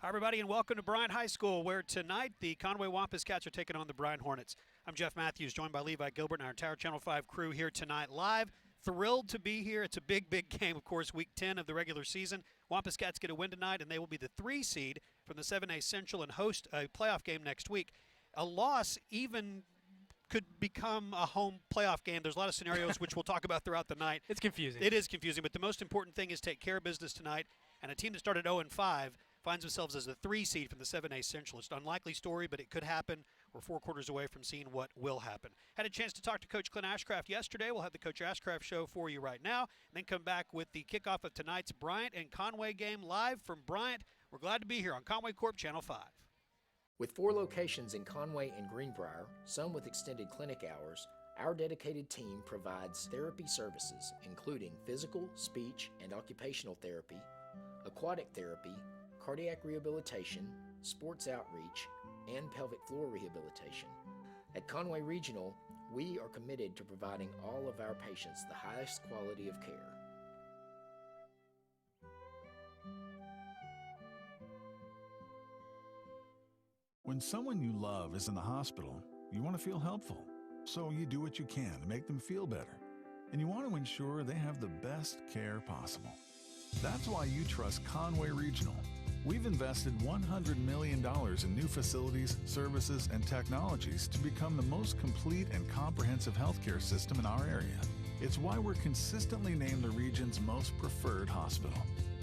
Hi, everybody, and welcome to Bryant High School, where tonight the Conway Wampus Cats are taking on the Bryant Hornets. I'm Jeff Matthews, joined by Levi Gilbert and our entire Channel 5 crew here tonight live. Thrilled to be here. It's a big, big game, of course, Week 10 of the regular season. Wampus Cats get a win tonight, and they will be the 3 seed from the 7A Central and host a playoff game next week. A loss even could become a home playoff game. There's a lot of scenarios which we'll talk about throughout the night. It's confusing. It is confusing, but the most important thing is take care of business tonight. And a team that started 0-5 finds themselves as the 3 seed from the 7A Central. It's an unlikely story, but it could happen. We're 4 quarters away from seeing what will happen. Had a chance to talk to Coach Clint Ashcraft yesterday. We'll have the Coach Ashcraft show for you right now, and then come back with the kickoff of tonight's Bryant and Conway game live from Bryant. We're glad to be here on Conway Corp Channel 5. With 4 locations in Conway and Greenbrier, some with extended clinic hours, our dedicated team provides therapy services, including physical, speech, and occupational therapy, aquatic therapy, cardiac rehabilitation, sports outreach, and pelvic floor rehabilitation. At Conway Regional, we are committed to providing all of our patients the highest quality of care. When someone you love is in the hospital, you want to feel helpful. So you do what you can to make them feel better. And you want to ensure they have the best care possible. That's why you trust Conway Regional. We've invested $100 million in new facilities, services, and technologies to become the most complete and comprehensive healthcare system in our area. It's why we're consistently named the region's most preferred hospital.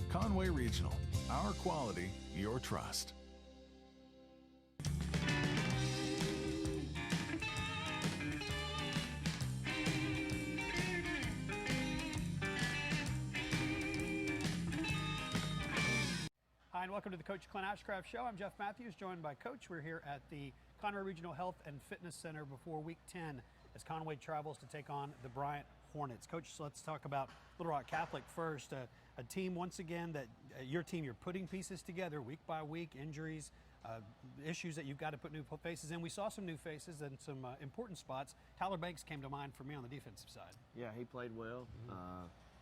Conway Regional, our quality, your trust. Hi, and welcome to the Coach Clint Ashcraft Show. I'm Jeff Matthews, joined by Coach. We're here at the Conway Regional Health and Fitness Center before Week 10 as Conway travels to take on the Bryant Hornets. Coach, let's talk about Little Rock Catholic first. A team, once again, that your team, you're putting pieces together week by week, injuries, issues that you've got to put new faces in. We saw some new faces and some important spots. Tyler Banks came to mind for me on the defensive side. Yeah, he played well.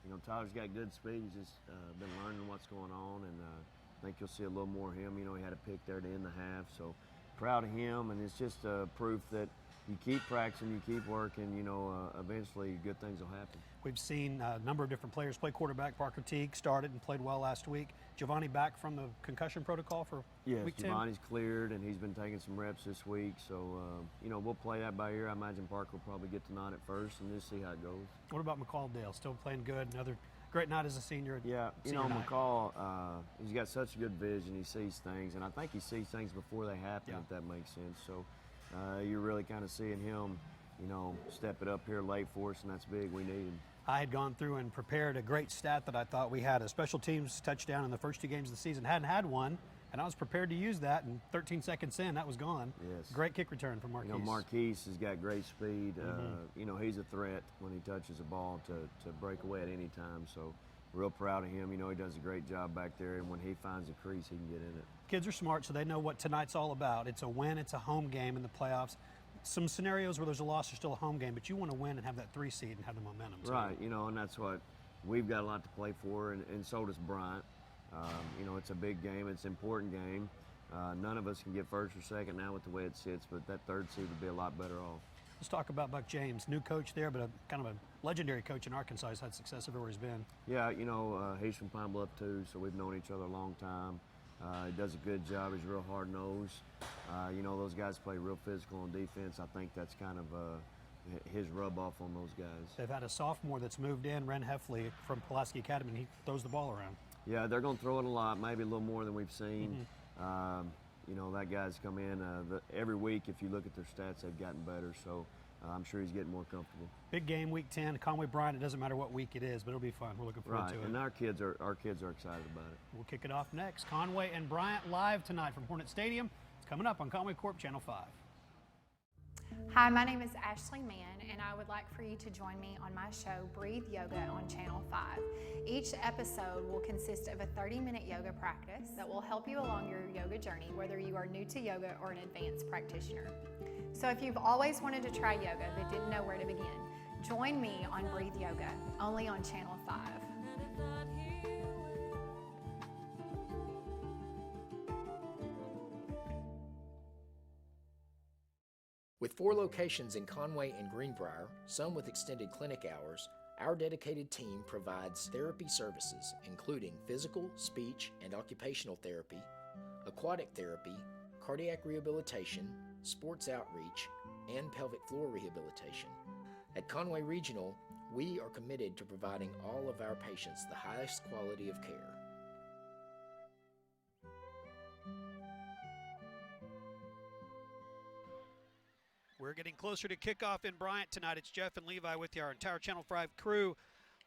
You know, Tyler's got good speed. He's just been learning what's going on, and I think you'll see a little more of him. You know, he had a pick there to end the half, so proud of him, and it's just proof that you keep practicing, you keep working, you know, eventually good things will happen. We've seen a number of different players play quarterback. Parker Teague started and played well last week. Giovanni back from the concussion protocol for Week 10? Giovanni's cleared, and he's been taking some reps this week, so, you know, we'll play that by ear. I imagine Parker will probably get tonight at first, and just see how it goes. What about McCall Dale? Still playing good? Another great night as a senior. Yeah, you know, McCall, he's got such good vision. He sees things, and I think he sees things before they happen, if that makes sense. So you're really kind of seeing him, you know, step it up here late for us, and that's big. We need him. I had gone through and prepared a great stat that I thought we had a special teams touchdown in the first 2 games of the season. Hadn't had one, and I was prepared to use that, and 13 seconds in, that was gone. Yes. Great kick return from Marquise. You know, Marquise has got great speed. You know, he's a threat when he touches the ball to break away at any time. So real proud of him. You know, he does a great job back there, and when he finds a crease, he can get in it. Kids are smart, so they know what tonight's all about. It's a win, it's a home game in the playoffs. Some scenarios where there's a loss are still a home game, but you want to win and have that 3 seed and have the momentum. Right, you know, and that's what we've got a lot to play for, and so does Bryant. You know, it's a big game, it's an important game. None of us can get first or second now with the way it sits, but that 3rd seed would be a lot better off. Let's talk about Buck James, new coach there, but kind of a legendary coach in Arkansas. He's had success everywhere he's been. Yeah, you know, he's from Pine Bluff too, so we've known each other a long time. He does a good job. He's real hard-nosed. You know, those guys play real physical on defense. I think that's kind of his rub-off on those guys. They've had a sophomore that's moved in, Ren Heffley from Pulaski Academy, and he throws the ball around. Yeah, they're going to throw it a lot, maybe a little more than we've seen. You know, that guy's come in every week. If you look at their stats, they've gotten better. So I'm sure he's getting more comfortable. Big game, Week 10. Conway Bryant. It doesn't matter what week it is, but it'll be fun. We're looking forward to it. And our kids are excited about it. We'll kick it off next. Conway and Bryant live tonight from Hornet Stadium. It's coming up on Conway Corp Channel 5. Hi, my name is Ashley Mann, and I would like for you to join me on my show, Breathe Yoga, on Channel 5. Each episode will consist of a 30-minute yoga practice that will help you along your yoga journey, whether you are new to yoga or an advanced practitioner. So if you've always wanted to try yoga but didn't know where to begin, join me on Breathe Yoga, only on Channel 5. With 4 locations in Conway and Greenbrier, some with extended clinic hours, our dedicated team provides therapy services including physical, speech, and occupational therapy, aquatic therapy, cardiac rehabilitation, sports outreach, and pelvic floor rehabilitation. At Conway Regional, we are committed to providing all of our patients the highest quality of care. We're getting closer to kickoff in Bryant tonight. It's Jeff and Levi with you, our entire Channel 5 crew,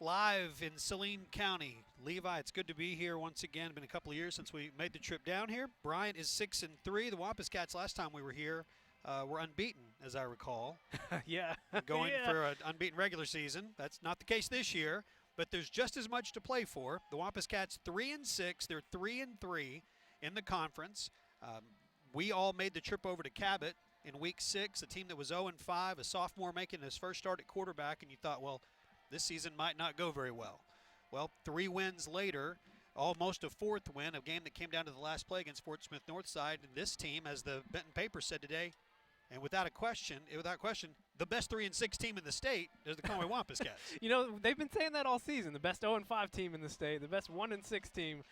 live in Saline County. Levi, it's good to be here once again. Been a couple of years since we made the trip down here. Bryant is 6-3. The Wampus Cats last time we were here were unbeaten, as I recall. Yeah. Going for an unbeaten regular season. That's not the case this year, but there's just as much to play for. The Wampus Cats 3-6. They're 3-3 in the conference. We all made the trip over to Cabot in week 6, a team that was 0-5, a sophomore making his first start at quarterback, and you thought, well, this season might not go very well. Well, 3 wins later, almost a 4th win, a game that came down to the last play against Fort Smith Northside. And this team, as the Benton paper said today, and without question, the best 3-6 team in the state is the Conway Wampus Cats. You know, they've been saying that all season, the best 0-5 team in the state, the best 1-6 team.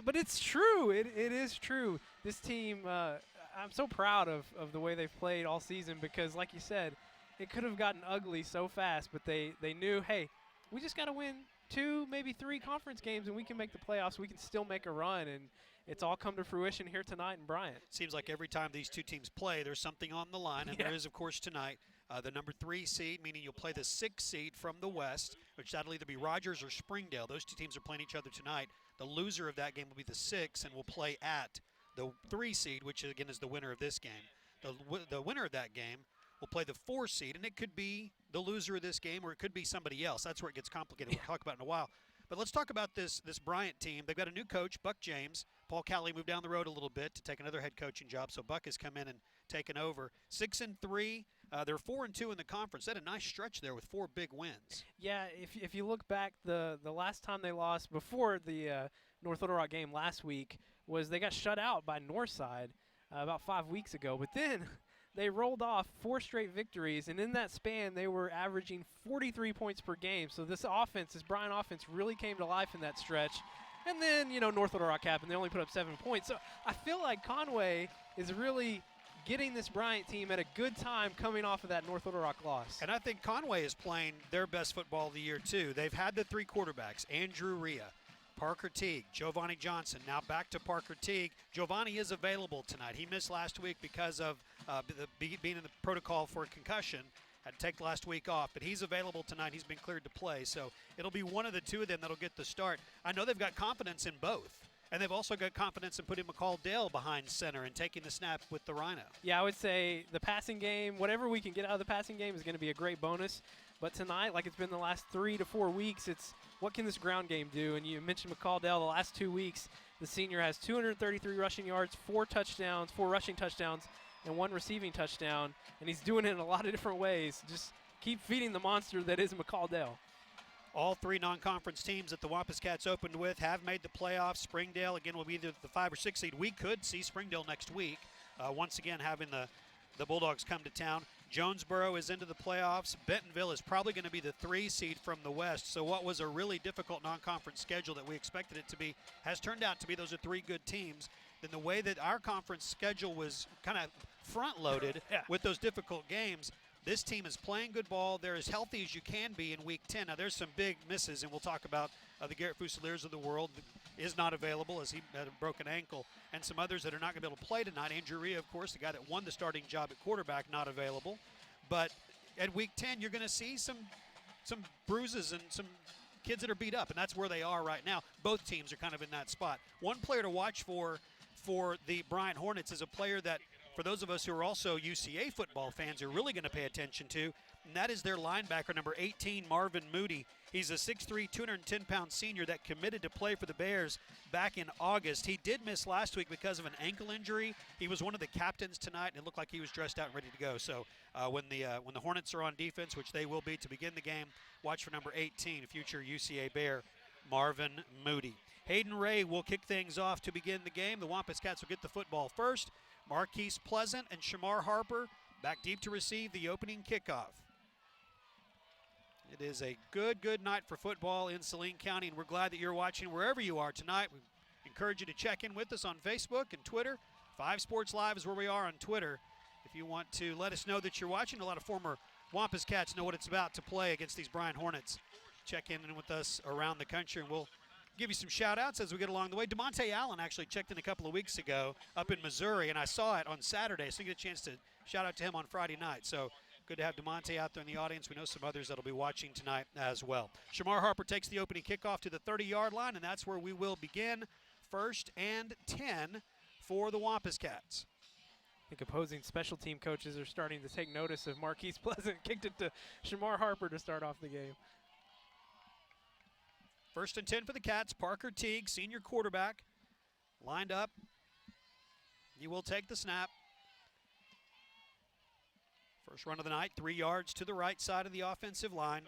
But it's true. It is true. This team, I'm so proud of the way they've played all season because, like you said, it could have gotten ugly so fast, but they knew, hey, we just got to win 2, maybe 3 conference games, and we can make the playoffs. We can still make a run, and it's all come to fruition here tonight in Bryant. Seems like every time these two teams play, there's something on the line, and there is, of course, tonight. The number 3 seed, meaning you'll play the 6 seed from the West, which that'll either be Rogers or Springdale. Those two teams are playing each other tonight. The loser of that game will be the 6 and will play at the 3 seed, which again is the winner of this game. The winner of that game will play the 4 seed, and it could be the loser of this game or it could be somebody else. That's where it gets complicated. We'll talk about it in a while. But let's talk about this Bryant team. They've got a new coach, Buck James. Paul Cowley moved down the road a little bit to take another head coaching job, so Buck has come in and taken over. 6-3. They're 4-2 in the conference. They had a nice stretch there with 4 big wins. Yeah, if you look back, the last time they lost before the North Little Rock game last week was they got shut out by Northside about 5 weeks ago. But then they rolled off 4 straight victories, and in that span they were averaging 43 points per game. So this Bryant offense really came to life in that stretch. And then, North Little Rock happened. They only put up 7 points. So I feel like Conway is really getting this Bryant team at a good time coming off of that North Little Rock loss. And I think Conway is playing their best football of the year, too. They've had the 3 quarterbacks, Andrew Rhea, Parker Teague, Giovanni Johnson. Now back to Parker Teague. Giovanni is available tonight. He missed last week because of being in the protocol for a concussion. Had to take the last week off, but he's available tonight. He's been cleared to play, so it'll be one of the 2 of them that'll get the start. I know they've got confidence in both, and they've also got confidence in putting McCall Dale behind center and taking the snap with the Rhino. Yeah, I would say the passing game, whatever we can get out of the passing game is going to be a great bonus. But tonight, like it's been the last 3 to 4 weeks, it's what can this ground game do? And you mentioned McCall Dale the last 2 weeks. The senior has 233 rushing yards, 4 rushing touchdowns, and 1 receiving touchdown. And he's doing it in a lot of different ways. Just keep feeding the monster that is McCall Dale. All 3 non-conference teams that the Wampus Cats opened with have made the playoffs. Springdale, again, will be either the 5 or 6 seed. We could see Springdale next week, once again having the Bulldogs come to town. Jonesboro is into the playoffs. Bentonville is probably going to be the 3 seed from the West. So what was a really difficult non-conference schedule that we expected it to be has turned out to be those are 3 good teams. Then the way that our conference schedule was kind of front-loaded with those difficult games, this team is playing good ball. They're as healthy as you can be in Week 10. Now, there's some big misses, and we'll talk about the Garrett Fusiliers of the world is not available as he had a broken ankle, and some others that are not going to be able to play tonight. Andrew Rhea, of course, the guy that won the starting job at quarterback, not available. But at Week 10, you're going to see some bruises and some kids that are beat up, and that's where they are right now. Both teams are kind of in that spot. One player to watch for the Bryant Hornets is a player that, for those of us who are also UCA football fans, are really going to pay attention to, and that is their linebacker, number 18, Marvin Moody. He's a 6'3", 210-pound senior that committed to play for the Bears back in August. He did miss last week because of an ankle injury. He was one of the captains tonight, and it looked like he was dressed out and ready to go. So when the Hornets are on defense, which they will be to begin the game, watch for number 18, future UCA Bear, Marvin Moody. Hayden Ray will kick things off to begin the game. The Wampus Cats will get the football first. Marquise Pleasant and Shamar Harper back deep to receive the opening kickoff. It is a good night for football in Saline County, and we're glad that you're watching wherever you are tonight. We encourage you to check in with us on Facebook and Twitter. 5 Sports Live is where we are on Twitter. If you want to let us know that you're watching, a lot of former Wampus Cats know what it's about to play against these Bryant Hornets. Check in with us around the country, and we'll give you some shout-outs as we get along the way. DeMonte Allen actually checked in a couple of weeks ago up in Missouri, and I saw it on Saturday, so you get a chance to shout out to him on Friday night. So good to have DeMonte out there in the audience. We know some others that will be watching tonight as well. Shamar Harper takes the opening kickoff to the 30-yard line, and that's where we will begin. 1st and 10 for the Wampus Cats. I think opposing special team coaches are starting to take notice of Marquise Pleasant. Kicked it to Shamar Harper to start off the game. 1st and 10 for the Cats. Parker Teague, senior quarterback, lined up. He will take the snap. First run of the night, 3 yards to the right side of the offensive line.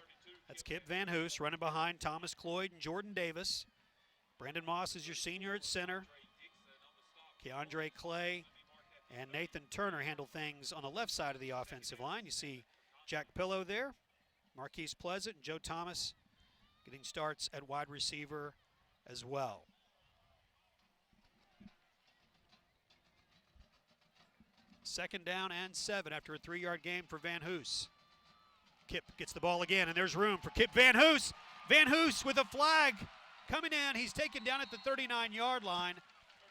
That's Kip Van Hoos running behind Thomas Cloyd and Jordan Davis. Brandon Moss is your senior at center. Keandre Clay and Nathan Turner handle things on the left side of the offensive line. You see Jack Pillow there, Marquise Pleasant, and Joe Thomas getting starts at wide receiver as well. Second down and 7 after a 3-yard gain for Van Hoos. Kip gets the ball again, and there's room for Kip Van Hoos. Van Hoos with a flag coming in. He's taken down at the 39-yard line.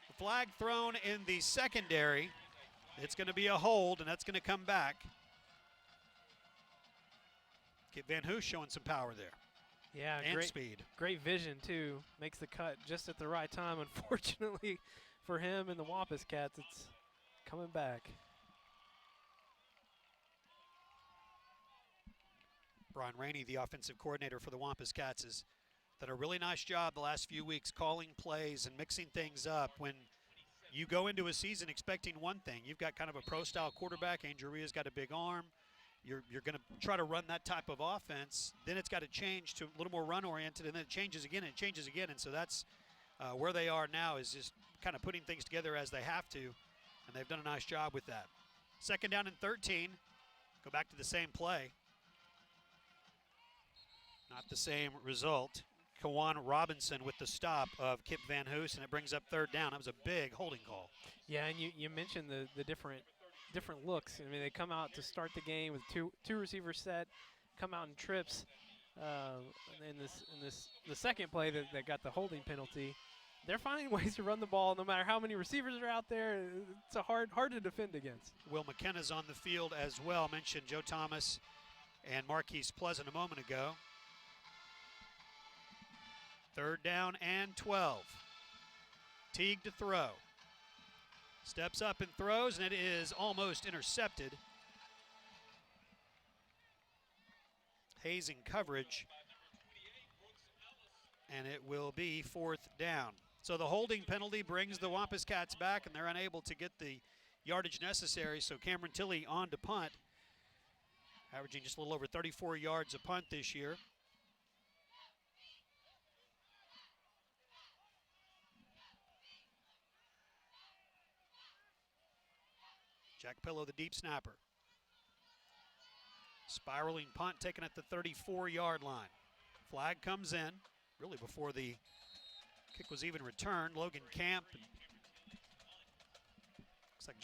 The flag thrown in the secondary. It's going to be a hold, and that's going to come back. Kip Van Hoos showing some power there. Yeah, and great speed. Great vision, too. Makes the cut just at the right time. Unfortunately for him and the Wampus Cats, it's coming back. Brian Rainey, the offensive coordinator for the Wampus Cats, has done a really nice job the last few weeks calling plays and mixing things up. When you go into a season expecting one thing, you've got kind of a pro-style quarterback. Angel Ria's got a big arm. You're going to try to run that type of offense. Then it's got to change to a little more run-oriented, and then it changes again and it changes again. And so that's where they are now, is just kind of putting things together as they have to, and they've done a nice job with that. 2nd down and 13. Go back to the same play. Not the same result. Kawan Robinson with the stop of Kip Van Hoos, and it brings up 3rd down. That was a big holding call. Yeah, and you mentioned the different looks. I mean, they come out to start the game with two receivers set, come out in trips. In the second play that got the holding penalty, they're finding ways to run the ball no matter how many receivers are out there. It's hard to defend against. Will McKenna's on the field as well. Mentioned Joe Thomas and Marquise Pleasant a moment ago. 3rd down and 12. Teague to throw. Steps up and throws, and it is almost intercepted. Hayes in coverage, and it will be 4th down. So the holding penalty brings the Wampus Cats back, and they're unable to get the yardage necessary. So Cameron Tilley on to punt, averaging just a little over 34 yards a punt this year. Jack Pillow, the deep snapper. Spiraling punt taken at the 34-yard line. Flag comes in, really before the kick was even returned. Logan Camp. Looks like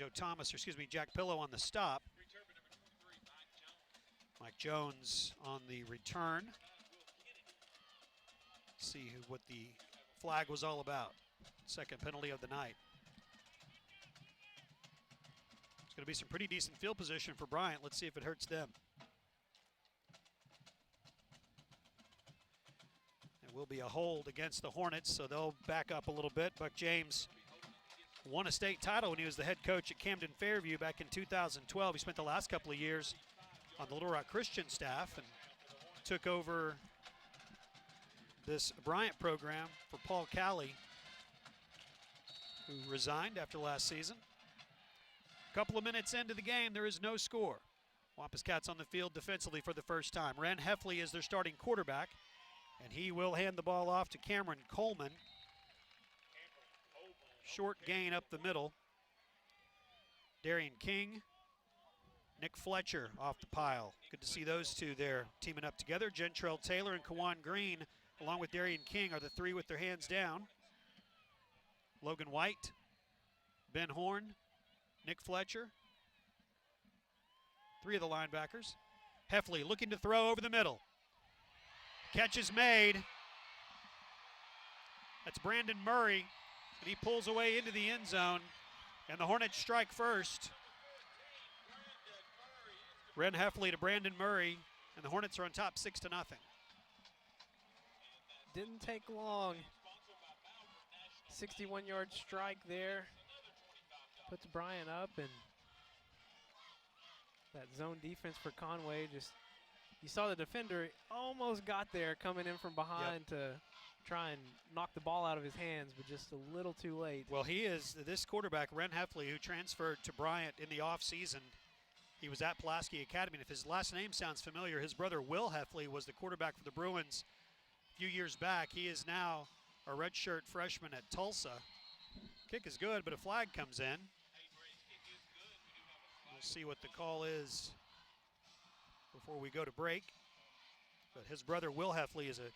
Jack Pillow on the stop. Mike Jones on the return. See what the flag was all about. Second penalty of the night. It's going to be some pretty decent field position for Bryant. Let's see if it hurts them. It will be a hold against the Hornets, so they'll back up a little bit. Buck James won a state title when he was the head coach at Camden Fairview back in 2012. He spent the last couple of years on the Little Rock Christian staff and took over this Bryant program for Paul Calley, who resigned after last season. Couple of minutes into the game, there is no score. Wampus Cats on the field defensively for the first time. Ren Heffley is their starting quarterback, and he will hand the ball off to Cameron Coleman. Short gain up the middle. Darian King Nick Fletcher off the pile. Good to see those two there teaming up together. Gentrell Taylor and Kawan Green, along with Darian King, are the three with their hands down. Logan White, Ben Horn, Nick Fletcher. Three of the linebackers. Heffley looking to throw over the middle. Catch is made. That's Brandon Murray, and he pulls away into the end zone, and the Hornets strike first. Ren Heffley to Brandon Murray, and the Hornets are on top 6-0. Didn't take long. 61-yard strike there. Puts Bryant up, and that zone defense for Conway just, you saw the defender almost got there coming in from behind to try and knock the ball out of his hands, but just a little too late. Well, he is this quarterback, Ren Heffley, who transferred to Bryant in the offseason. He was at Pulaski Academy, and if his last name sounds familiar, his brother Will Heffley was the quarterback for the Bruins a few years back. He is now a redshirt freshman at Tulsa. Kick is good, but a flag comes in. We'll see what the call is before we go to break. But his brother Will Heffley is a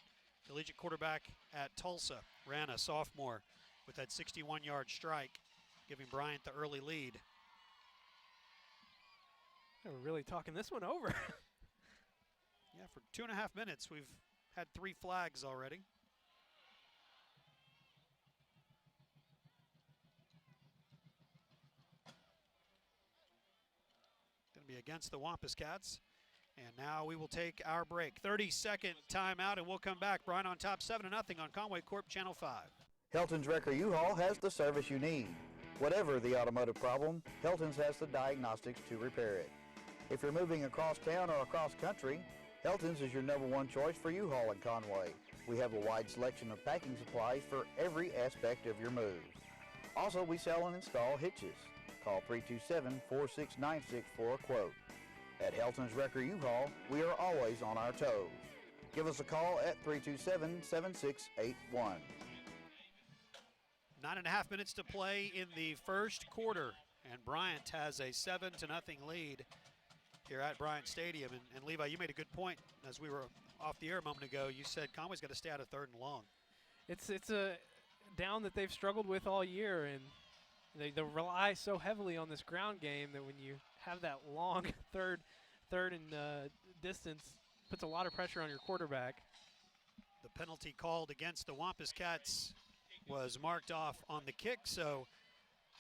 collegiate quarterback at Tulsa. Ran a sophomore with that 61-yard strike, giving Bryant the early lead. We're really talking this one over. Yeah, for 2.5 minutes, we've had 3 flags already. Going to be against the Wampus Cats. And now we will take our break. 30-second timeout, and we'll come back. Bryant on top 7-0 on Conway Corp Channel 5. Helton's Wrecker U-Haul has the service you need. Whatever the automotive problem, Helton's has the diagnostics to repair it. If you're moving across town or across country, Helton's is your #1 choice for U-Haul in Conway. We have a wide selection of packing supplies for every aspect of your move. Also, we sell and install hitches. Call 327-4696 for a quote. At Helton's Wrecker U-Haul, we are always on our toes. Give us a call at 327-7681. 9.5 minutes to play in the first quarter, and Bryant has a 7-0 lead here at Bryant Stadium. And Levi, you made a good point as we were off the air a moment ago. You said Conway's got to stay out of 3rd and long. It's a down that they've struggled with all year, and they rely so heavily on this ground game that when you have that long third and distance, puts a lot of pressure on your quarterback. The penalty called against the Wampus Cats was marked off on the kick, so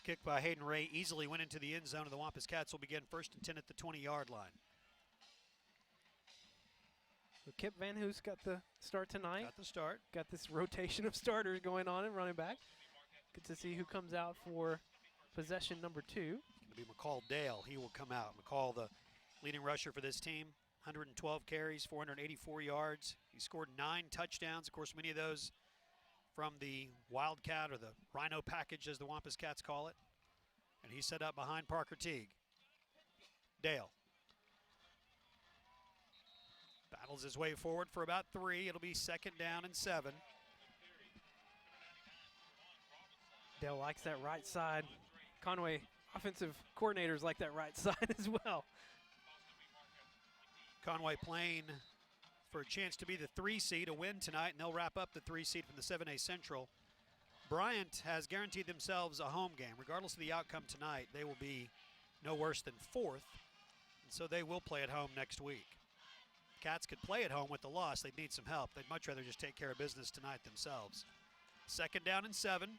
kick by Hayden Ray easily went into the end zone, and the Wampus Cats will begin 1st and 10 at the 20-yard line. So Kip Van Hoos got the start tonight. Got the start. Got this rotation of starters going on in running back. Good to see who comes out for possession number 2. It's going to be McCall Dale. He will come out. McCall, the leading rusher for this team, 112 carries, 484 yards. He scored 9 touchdowns. Of course, many of those from the Wildcat or the Rhino package, as the Wampus Cats call it. And he's set up behind Parker Teague. Dale battles his way forward for about 3. It'll be 2nd down and 7. Dale likes that right side. Conway offensive coordinators like that right side as well. Conway playing for a chance to be the 3 seed, a win tonight, and they'll wrap up the 3 seed from the 7A Central. Bryant has guaranteed themselves a home game. Regardless of the outcome tonight, they will be no worse than 4th, and so they will play at home next week. Cats could play at home with the loss. They'd need some help. They'd much rather just take care of business tonight themselves. 2nd down and 7.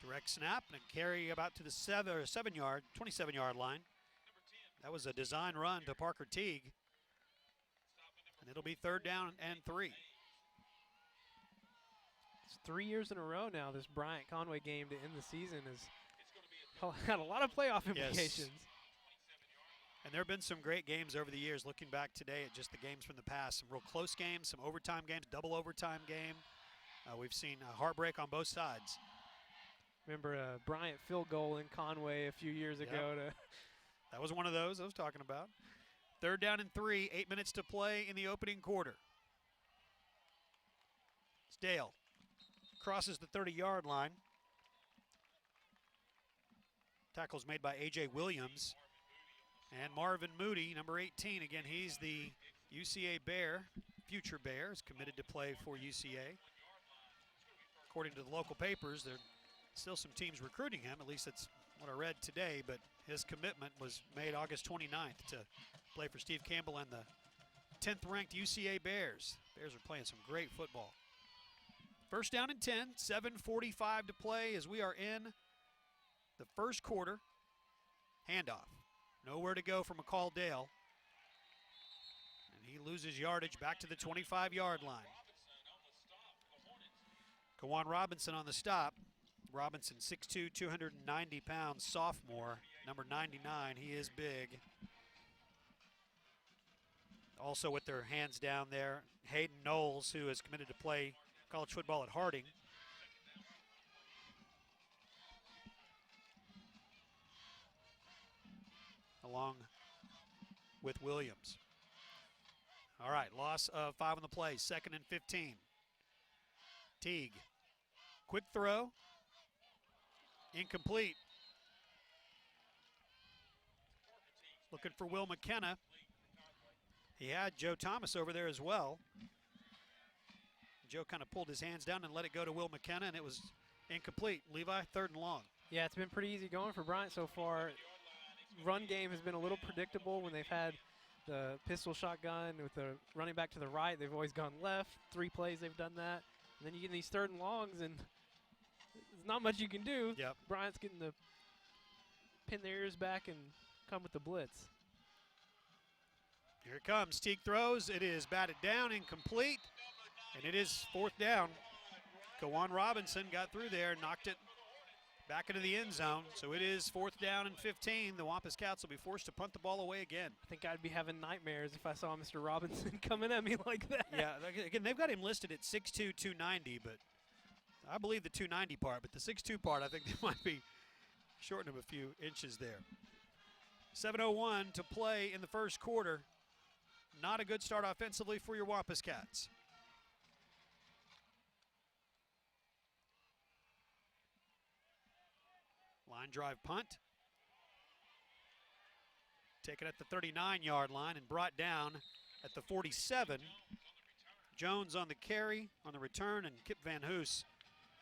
Direct snap and a carry about to the 27-yard line. That was a design run to Parker Teague. And it'll be 3rd down and 3. It's 3 years in a row now, this Bryant-Conway game to end the season has had a lot of playoff implications. Yes. And there have been some great games over the years. Looking back today at just the games from the past, some real close games, some overtime games, double overtime game. We've seen heartbreak on both sides. Remember a Bryant field goal in Conway a few years ago. That was one of those I was talking about. 3rd down and 3, 8 minutes to play in the opening quarter. It's Dale. Crosses the 30-yard line. Tackles made by A.J. Williams. And Marvin Moody, number 18. Again, he's the UCA Bear, future Bear, is committed to play for UCA. According to the local papers, there are still some teams recruiting him. At least that's what I read today. But his commitment was made August 29th to play for Steve Campbell and the 10th-ranked UCA Bears. Bears are playing some great football. First down and 10, 7:45 to play as we are in the first quarter. Handoff. Nowhere to go for McCall Dale. And he loses yardage back to the 25-yard line. Kawan Robinson on the stop. Robinson, 6'2", 290 pounds, sophomore, number 99. He is big. Also with their hands down there, Hayden Knowles, who is committed to play college football at Harding. Along with Williams. All right, loss of 5 on the play, 2nd and 15. Teague, quick throw, incomplete. Looking for Will McKenna. He had Joe Thomas over there as well. Joe kind of pulled his hands down and let it go to Will McKenna, and it was incomplete. Levi, 3rd and long. Yeah, it's been pretty easy going for Bryant so far. Run game has been a little predictable when they've had the pistol shotgun with the running back to the right. They've always gone left. 3 plays they've done that. And then you get these 3rd and longs, and there's not much you can do. Yep. Bryant's getting to pin their ears back and come with the blitz. Here it comes. Teague throws. It is batted down, incomplete. And it is 4th down. Kawan Robinson got through there, knocked it back into the end zone. So it is 4th down and 15. The Wampus Cats will be forced to punt the ball away again. I think I'd be having nightmares if I saw Mr. Robinson coming at me like that. Yeah, again, they've got him listed at 6'2", 290, but I believe the 290 part, but the 6'2" part, I think they might be shorting him a few inches there. 7:01 to play in the first quarter. Not a good start offensively for your Wampus Cats. Line drive punt. Taken at the 39-yard line and brought down at the 47. Jones on the carry, on the return, and Kip Van Hoos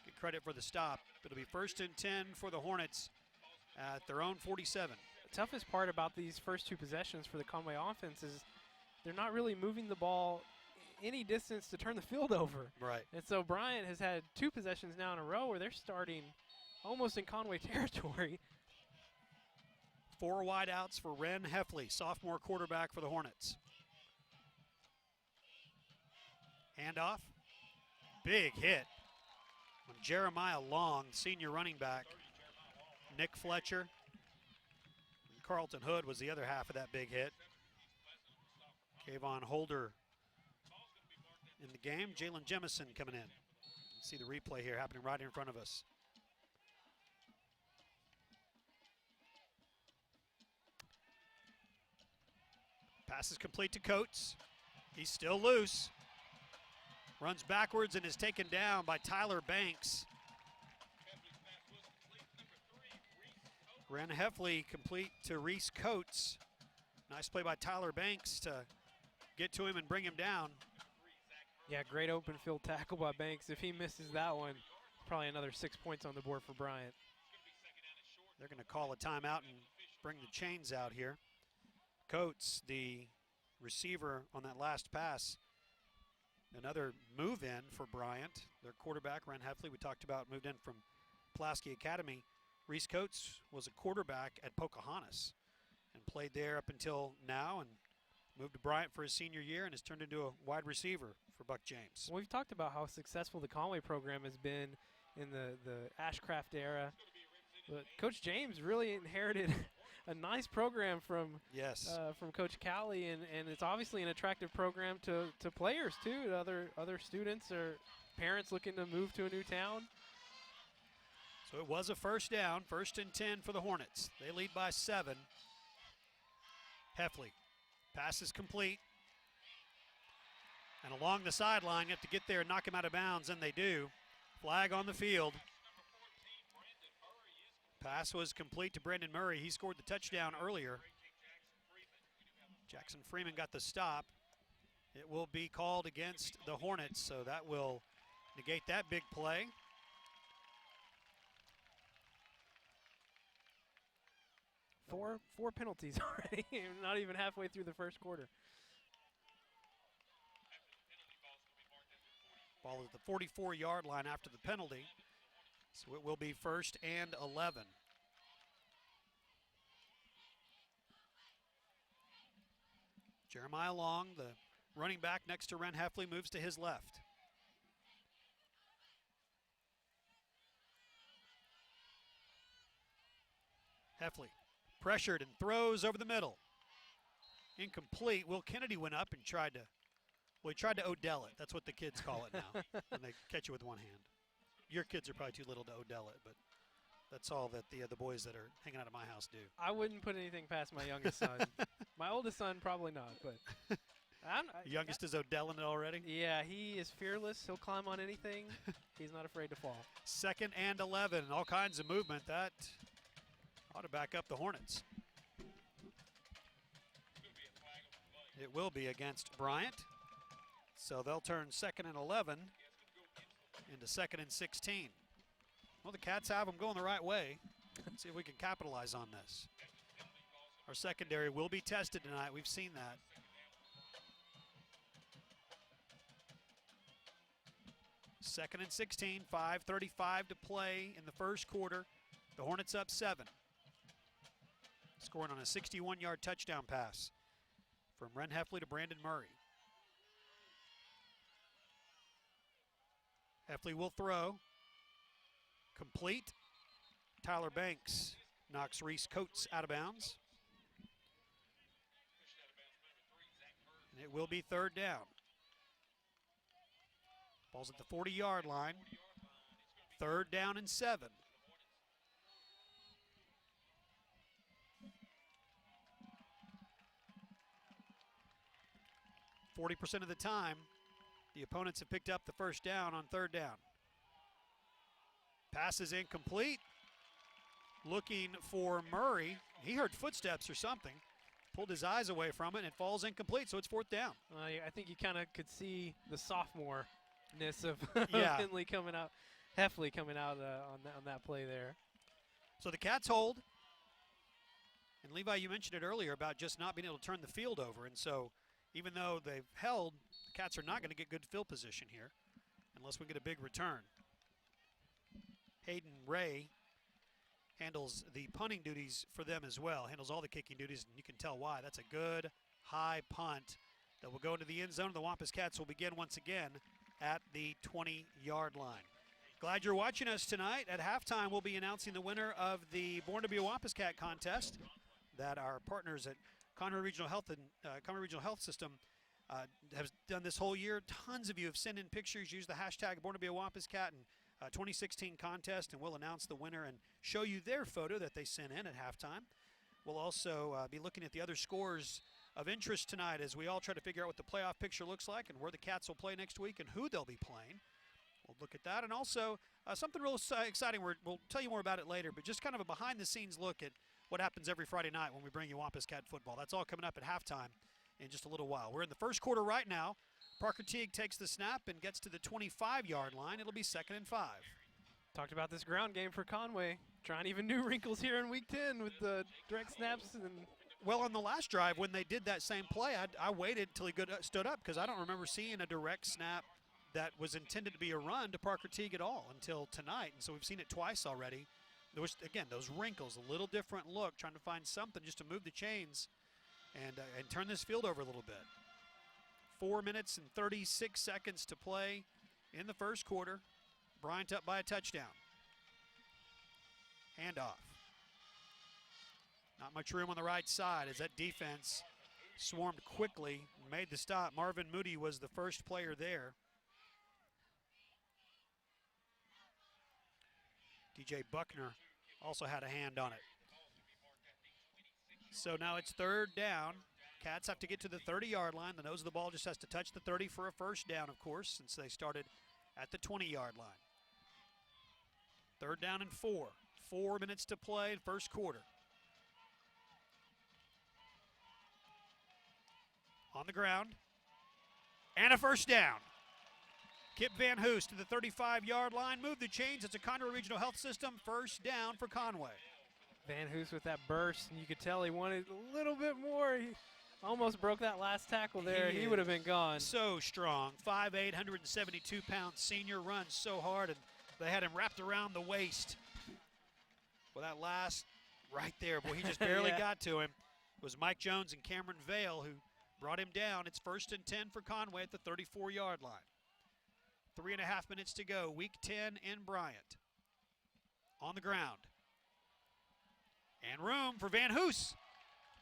get credit for the stop. It'll be 1st and 10 for the Hornets at their own 47. The toughest part about these first 2 possessions for the Conway offense is they're not really moving the ball any distance to turn the field over. Right. And so Bryant has had 2 possessions now in a row where they're starting almost in Conway territory. 4 wideouts for Ren Heffley, sophomore quarterback for the Hornets. Handoff. Big hit on Jeremiah Long, senior running back. Nick Fletcher. And Carlton Hood was the other half of that big hit. Kayvon Holder in the game. Jalen Jemison coming in. See the replay here happening right in front of us. Pass is complete to Coates. He's still loose. Runs backwards and is taken down by Tyler Banks. Ren Heffley complete to Reese Coates. Nice play by Tyler Banks to get to him and bring him down. Yeah, great open field tackle by Banks. If he misses that one, probably another 6 points on the board for Bryant. They're going to call a timeout and bring the chains out here. Coates, the receiver on that last pass. Another move in for Bryant. Their quarterback, Ren Heffley, we talked about, moved in from Pulaski Academy. Reese Coates was a quarterback at Pocahontas and played there up until now and moved to Bryant for his senior year and has turned into a wide receiver for Buck James. Well, we've talked about how successful the Conway program has been in the Ashcraft era. But Coach James really inherited a nice program from Coach Cowley, and it's obviously an attractive program to players too, to other students or parents looking to move to a new town. So it was a 1st down, 1st and 10 for the Hornets. They lead by 7. Heffley, pass is complete. And along the sideline, you have to get there and knock him out of bounds, and they do. Flag on the field. Pass was complete to Brandon Murray. He scored the touchdown earlier. Jackson Freeman got the stop. It will be called against the Hornets, so that will negate that big play. Four penalties already, not even halfway through the first quarter. Ball is the 44-yard line after the penalty, so it will be 1st and 11. Jeremiah Long, the running back next to Ren Heffley, moves to his left. Heffley pressured and throws over the middle. Incomplete. Will Kennedy went up and tried to Odell it. That's what the kids call it now when they catch you with one hand. Your kids are probably too little to Odell it, but that's all that the boys that are hanging out at my house do. I wouldn't put anything past my youngest son. My oldest son, probably not, but. Youngest is Odelling it already? Yeah, he is fearless. He'll climb on anything. He's not afraid to fall. 2nd and 11. All kinds of movement. That ought to back up the Hornets. It will be against Bryant. So they'll turn 2nd and 11 into 2nd and 16. Well, the Cats have them going the right way. Let's see if we can capitalize on this. Our secondary will be tested tonight. We've seen that. Second and 16, 5:35 to play in the first quarter. The Hornets up 7. Scoring on a 61-yard touchdown pass from Ren Heffley to Brandon Murray. Heffley will throw. Complete. Tyler Banks knocks Reese Coates out of bounds. And it will be 3rd down. Ball's at the 40-yard line. 3rd down and 7. %40 of the time, the opponents have picked up the first down on 3rd down. Pass is incomplete. Looking for Murray. He heard footsteps or something. Pulled his eyes away from it, and it falls incomplete, so it's 4th down. I think you kind of could see the sophomore-ness of Yeah. Heffley coming out on that play there. So the Cats hold. And Levi, you mentioned it earlier about just not being able to turn the field over. And so even though they've held, the Cats are not going to get good field position here unless we get a big return. Hayden Ray handles the punting duties for them as well, handles all the kicking duties, and you can tell why. That's a good high punt that will go into the end zone. The Wampus Cats will begin once again at the 20-yard line. Glad you're watching us tonight. At halftime, we'll be announcing the winner of the Born to be a Wampus Cat contest that our partners at Conway Regional Health and Conway Regional Health System have done this whole year. Tons of you have sent in pictures. Use the hashtag Born to be a Wampus Cat and 2016 contest, and we'll announce the winner and show you their photo that they sent in at halftime. We'll also be looking at the other scores of interest tonight as we all try to figure out what the playoff picture looks like and where the Cats will play next week and who they'll be playing. We'll look at that, and also something real exciting. We'll tell you more about it later, but just kind of a behind-the-scenes look at what happens every Friday night when we bring you Wampus Cat football. That's all coming up at halftime in just a little while. We're in the first quarter right now. Parker Teague takes the snap and gets to the 25-yard line. It'll be 2nd and 5. Talked about this ground game for Conway. Trying even new wrinkles here in week 10 with the direct snaps. Well, on the last drive when they did that same play, I waited till he stood up because I don't remember seeing a direct snap that was intended to be a run to Parker Teague at all until tonight. And so we've seen it twice already. There was, again, those wrinkles, a little different look, trying to find something just to move the chains and turn this field over a little bit. 4 minutes and 36 seconds to play in the first quarter. Bryant up by a touchdown. Handoff. Not much room on the right side as that defense swarmed quickly and made the stop. Marvin Moody was the first player there. DJ Buckner also had a hand on it. So now it's 3rd down. Cats have to get to the 30-yard line. The nose of the ball just has to touch the 30 for a first down, of course, since they started at the 20-yard line. 3rd down and 4. 4 minutes to play, first quarter. On the ground. And a first down. Kip Van Hoos to the 35-yard line. Move the chains. It's a Conway Regional Health System first down for Conway. Van Hoos with that burst, and you could tell he wanted a little bit more. He almost broke that last tackle there. He would have been gone. So strong. 5'8", 172-pound senior, runs so hard, and they had him wrapped around the waist. Well, that last right there, boy, he just barely got to him. It was Mike Jones and Cameron Vale who brought him down. It's 1st and 10 for Conway at the 34-yard line. 3.5 minutes to go. Week 10 in Bryant. On the ground. And room for Van Hoos.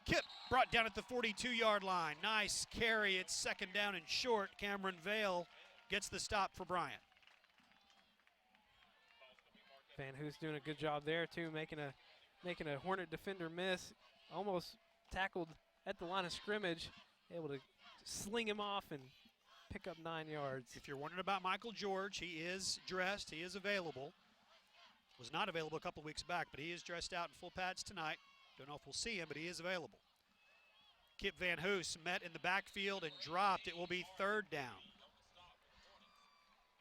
Kip brought down at the 42-yard line. Nice carry. It's 2nd down and short. Cameron Vale gets the stop for Bryant. Van Hoos doing a good job there too, making a Hornet defender miss. Almost tackled at the line of scrimmage, able to sling him off and pick up 9 yards. If you're wondering about Michael George, he is dressed, he is available. Was not available a couple weeks back, but he is dressed out in full pads tonight. Don't know if we'll see him, but he is available. Kip Van Hoos met in the backfield and dropped. It will be 3rd down.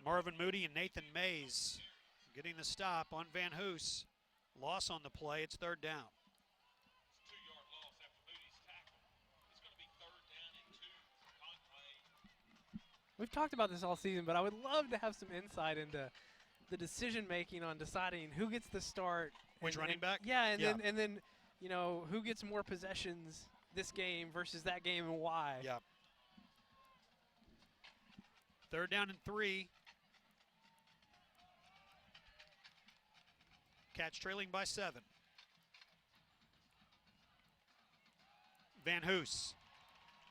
Marvin Moody and Nathan Mays getting the stop on Van Hoos. Loss on the play, it's 3rd down. We've talked about this all season, but I would love to have some insight into the decision making on deciding who gets the start. Which running back? Yeah, and then you know, who gets more possessions this game versus that game and why. Yeah. 3rd down and 3. Cats trailing by 7. Van Hoos.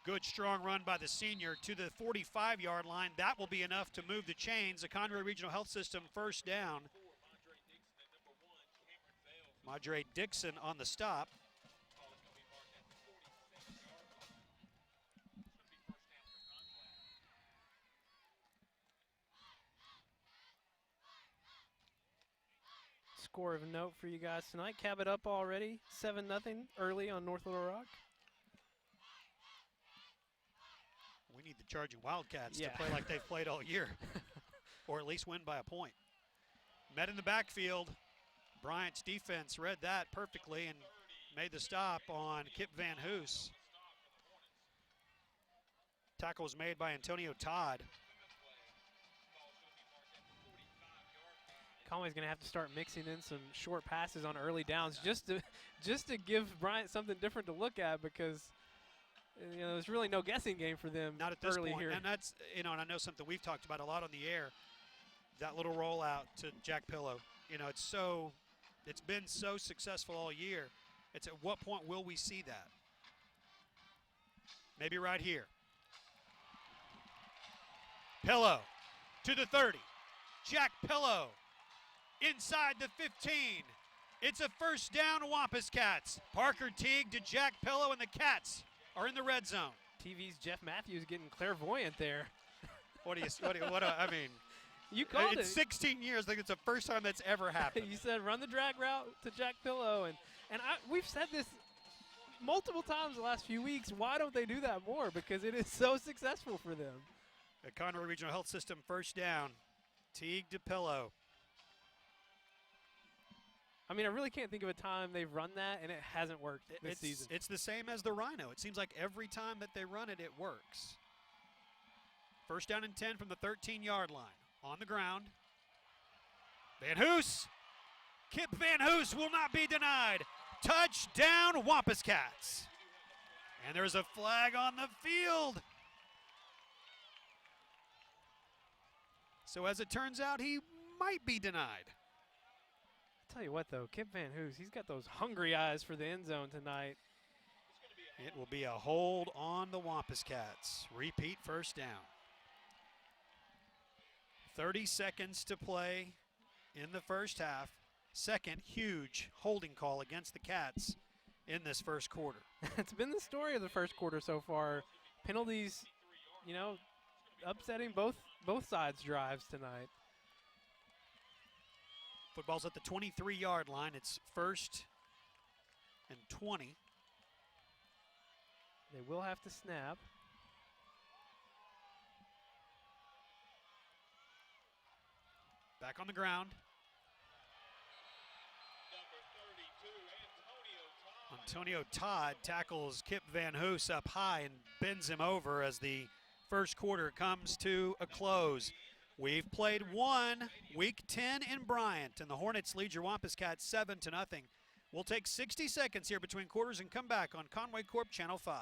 Good strong run by the senior to the 45-yard line. That will be enough to move the chains. The Conway Regional Health System first down. Madre Dixon on the stop. Score of note for you guys tonight. Cabot up already, 7-0 early on North Little Rock. We need the Charging Wildcats to play like they've played all year, or at least win by a point. Met in the backfield. Bryant's defense read that perfectly and made the stop on Kip Van Hoos. Tackle was made by Antonio Todd. Conway's going to have to start mixing in some short passes on early downs just to give Bryant something different to look at, because you know there's really no guessing game for them. Not at this early point. here. And that's, you know, and I know something we've talked about a lot on the air. That little rollout to Jack Pillow. You know, it's been so successful all year. It's at what point will we see that? Maybe right here. Pillow to the 30. Jack Pillow inside the 15. It's a first down, Wampus Cats. Parker Teague to Jack Pillow, and the Cats are in the red zone. TV's Jeff Matthews getting clairvoyant there. I mean, you called it's it. 16 years. I think it's the first time that's ever happened. You said run the drag route to Jack Pillow, and we've said this multiple times the last few weeks. Why don't they do that more? Because it is so successful for them. The Conway Regional Health System first down. Teague to Pillow. I mean, I really can't think of a time they've run that and it hasn't worked this season. It's the same as the Rhino. It seems like every time that they run it, it works. First down and 10 from the 13-yard line. On the ground. Van Hoos. Kip Van Hoos will not be denied. Touchdown, Wampus Cats. And there's a flag on the field. So as it turns out, he might be denied. Tell you what, though, Kip Van Hoos, he's got those hungry eyes for the end zone tonight. It will be a hold on the Wampus Cats. Repeat first down. 30 seconds to play in the first half. Second huge holding call against the Cats in this first quarter. It's been the story of the first quarter so far. Penalties, you know, upsetting both sides' drives tonight. Football's at the 23-yard line. It's 1st and 20. They will have to snap. Back on the ground. Antonio Todd tackles Kip Van Hoos up high and bends him over as the first quarter comes to a close. We've played one, Week 10 in Bryant, and the Hornets lead your Wampus Cats 7-0. We'll take 60 seconds here between quarters and come back on Conway Corp Channel 5.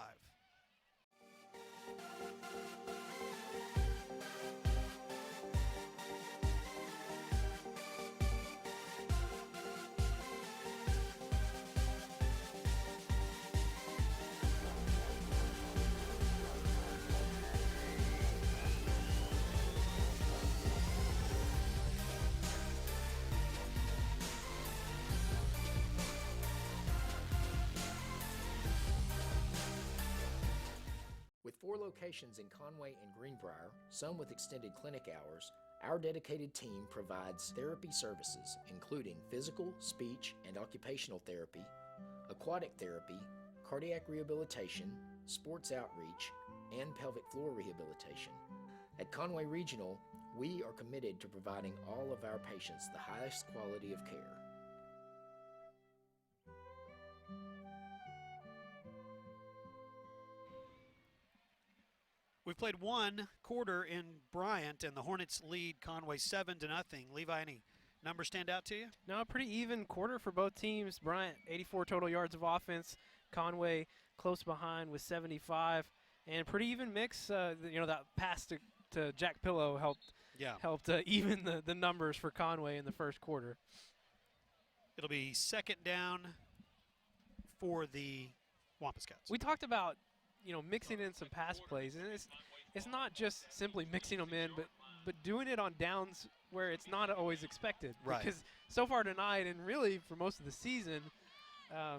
With 4 locations in Conway and Greenbrier, some with extended clinic hours, our dedicated team provides therapy services including physical, speech, and occupational therapy, aquatic therapy, cardiac rehabilitation, sports outreach, and pelvic floor rehabilitation. At Conway Regional, we are committed to providing all of our patients the highest quality of care. We've played one quarter in Bryant, and the Hornets lead Conway 7-0. Levi, any numbers stand out to you? No, pretty even quarter for both teams. Bryant, 84 total yards of offense. Conway close behind with 75. And pretty even mix. That pass to Jack Pillow helped even the numbers for Conway in the first quarter. It'll be second down for the Wampus Cats. We talked about mixing in some pass plays, and it's not just simply mixing them in, but doing it on downs where it's not always expected. Right. Because so far tonight, and really for most of the season,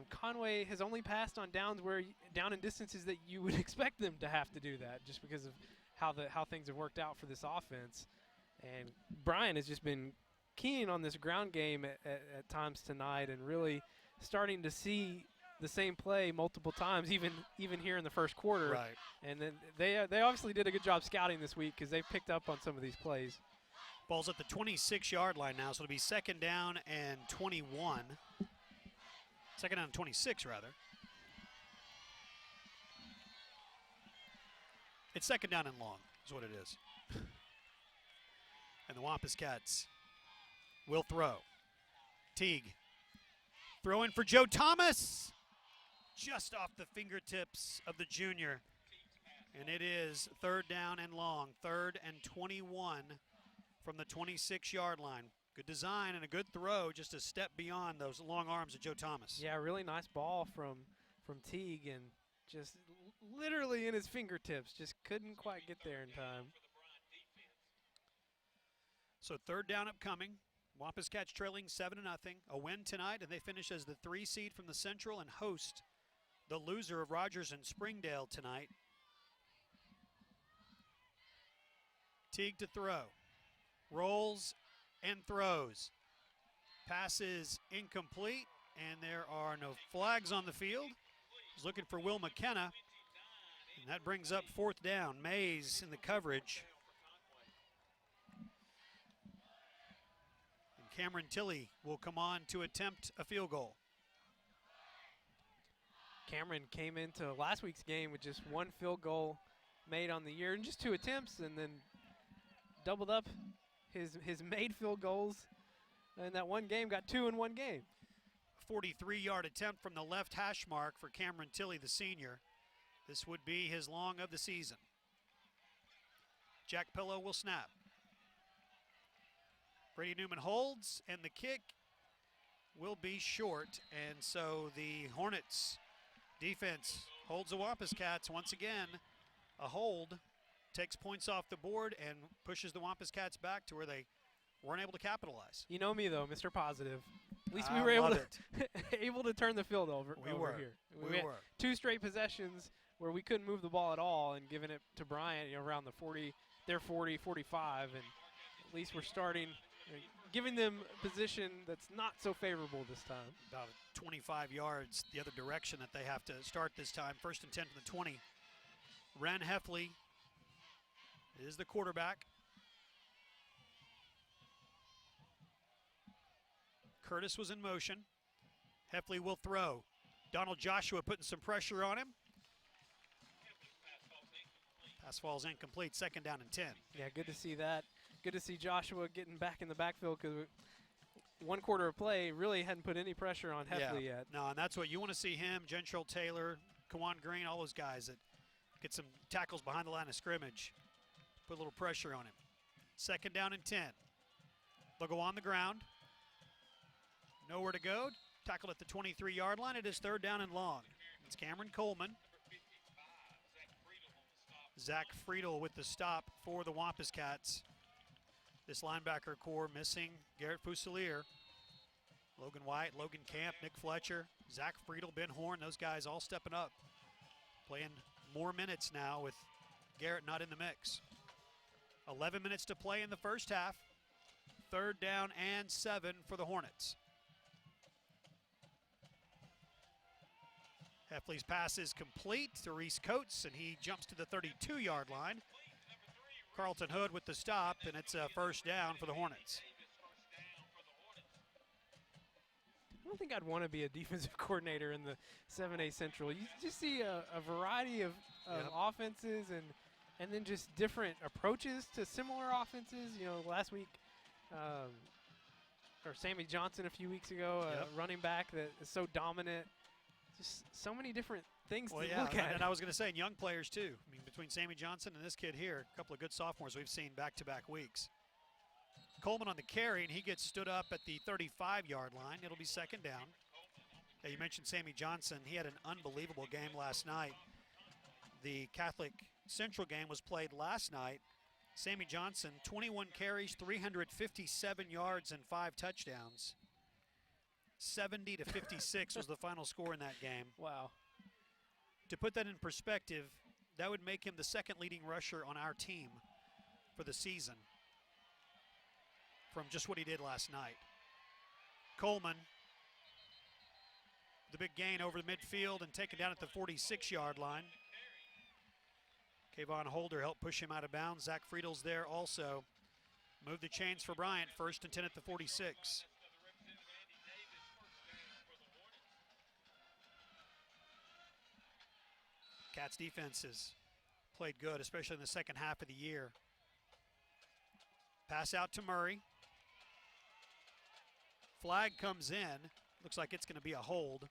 Conway has only passed on down and distances that you would expect them to have to do that, just because of how things have worked out for this offense. And Bryant has just been keen on this ground game at times tonight, and really starting to see the same play multiple times, even here in the first quarter. Right. And then they obviously did a good job scouting this week because they picked up on some of these plays. Ball's at the 26-yard line now, so it'll be second down and 21. Second down and 26, rather. It's second down and long is what it is. And the Wampus Cats will throw. Teague throwing for Joe Thomas. Just off the fingertips of the junior. And it is third down and long. 3rd and 21 from the 26-yard line. Good design and a good throw, just a step beyond those long arms of Joe Thomas. Yeah, really nice ball from Teague, and just literally in his fingertips. Just couldn't quite get there in time. So third down upcoming. Wampus Cats trailing 7-0. A win tonight, and they finish as the 3 seed from the Central and host the loser of Rogers and Springdale tonight. Teague to throw. Rolls and throws. Passes incomplete, and there are no flags on the field. He's looking for Will McKenna, and that brings up 4th down. Mays in the coverage. And Cameron Tilley will come on to attempt a field goal. Cameron came into last week's game with just 1 field goal made on the year and just 2 attempts, and then doubled up his made field goals. And that one game got 2 in one game. 43-yard attempt from the left hash mark for Cameron Tilley, the senior. This would be his long of the season. Jack Pillow will snap. Brady Newman holds, and the kick will be short. And so the Hornets defense holds the Wampus Cats once again. A hold takes points off the board and pushes the Wampus Cats back to where they weren't able to capitalize. You know me, though, Mr. Positive. At least we were able to turn the field over here. We had were. 2 straight possessions where we couldn't move the ball at all, and giving it to Bryant around the 40, their 40, 45, and at least we're starting giving them a position that's not so favorable this time. About 25 yards the other direction that they have to start this time. 1st and 10 from the 20. Ren Heffley is the quarterback. Curtis was in motion. Heffley will throw. Donald Joshua putting some pressure on him. Pass falls incomplete, 2nd down and 10. Yeah, good to see that. Good to see Joshua getting back in the backfield because 1 quarter of play really hadn't put any pressure on Heffley yet. No, and that's what you want to see him, Gentrell Taylor, Kawan Green, all those guys that get some tackles behind the line of scrimmage. Put a little pressure on him. 2nd down and 10. They'll go on the ground. Nowhere to go. Tackled at the 23-yard line. It is 3rd down and long. It's Cameron Coleman. Zach Friedel with the stop for the Wampus Cats. This linebacker core missing Garrett Fusilier, Logan White, Logan Camp, Nick Fletcher, Zach Friedel, Ben Horn, those guys all stepping up. Playing more minutes now with Garrett not in the mix. 11 minutes to play in the first half. 3rd down and 7 for the Hornets. Heffley's pass is complete to Reese Coates, and he jumps to the 32-yard line. Carlton Hood with the stop, and it's a 1st down for the Hornets. I don't think I'd want to be a defensive coordinator in the 7A Central. You just see a variety of offenses and then just different approaches to similar offenses. You know, last week, or Sammy Johnson a few weeks ago, running back that is so dominant. Just so many different things to look at. And I was going to say, and young players too. I mean, between Sammy Johnson and this kid here, a couple of good sophomores we've seen back-to-back weeks. Coleman on the carry, and he gets stood up at the 35-yard line. It'll be 2nd down. Yeah, you mentioned Sammy Johnson. He had an unbelievable game last night. The Catholic Central game was played last night. Sammy Johnson, 21 carries, 357 yards, and 5 touchdowns. 70-56 was the final score in that game. Wow. To put that in perspective, that would make him the 2nd leading rusher on our team for the season from just what he did last night. Coleman, the big gain over the midfield and taken down at the 46-yard line. Kayvon Holder helped push him out of bounds. Zach Friedel's there also. Move the chains for Bryant, 1st and 10 at the 46. Cats defense has played good, especially in the 2nd half of the year. Pass out to Murray. Flag comes in. Looks like it's going to be a hold.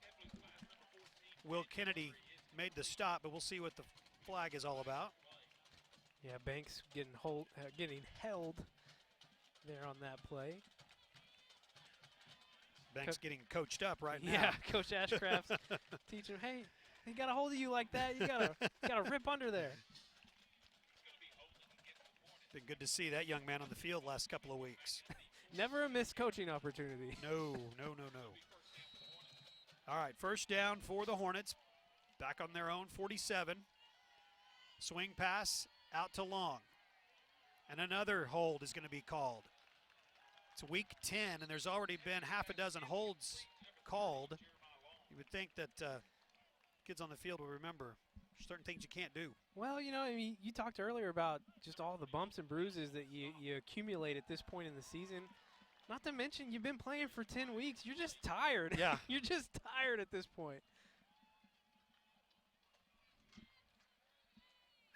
Will Kennedy made the stop, but we'll see what the flag is all about. Yeah, Banks getting held there on that play. Banks getting coached up right now. Yeah, Coach Ashcraft teaching him, hey, he got a hold of you like that. You gotta rip under there. Been good to see that young man on the field last couple of weeks. Never a missed coaching opportunity. No. All right, 1st down for the Hornets. Back on their own 47. Swing pass out to Long. And another hold is going to be called. It's week 10, and there's already been half a dozen holds called. You would think that kids on the field will remember certain things you can't do. Well, you know, I mean, you talked earlier about just all the bumps and bruises that you accumulate at this point in the season. Not to mention you've been playing for 10 weeks. You're just tired. Yeah. You're just tired at this point.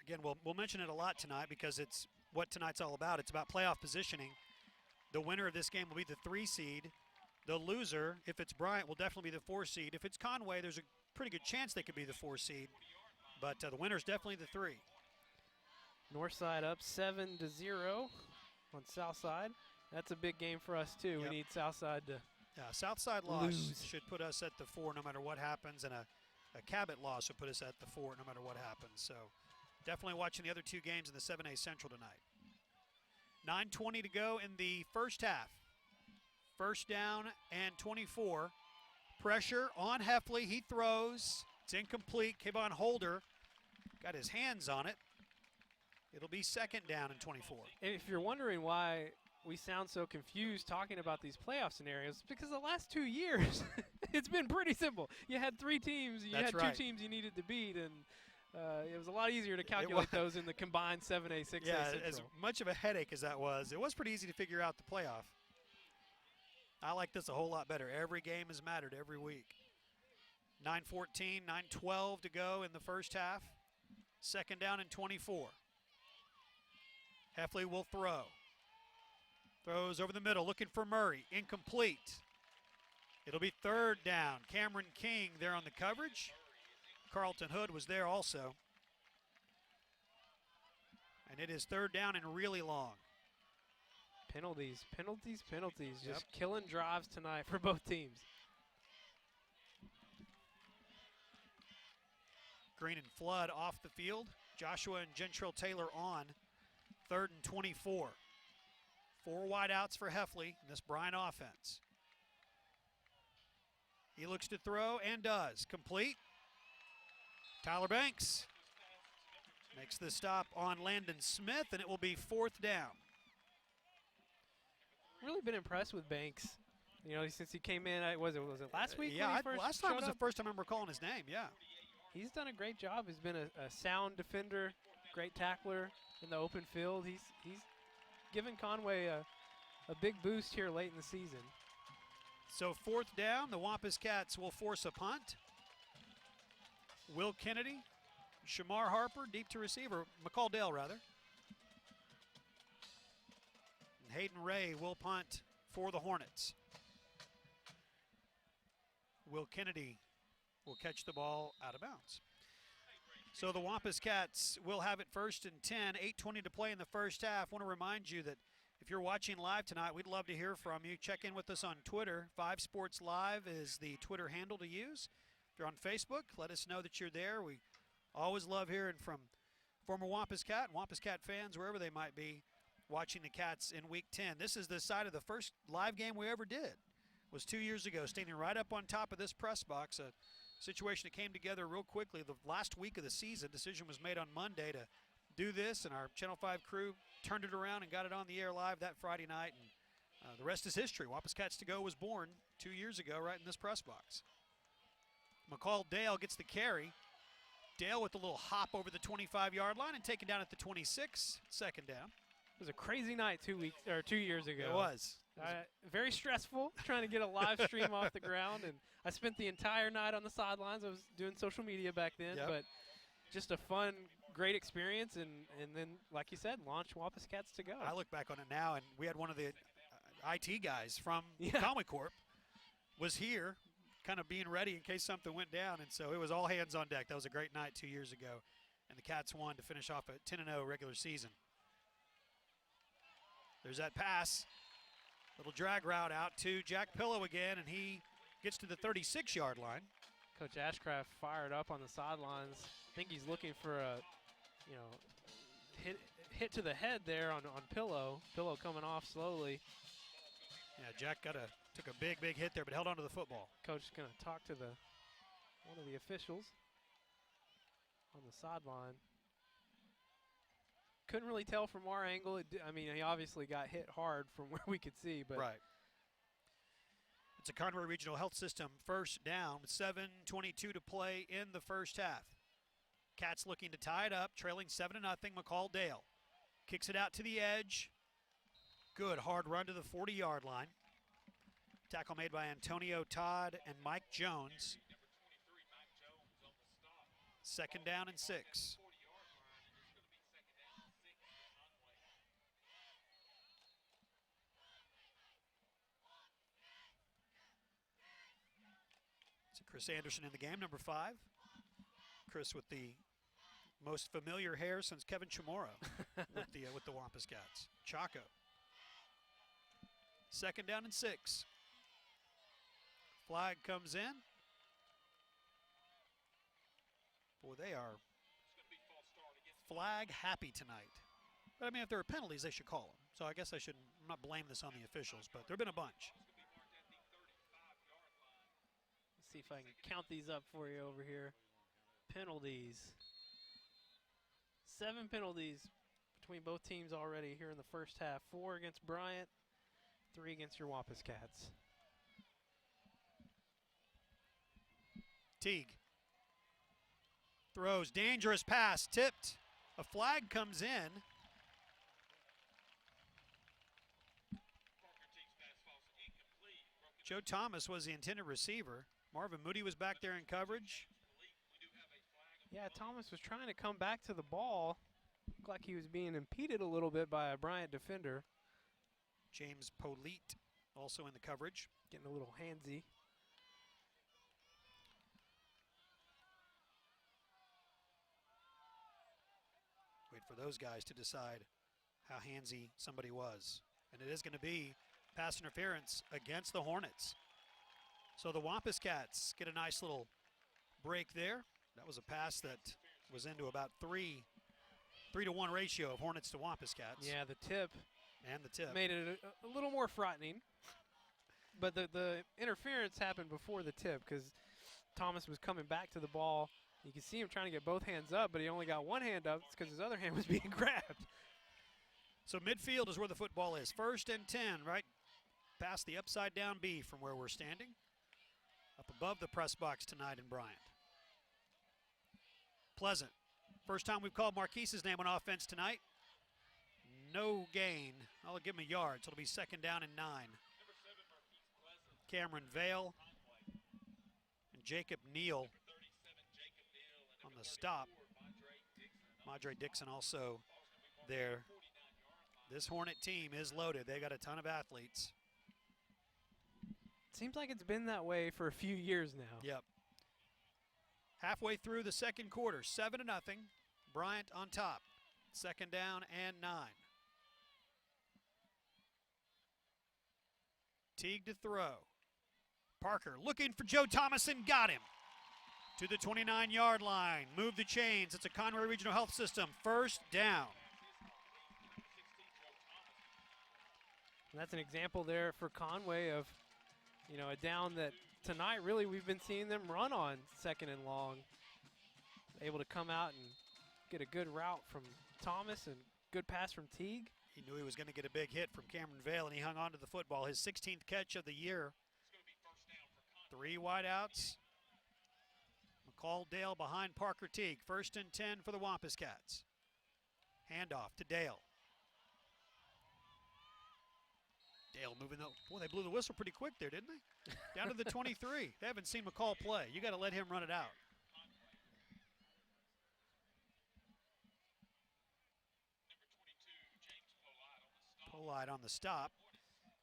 Again, we'll mention it a lot tonight because it's what tonight's all about. It's about playoff positioning. The winner of this game will be the 3 seed. The loser, if it's Bryant, will definitely be the 4 seed. If it's Conway, there's a pretty good chance they could be the 4 seed. But the winner's definitely the 3. Northside up 7-0 on Southside. That's a big game for us too. Yep. We need Southside to Southside loss lose. should put us at the 4 no matter what happens, and a Cabot loss would put us at the 4 no matter what happens. So definitely watching the other 2 games in the 7A Central tonight. 9:20 to go in the first half. 1st down and 24. Pressure on Heffley. He throws. It's incomplete. Kayvon Holder got his hands on it. It'll be 2nd down and 24. If you're wondering why we sound so confused talking about these playoff scenarios because the last 2 years, it's been pretty simple. You had 3 teams, you That's had right. 2 teams you needed to beat, and it was a lot easier to calculate those in the combined 7A, 6A Yeah, Central. as much of a headache as that was, it was pretty easy to figure out the playoff. I like this a whole lot better. Every game has mattered every week. 9:14, 9:12 to go in the first half. Second down and 24. Heffley will throw. Throws over the middle, looking for Murray. Incomplete. It'll be third down. Cameron King there on the coverage. Carlton Hood was there also. And it is third down and really long. Penalties, penalties, penalties. Yep. Just killing drives tonight for both teams. Green and Flood off the field. Joshua and Gentrell Taylor on. Third and 24. 4 wideouts for Heffley in this Bryant offense. He looks to throw and does. Complete. Tyler Banks makes the stop on Landon Smith, and it will be fourth down. Really been impressed with Banks. You know, since he came in, was it last week? Yeah, when he first last time showed was the up? first time I remember calling his name, yeah. He's done a great job. He's been a sound defender, great tackler in the open field. He's given Conway a big boost here late in the season. So fourth down, the Wampus Cats will force a punt. Will Kennedy, Shamar Harper, deep to receiver, McCall-Dale rather. And Hayden Ray will punt for the Hornets. Will Kennedy will catch the ball out of bounds. So the Wampus Cats will have it first and 10, 8:20 to play in the first half. I want to remind you that if you're watching live tonight, we'd love to hear from you. Check in with us on Twitter. 5 Sports Live is the Twitter handle to use. If you're on Facebook, let us know that you're there. We always love hearing from former Wampus Cat and Wampus Cat fans, wherever they might be, watching the Cats in Week 10. This is the side of the first live game we ever did. It was 2 years ago, standing right up on top of this press box. A situation that came together real quickly. The last week of the season, decision was made on Monday to do this, and our Channel 5 crew turned it around and got it on the air live that Friday night. And the rest is history. Wampus Cats to Go was born 2 years ago right in this press box. McCall-Dale gets the carry. Dale with a little hop over the 25-yard line and taken down at the 26, second down. It was a crazy night 2 years ago. It was. Very stressful trying to get a live stream off the ground, and I spent the entire night on the sidelines. I was doing social media back then, Yep. but just a fun, great experience, and then, like you said, launch Wampus Cats to Go. I look back on it now, and we had one of the IT guys from Yeah. Conway Corp was here kind of being ready in case something went down, and so it was all hands on deck. That was a great night 2 years ago, and the Cats won to finish off a 10-0 regular season. There's that pass. Little drag route out to Jack Pillow again, and he gets to the 36-yard line. Coach Ashcraft fired up on the sidelines. I think he's looking for a, hit to the head there on Pillow. Pillow coming off slowly. Yeah, Jack took a big hit there, but held on to the football. Coach is going to talk to one of the officials on the sideline. Couldn't really tell from our angle. He obviously got hit hard from where we could see, but right. It's a Conway Regional Health System first down with 7:22 to play in the first half. Cats looking to tie it up, trailing 7-0. McCall-Dale kicks it out to the edge. Good hard run to the 40-yard line. Tackle made by Antonio Todd and Mike Jones. Second down and 6. Chris Anderson in the game, number 5. Chris with the most familiar hair since Kevin Chamorro with the Wampus Cats. Chaco. Second down and 6. Flag comes in. Boy, they are flag happy tonight. But if there are penalties, they should call them. So I guess I'm not blame this on the officials, but there have been a bunch. see if I can count these up for you over here. Penalties. 7 penalties between both teams already here in the first half. 4 against Bryant, 3 against your Wampus Cats. Teague throws, dangerous pass, tipped. A flag comes in. Joe Thomas was the intended receiver. Marvin Moody was back there in coverage. Yeah, Thomas was trying to come back to the ball. Looked like he was being impeded a little bit by a Bryant defender. James Polite also in the coverage. Getting a little handsy. Wait for those guys to decide how handsy somebody was. And it is going to be pass interference against the Hornets. So the Wampus Cats get a nice little break there. That was a pass that was into about 3-to-1 ratio of Hornets to Wampus Cats. Yeah, the tip. And the tip. Made it a little more frightening. But the interference happened before the tip because Thomas was coming back to the ball. You can see him trying to get both hands up, but he only got one hand up because his other hand was being grabbed. So midfield is where the football is. 1st and 10, right past the upside down B from where we're standing. Up above the press box tonight in Bryant. Pleasant. First time we've called Marquise's name on offense tonight. No gain. I'll give him a yard, so it'll be 2nd down and 9. Cameron Vale and Jacob Neal on the stop. Madre Dixon also there. This Hornet team is loaded. They got a ton of athletes. Seems like it's been that way for a few years now. Yep. Halfway through the second quarter, 7-0. Bryant on top. 2nd down and 9. Teague to throw. Parker looking for Joe Thomas and got him. To the 29-yard line. Move the chains. It's a Conway Regional Health System. 1st down. And that's an example there for Conway of, you know, a down that tonight really we've been seeing them run on 2nd and long. Able to come out and get a good route from Thomas and good pass from Teague. He knew he was going to get a big hit from Cameron Vale, and he hung on to the football. His 16th catch of the year. 3 wideouts. McCall Dale behind Parker Teague. 1st and 10 for the Wampus Cats. Handoff to Dale. Dale moving the, boy, they blew the whistle pretty quick there, didn't they? Down to the 23. They haven't seen McCall play. You got to let him run it out. Polite on the stop.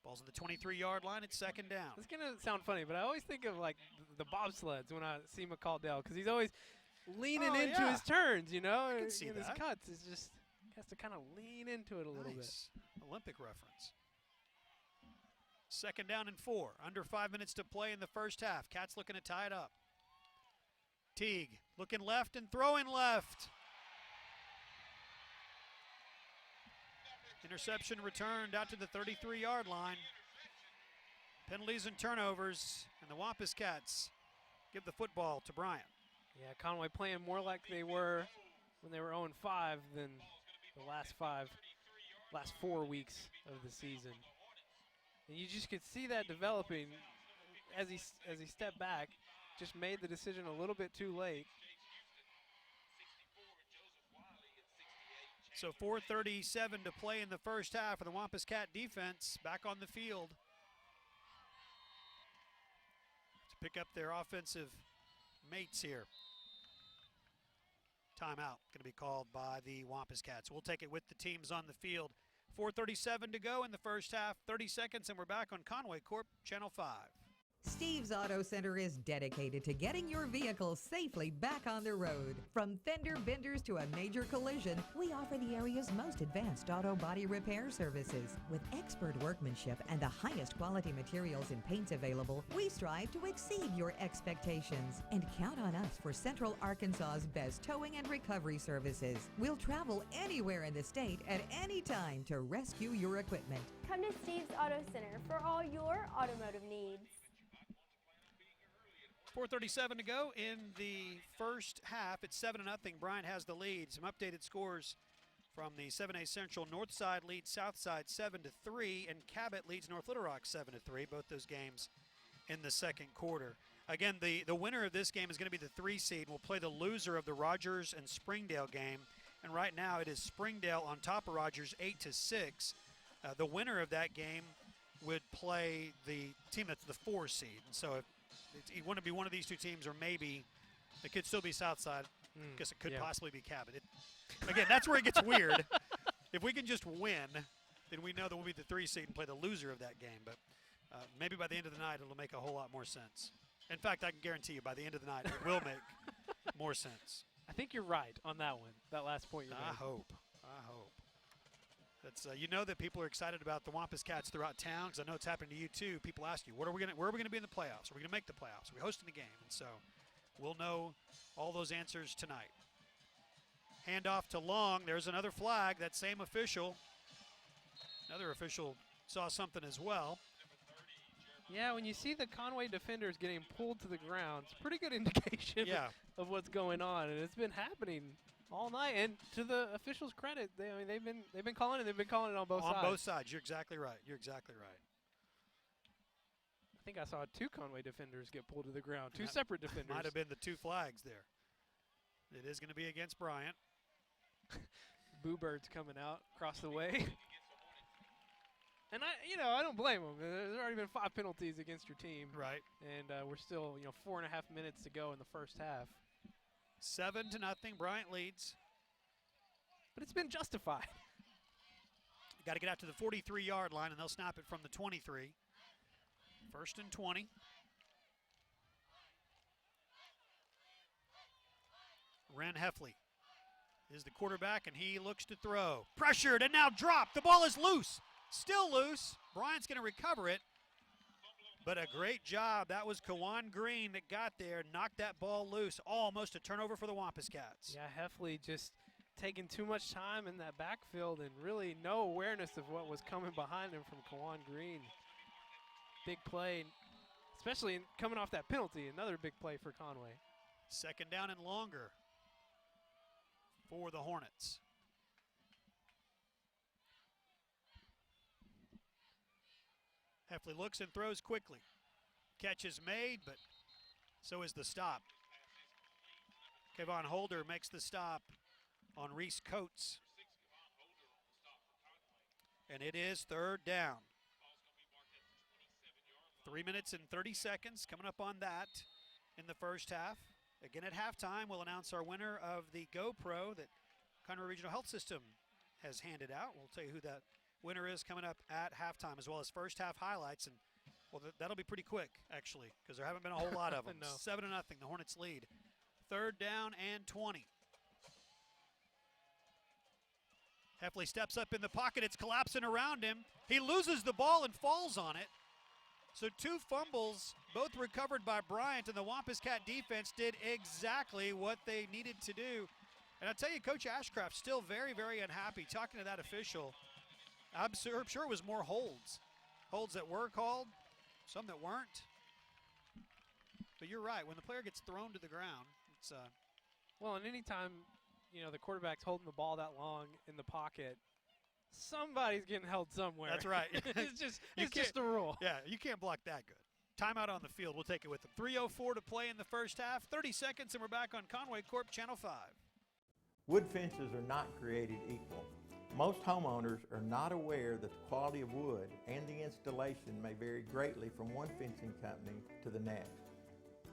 Ball's on the 23-yard line. It's 2nd down. It's going to sound funny, but I always think of like the bobsleds when I see McCall Dell because he's always leaning into his turns, you know. I can see in that. his cuts, it's just he has to kind of lean into it a little bit. Olympic reference. 2nd down and 4. Under 5 minutes to play in the first half. Cats looking to tie it up. Teague looking left and throwing left. Interception returned out to the 33-yard line. Penalties and turnovers, and the Wampus Cats give the football to Bryant. Yeah, Conway playing more like they were when they were 0-5 than the last 4 weeks of the season. And you just could see that developing as he stepped back. Just made the decision a little bit too late. So 4:37 to play in the first half for the Wampus Cat defense back on the field to pick up their offensive mates here. Timeout going to be called by the Wampus Cats. We'll take it with the teams on the field. 4:37 to go in the first half, 30 seconds, and we're back on Conway Corp, Channel 5. Steve's Auto Center is dedicated to getting your vehicle safely back on the road. From fender benders to a major collision, we offer the area's most advanced auto body repair services. With expert workmanship and the highest quality materials and paints available, we strive to exceed your expectations. And count on us for Central Arkansas's best towing and recovery services. We'll travel anywhere in the state at any time to rescue your equipment. Come to Steve's Auto Center for all your automotive needs. 4:37 to go in the first half. It's 7-0. Bryant has the lead. Some updated scores from the 7A Central. Northside leads Southside 7-3, and Cabot leads North Little Rock 7-3. Both those games in the second quarter. Again, the winner of this game is going to be the 3 seed. We'll play the loser of the Rogers and Springdale game. And right now it is Springdale on top of Rogers 8-6. The winner of that game would play the team that's the 4 seed. And so if you want to be one of these two teams, or maybe it could still be Southside. I guess it could possibly be Cabot. Again, that's where it gets weird. If we can just win, then we know that we'll be the 3 seed and play the loser of that game. But maybe by the end of the night, it'll make a whole lot more sense. In fact, I can guarantee you by the end of the night, it will make more sense. I think you're right on that one, that last point you made. I hope. That's you know that people are excited about the Wampus Cats throughout town, because I know it's happening to you too. People ask you, where are we going to be in the playoffs? Are we going to make the playoffs? Are we hosting the game? And so we'll know all those answers tonight. Handoff to Long. There's another flag. That same official. Another official saw something as well. Yeah, when you see the Conway defenders getting pulled to the ground, it's a pretty good indication of what's going on, and it's been happening all night. And to the officials' credit, they've been calling it. They've been calling it on both sides. On both sides, you're exactly right. I think I saw 2 Conway defenders get pulled to the ground. 2 separate defenders. Might have been the 2 flags there. It is going to be against Bryant. Boo Bird's coming out across the way. And I don't blame them. There's already been 5 penalties against your team. Right. And we're still, 4.5 minutes to go in the first half. 7-0, Bryant leads. But it's been justified. Got to get out to the 43-yard line, and they'll snap it from the 23. 1st and 20. Ren Heffley is the quarterback, and he looks to throw. Pressured and now dropped. The ball is loose. Still loose. Bryant's going to recover it. But a great job. That was Kawan Green that got there, knocked that ball loose. Almost a turnover for the Wampus Cats. Yeah, Heffley just taking too much time in that backfield and really no awareness of what was coming behind him from Kawan Green. Big play, especially coming off that penalty. Another big play for Conway. 2nd down and longer for the Hornets. Heffley looks and throws quickly. Catch is made, but so is the stop. Kevon Holder makes the stop on Reese Coates. And it is 3rd down. 3 minutes and 30 seconds coming up on that in the first half. Again at halftime, we'll announce our winner of the GoPro that Conway Regional Health System has handed out. We'll tell you who that winner is coming up at halftime, as well as first half highlights. And well, that'll be pretty quick, actually, because there haven't been a whole lot of them. No. 7-0, the Hornets lead. 3rd down and 20. Heffley steps up in the pocket. It's collapsing around him. He loses the ball and falls on it. So 2 fumbles, both recovered by Bryant, and the Wampus Cat defense did exactly what they needed to do. And I'll tell you, Coach Ashcraft still very, very unhappy talking to that official. I'm sure it was more holds. Holds that were called, some that weren't. But you're right, when the player gets thrown to the ground, it's well, and anytime, the quarterback's holding the ball that long in the pocket, somebody's getting held somewhere. That's right. it's just the rule. Yeah, you can't block that good. Timeout on the field. We'll take it with them. 3:04 to play in the first half. 30 seconds, and we're back on Conway Corp Channel 5. Wood fences are not created equal. Most homeowners are not aware that the quality of wood and the installation may vary greatly from one fencing company to the next.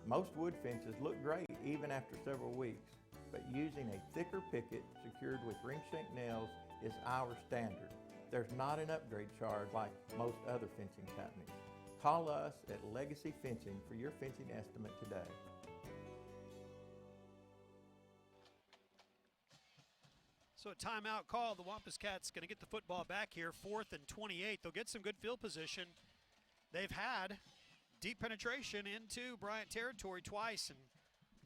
Most wood fences look great even after several weeks, but using a thicker picket secured with ring shank nails is our standard. There's not an upgrade charge like most other fencing companies. Call us at Legacy Fencing for your fencing estimate today. So a timeout call. The Wampus Cats going to get the football back here. 4th and 28. They'll get some good field position. They've had deep penetration into Bryant territory twice and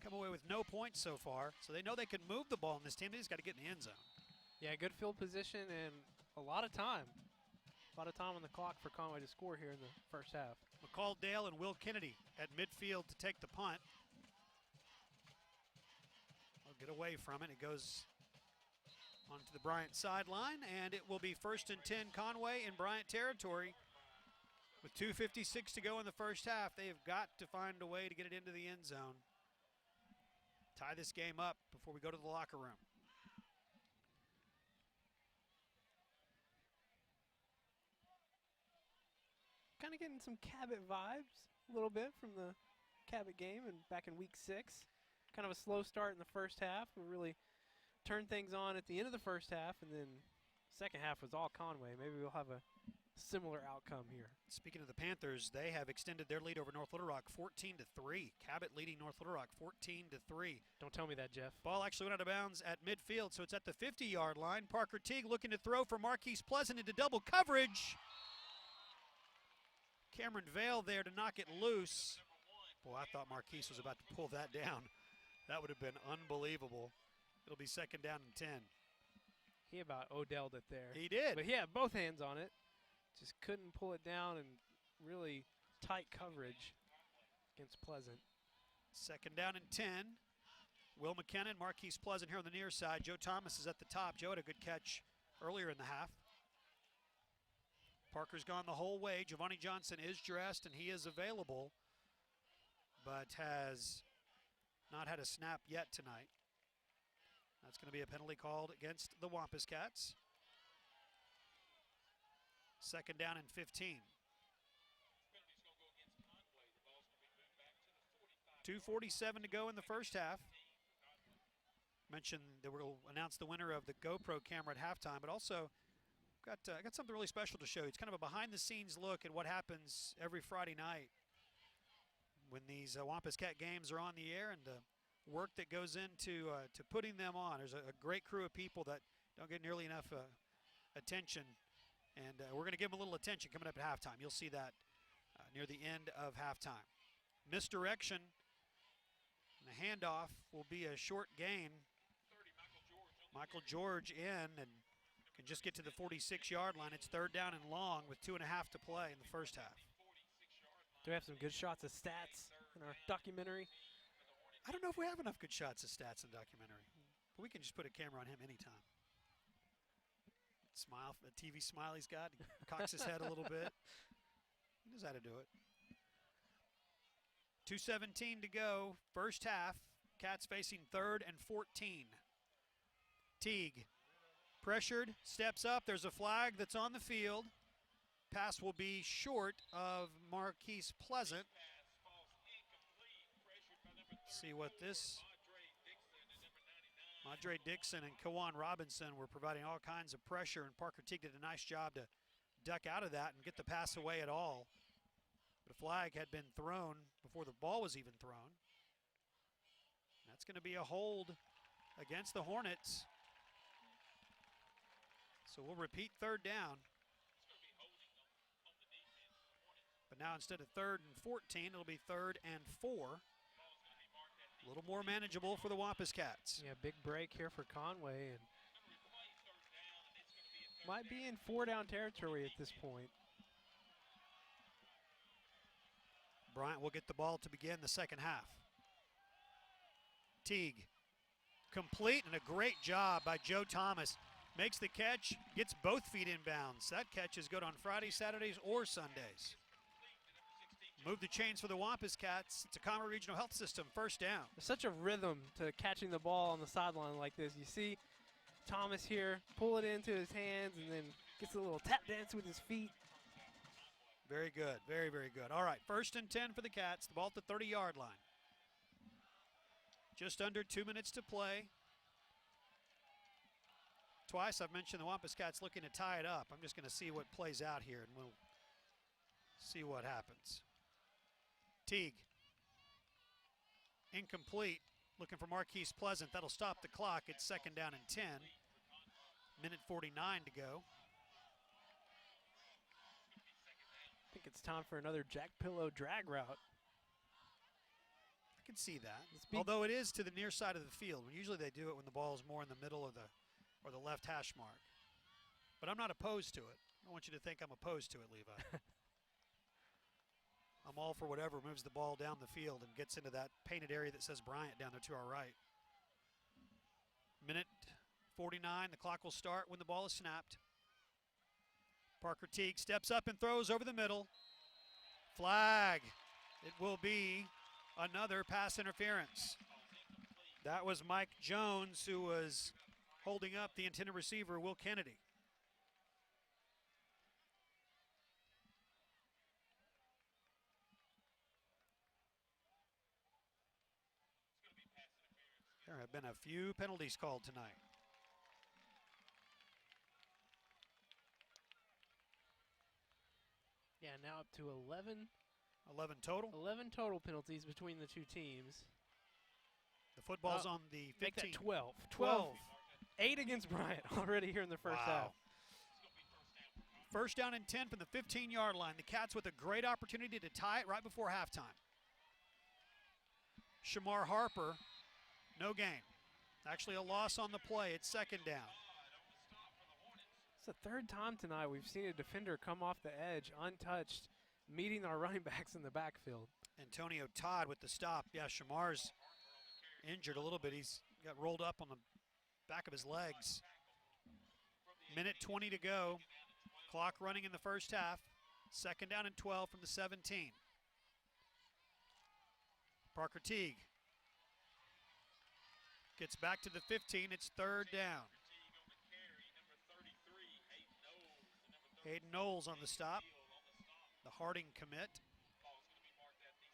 come away with no points so far. So they know they can move the ball in this team. They just got to get in the end zone. Yeah, good field position and a lot of time. A lot of time on the clock for Conway to score here in the first half. McCall Dale and Will Kennedy at midfield to take the punt. They'll get away from it. It goes Onto the Bryant sideline, and it will be 1st and 10 Conway in Bryant territory. With 2:56 to go in the first half, they have got to find a way to get it into the end zone. Tie this game up before we go to the locker room. Kind of getting some Cabot vibes a little bit from the Cabot game and back in week 6. Kind of a slow start in the first half. We really turned things on at the end of the first half, and then second half was all Conway. Maybe we'll have a similar outcome here. Speaking of the Panthers, they have extended their lead over North Little Rock 14-3. Cabot leading North Little Rock 14-3. Don't tell me that, Jeff. Ball actually went out of bounds at midfield, so it's at the 50-yard line. Parker Teague looking to throw for Marquise Pleasant into double coverage. Cameron Vale there to knock it loose. Boy, I thought Marquise was about to pull that down. That would have been unbelievable. It'll be 2nd down and 10. He about Odell'd it there. He did. But he had both hands on it. Just couldn't pull it down, and really tight coverage against Pleasant. 2nd down and 10. Will McKinnon, Marquise Pleasant here on the near side. Joe Thomas is at the top. Joe had a good catch earlier in the half. Parker's gone the whole way. Giovanni Johnson is dressed, and he is available, but has not had a snap yet tonight. That's going to be a penalty called against the Wampus Cats. 2nd down and 15. 2:47 to go in the first half. Mentioned that we'll announce the winner of the GoPro camera at halftime, but also got something really special to show you. It's kind of a behind-the-scenes look at what happens every Friday night when these Wampus Cat games are on the air, and the work that goes into to putting them on. There's a great crew of people that don't get nearly enough attention, and we're going to give them a little attention coming up at halftime. You'll see that near the end of halftime. Misdirection, and the handoff will be a short gain. Michael George in, and can just get to the 46-yard line. It's 3rd down and long with 2.5 to play in the first half. Do we have some good shots of stats in our documentary? I don't know if we have enough good shots of stats in the documentary, but we can just put a camera on him anytime. Smile, the TV smile he's got. He cocks his head a little bit. He knows how to do it. 2:17 to go, first half. Cats facing 3rd and 14. Teague pressured, steps up. There's a flag that's on the field. Pass will be short of Marquise Pleasant. Let's see what this. Madre Dixon and Kawan Robinson were providing all kinds of pressure, and Parker Teague did a nice job to duck out of that and get the pass away at all. But a flag had been thrown before the ball was even thrown. That's going to be a hold against the Hornets. So we'll repeat 3rd down. But now instead of 3rd and 14, it'll be 3rd and 4. A little more manageable for the Wampus Cats. Yeah, big break here for Conway, and might be in 4-down territory at this point. Bryant will get the ball to begin the second half. Teague, complete, and a great job by Joe Thomas. Makes the catch, gets both feet in bounds. That catch is good on Fridays, Saturdays, or Sundays. Move the chains for the Wampus Cats. It's a Conway Regional Health System, 1st down. There's such a rhythm to catching the ball on the sideline like this. You see Thomas here pull it into his hands and then gets a little tap dance with his feet. Very good, very, very good. All right, 1st and 10 for the Cats. The ball at the 30-yard line. Just under 2 minutes to play. Twice I've mentioned the Wampus Cats looking to tie it up. I'm just going to see what plays out here, and we'll see what happens. Teague, incomplete, looking for Marquise Pleasant. That'll stop the clock. It's 2nd down and 10. Minute 49 to go. I think it's time for another Jack Pillow drag route. I can see that. Although it is to the near side of the field. Usually they do it when the ball is more in the middle of or the left hash mark. But I'm not opposed to it. I don't want you to think I'm opposed to it, Levi. I'm all for whatever moves the ball down the field and gets into that painted area that says Bryant down there to our right. Minute 49. The clock will start when the ball is snapped. Parker Teague steps up and throws over the middle. Flag. It will be another pass interference. That was Mike Jones who was holding up the intended receiver, Will Kennedy. There have been a few penalties called tonight. Yeah, now up to 11. 11 total? 11 total penalties between the two teams. The football's on the 15. Make that 12. 12. 8 against Bryant already here in the first half. First down and 10 from the 15-yard line. The Cats with a great opportunity to tie it right before halftime. Shamar Harper, no gain. Actually a loss on the play. It's second down. It's the third time tonight we've seen a defender come off the edge untouched, meeting our running backs in the backfield. Antonio Todd with the stop. Yeah, Shamar's injured a little bit. He's got rolled up on the back of his legs. Minute 20 to go. Clock running in the first half. Second down and 12 from the 17. Parker Teague gets back to the 15. It's third down. Hayden Knowles on the stop. The Harding commit.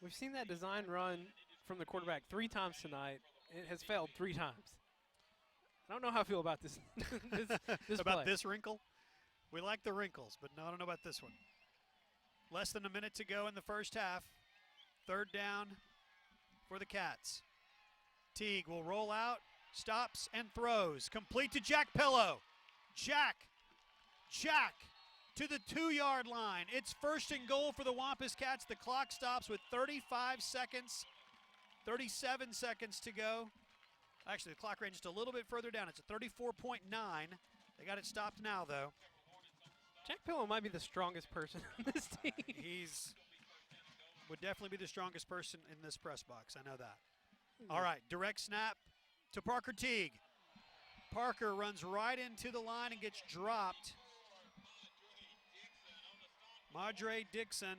We've seen that design run from the quarterback 3 times tonight. It has failed 3 times. I don't know how I feel about this. this about play. this wrinkle? We like the wrinkles, but no, I don't know about this one. Less than a minute to go in the first half. Third down for the Cats. Teague will roll out, stops, and throws. Complete to Jack Pillow. Jack to the 2-yard line. It's first and goal for the Wampus Cats. The clock stops with 37 seconds to go. Actually, the clock ran just a little bit further down. It's a 34.9. They got it stopped now, though. Jack Pillow might be the strongest person on this team. Would definitely be the strongest person in this press box. I know that. All right, direct snap to Parker Teague. Parker runs right into the line and gets dropped. Madre Dixon,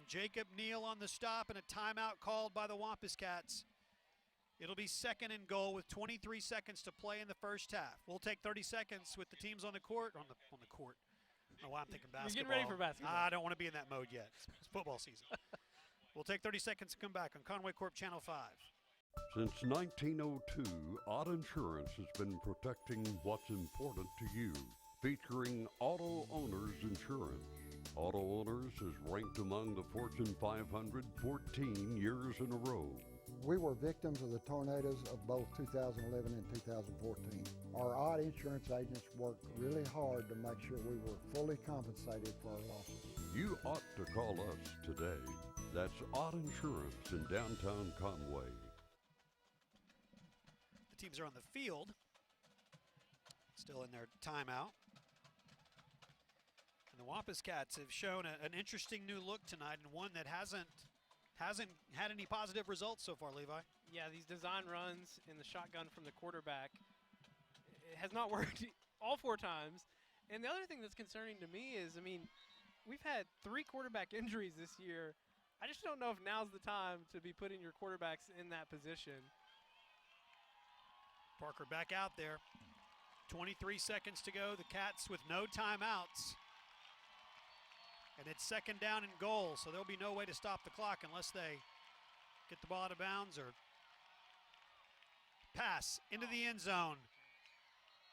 Jacob Neal on the stop, and a timeout called by the Wampus Cats. It'll be second and goal with 23 seconds to play in the first half. We'll take 30 seconds with the teams on the court. On the court. I don't know why I'm thinking basketball. You're getting ready for basketball. I don't want to be in that mode yet. It's football season. We'll take 30 seconds to come back on Conway Corp Channel 5. Since 1902, Odd Insurance has been protecting what's important to you, featuring Auto Owners Insurance. Auto Owners is ranked among the Fortune 500 14 years in a row. We were victims of the tornadoes of both 2011 and 2014. Our Odd Insurance agents worked really hard to make sure we were fully compensated for our losses. You ought to call us today. That's Odd Insurance in downtown Conway. The teams are on the field, still in their timeout. And the Wampus Cats have shown an interesting new look tonight, and one that hasn't had any positive results so far, Levi. Yeah, these design runs in the shotgun from the quarterback, it has not worked all 4 times. And the other thing that's concerning to me is, I mean, we've had 3 quarterback injuries this year. I just don't know if now's the time to be putting your quarterbacks in that position. Parker back out there. 23 seconds to go. The Cats with no timeouts. And it's second down and goal, so there'll be no way to stop the clock unless they get the ball out of bounds or pass into the end zone.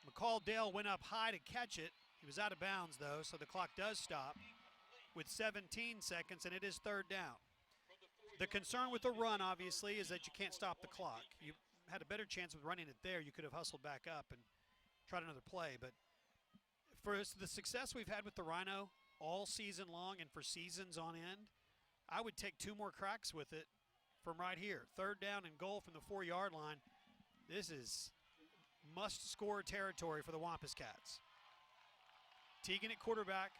McCall Dale went up high to catch it. He was out of bounds, though, so the clock does stop with 17 seconds, and it is third down. The concern with the run, obviously, is that you can't stop the clock. You had a better chance with running it there. You could have hustled back up and tried another play. But for the success we've had with the Rhino all season long and for seasons on end, I would take 2 more cracks with it from right here. Third down and goal from the 4-yard line. This is must-score territory for the Wampus Cats. Teagan at quarterback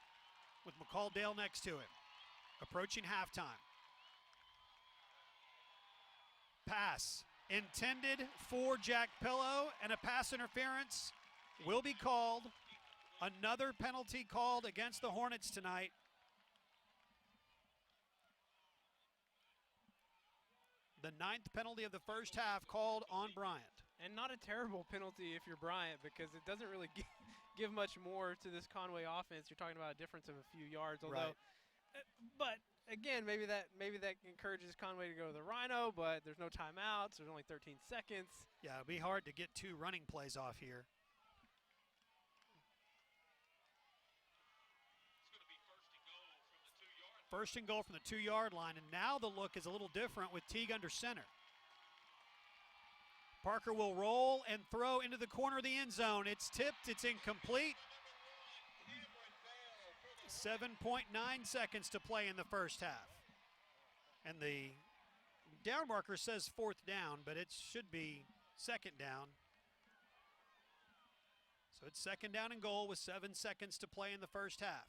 with McCall Dale next to him. Approaching halftime. Pass intended for Jack Pillow, and a pass interference will be called. Another penalty called against the Hornets tonight. The 9th penalty of the first half called on Bryant. And not a terrible penalty if you're Bryant, because it doesn't really give much more to this Conway offense. You're talking about a difference of a few yards, although, but again, maybe that encourages Conway to go to the Rhino, but there's no timeouts. There's only 13 seconds. Yeah, it'll be hard to get 2 running plays off here. First and goal from the 2-yard line, and now the look is a little different with Teague under center. Parker will roll and throw into the corner of the end zone. It's tipped, it's incomplete. 7.9 seconds to play in the first half. And the down marker says 4th down, but it should be 2nd down. So it's 2nd down and goal with 7 seconds to play in the first half.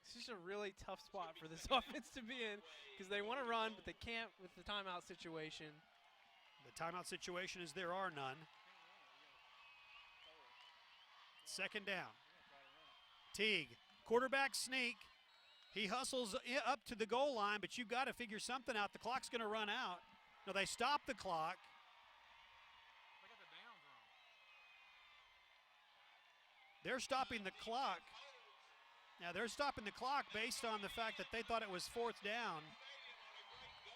It's just a really tough spot for this offense to be in, because they want to run, but they can't with the timeout situation. The timeout situation is there are none. 2nd down. Teague, quarterback sneak. He hustles up to the goal line, but you've got to figure something out. The clock's going to run out. No, they stop the clock. They're stopping the clock. Now they're stopping the clock based on the fact that they thought it was 4th down.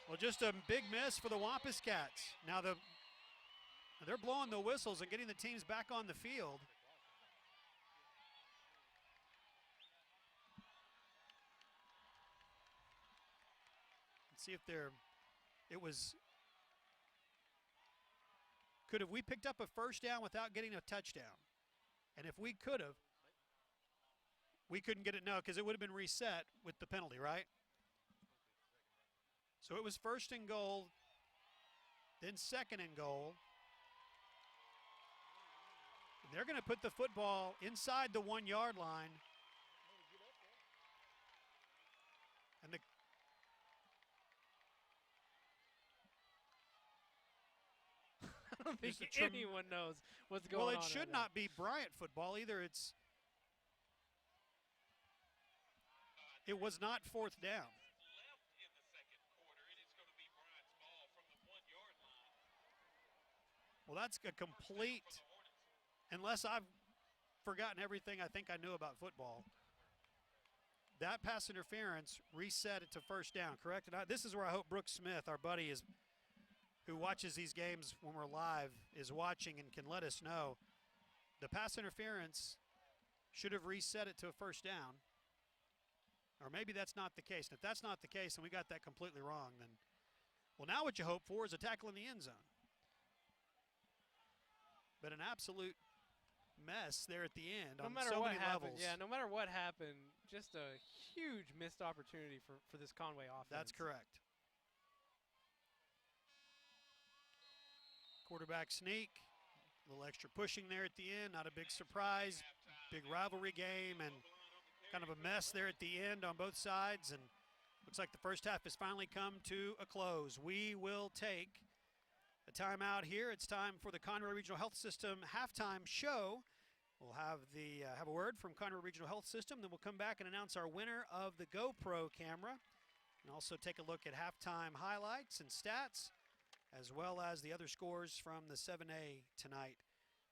Well, just a big miss for the Wampus Cats. Now they're blowing the whistles and getting the teams back on the field. Let's see if could have we picked up a first down without getting a touchdown? And if we could have, we couldn't get it, no, because it would have been reset with the penalty, right? So it was 1st and goal, then 2nd and goal. They're going to put the football inside the 1-yard line. And I don't think anyone knows what's going on. Well, it should not be Bryant football either. It was not 4th down. Well, that's a complete, unless I've forgotten everything I think I knew about football. That pass interference reset it to 1st down, correct? And this is where I hope Brooks Smith, our buddy, who watches these games when we're live, is watching and can let us know. The pass interference should have reset it to a 1st down. Or maybe that's not the case. And if that's not the case, and we got that completely wrong, then, well, now what you hope for is a tackle in the end zone. But an absolute mess there at the end on so many levels. Yeah, no matter what happened, just a huge missed opportunity for this Conway offense. That's correct. Quarterback sneak, a little extra pushing there at the end, not a big surprise. Big rivalry game and kind of a mess there at the end on both sides, and looks like the first half has finally come to a close. We will take a timeout here. It's time for the Conway Regional Health System halftime show. We'll have a word from Conway Regional Health System, then we'll come back and announce our winner of the GoPro camera, and also take a look at halftime highlights and stats, as well as the other scores from the 7A tonight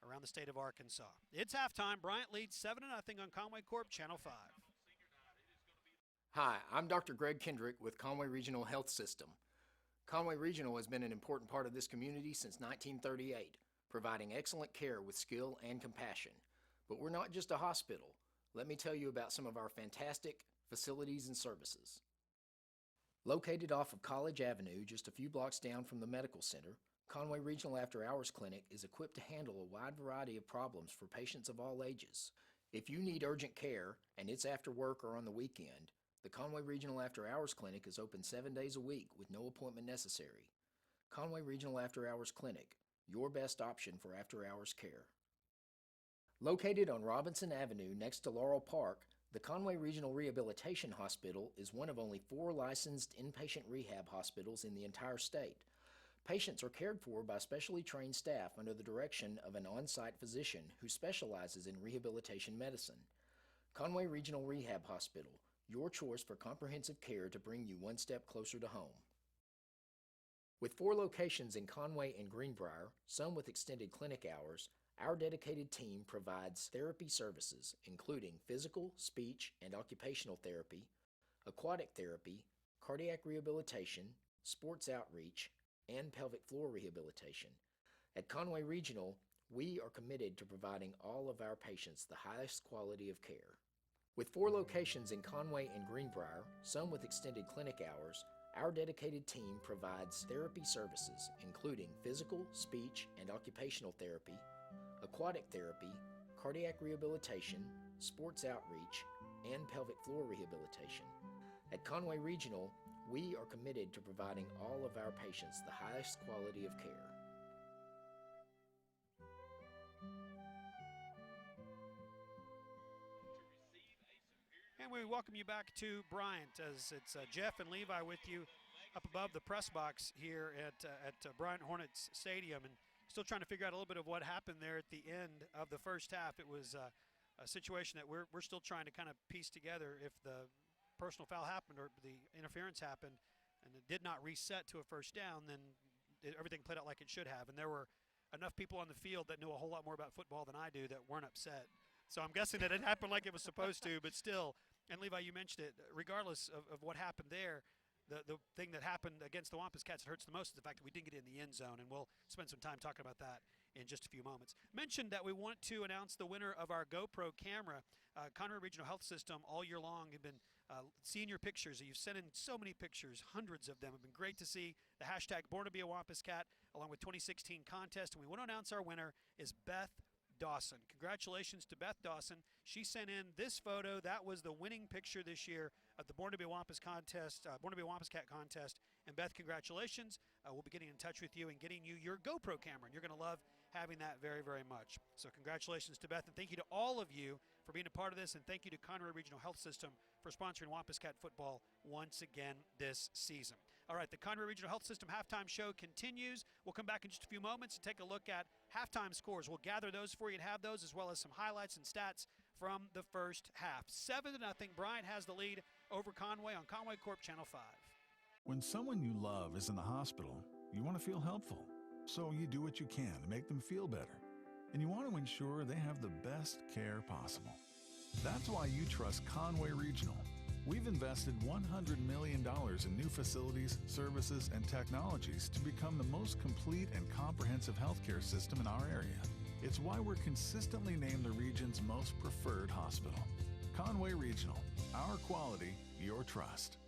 around the state of Arkansas. It's halftime. Bryant leads 7-0 on Conway Corp, Channel 5. Hi, I'm Dr. Greg Kendrick with Conway Regional Health System. Conway Regional has been an important part of this community since 1938, providing excellent care with skill and compassion. But we're not just a hospital. Let me tell you about some of our fantastic facilities and services. Located off of College Avenue, just a few blocks down from the medical center, Conway Regional After Hours Clinic is equipped to handle a wide variety of problems for patients of all ages. If you need urgent care, and it's after work or on the weekend, the Conway Regional After Hours Clinic is open 7 days a week with no appointment necessary. Conway Regional After Hours Clinic, your best option for after-hours care. Located on Robinson Avenue next to Laurel Park, the Conway Regional Rehabilitation Hospital is one of only 4 licensed inpatient rehab hospitals in the entire state. Patients are cared for by specially trained staff under the direction of an on-site physician who specializes in rehabilitation medicine. Conway Regional Rehab Hospital, your choice for comprehensive care to bring you one step closer to home. With 4 locations in Conway and Greenbrier, some with extended clinic hours, our dedicated team provides therapy services including physical, speech, and occupational therapy, aquatic therapy, cardiac rehabilitation, sports outreach, and pelvic floor rehabilitation. At Conway Regional, we are committed to providing all of our patients the highest quality of care. With 4 locations in Conway and Greenbrier, some with extended clinic hours, our dedicated team provides therapy services including physical, speech, and occupational therapy, aquatic therapy, cardiac rehabilitation, sports outreach, and pelvic floor rehabilitation. At Conway Regional, we are committed to providing all of our patients the highest quality of care. And we welcome you back to Bryant as it's Jeff and Levi with you up above the press box here at Bryant Hornets Stadium, and still trying to figure out a little bit of what happened there at the end of the first half. It was a situation that we're still trying to kind of piece together. If the personal foul happened or the interference happened and it did not reset to a first down, then everything played out like it should have. And there were enough people on the field that knew a whole lot more about football than I do that weren't upset. So I'm guessing that it happened like it was supposed to, but still. And Levi, you mentioned it, regardless of what happened there, the thing that happened against the Wampus Cats that hurts the most is the fact that we didn't get in the end zone, and we'll spend some time talking about that in just a few moments. Mentioned that we want to announce the winner of our GoPro camera. Conway Regional Health System all year long have been seeing your pictures. You've sent in so many pictures, hundreds of them. Have been great to see. The hashtag Born to be a Wampus Cat along with 2016 contest, and we want to announce our winner is Beth Dawson. Congratulations to Beth Dawson. She sent in this photo. That was the winning picture this year of the Born to be a Wampus contest, Born to be a Wampus Cat contest. And Beth, congratulations. We'll be getting in touch with you and getting you your GoPro camera, and you're going to love having that very, very much. So congratulations to Beth, and thank you to all of you for being a part of this, and thank you to Conway Regional Health System for sponsoring Wampus Cat football once again this season. All right, the Conway Regional Health System halftime show continues. We'll come back in just a few moments and take a look at halftime scores. We'll gather those for you and have those, as well as some highlights and stats from the first half. 7-0, Bryant has the lead over Conway on Conway Corp Channel 5. When someone you love is in the hospital, you want to feel helpful. So you do what you can to make them feel better. And you want to ensure they have the best care possible. That's why you trust Conway Regional. We've invested $100 million in new facilities, services, and technologies to become the most complete and comprehensive healthcare system in our area. It's why we're consistently named the region's most preferred hospital. Conway Regional, our quality, your trust.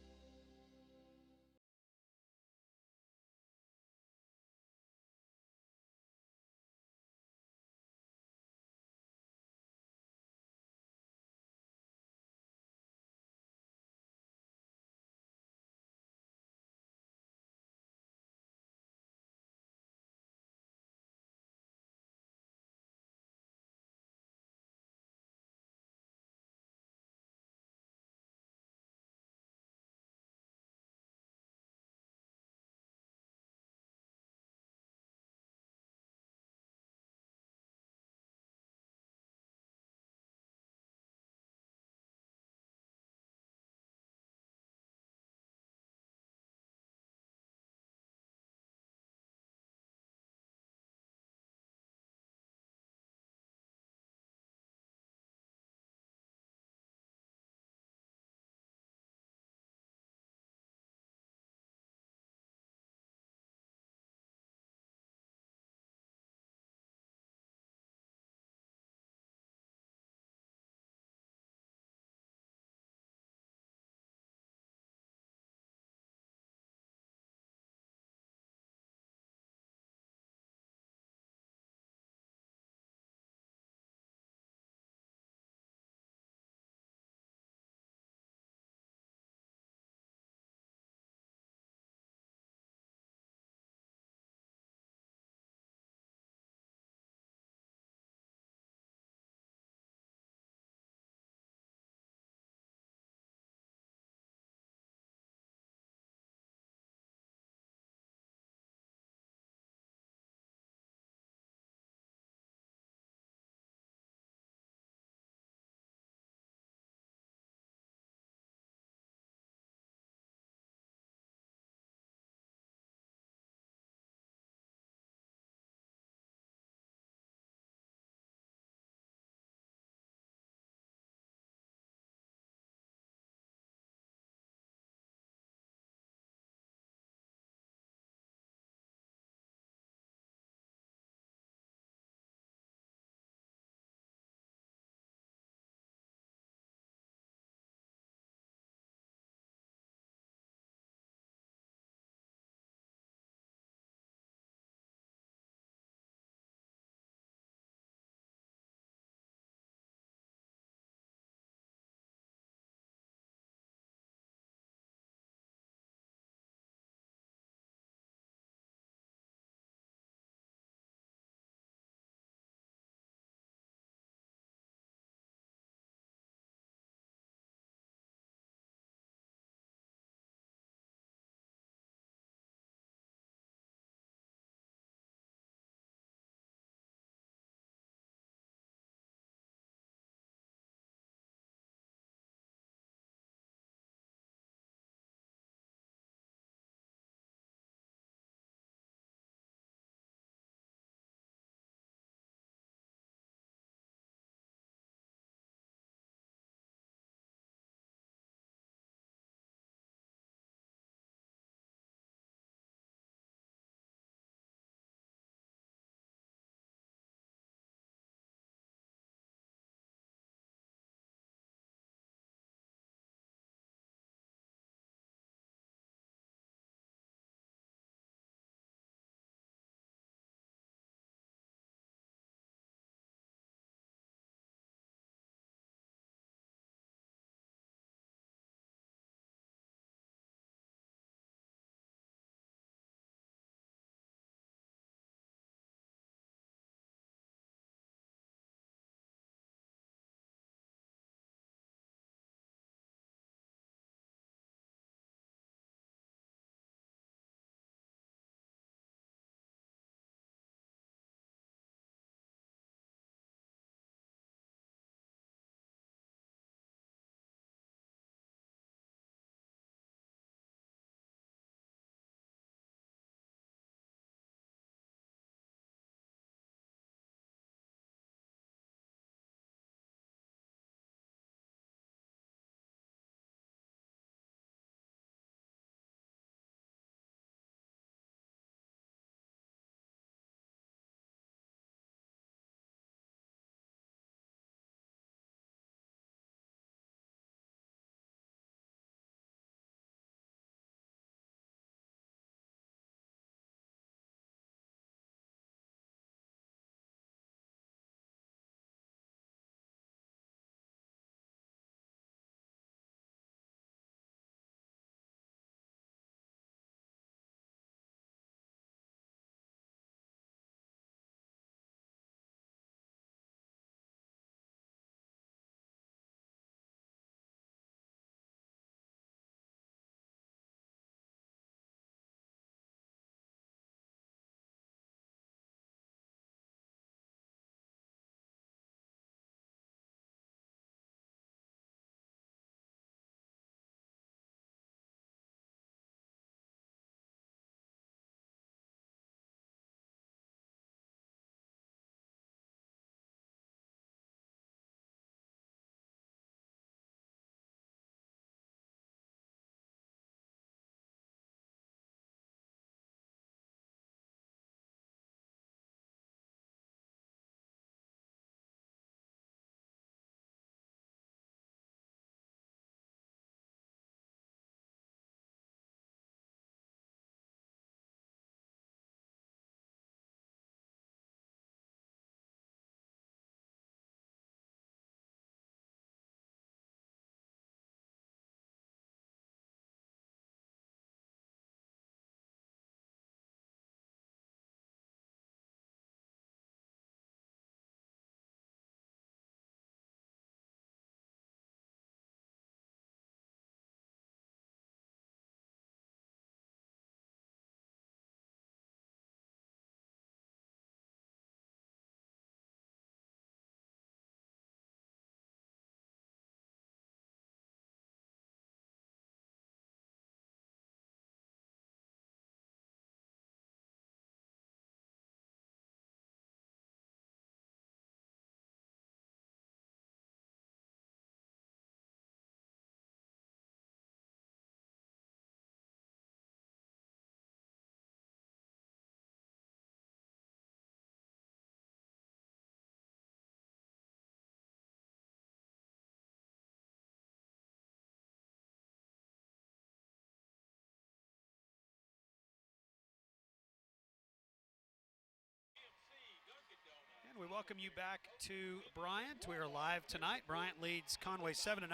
We welcome you back to Bryant. We are live tonight. Bryant leads Conway 7-0.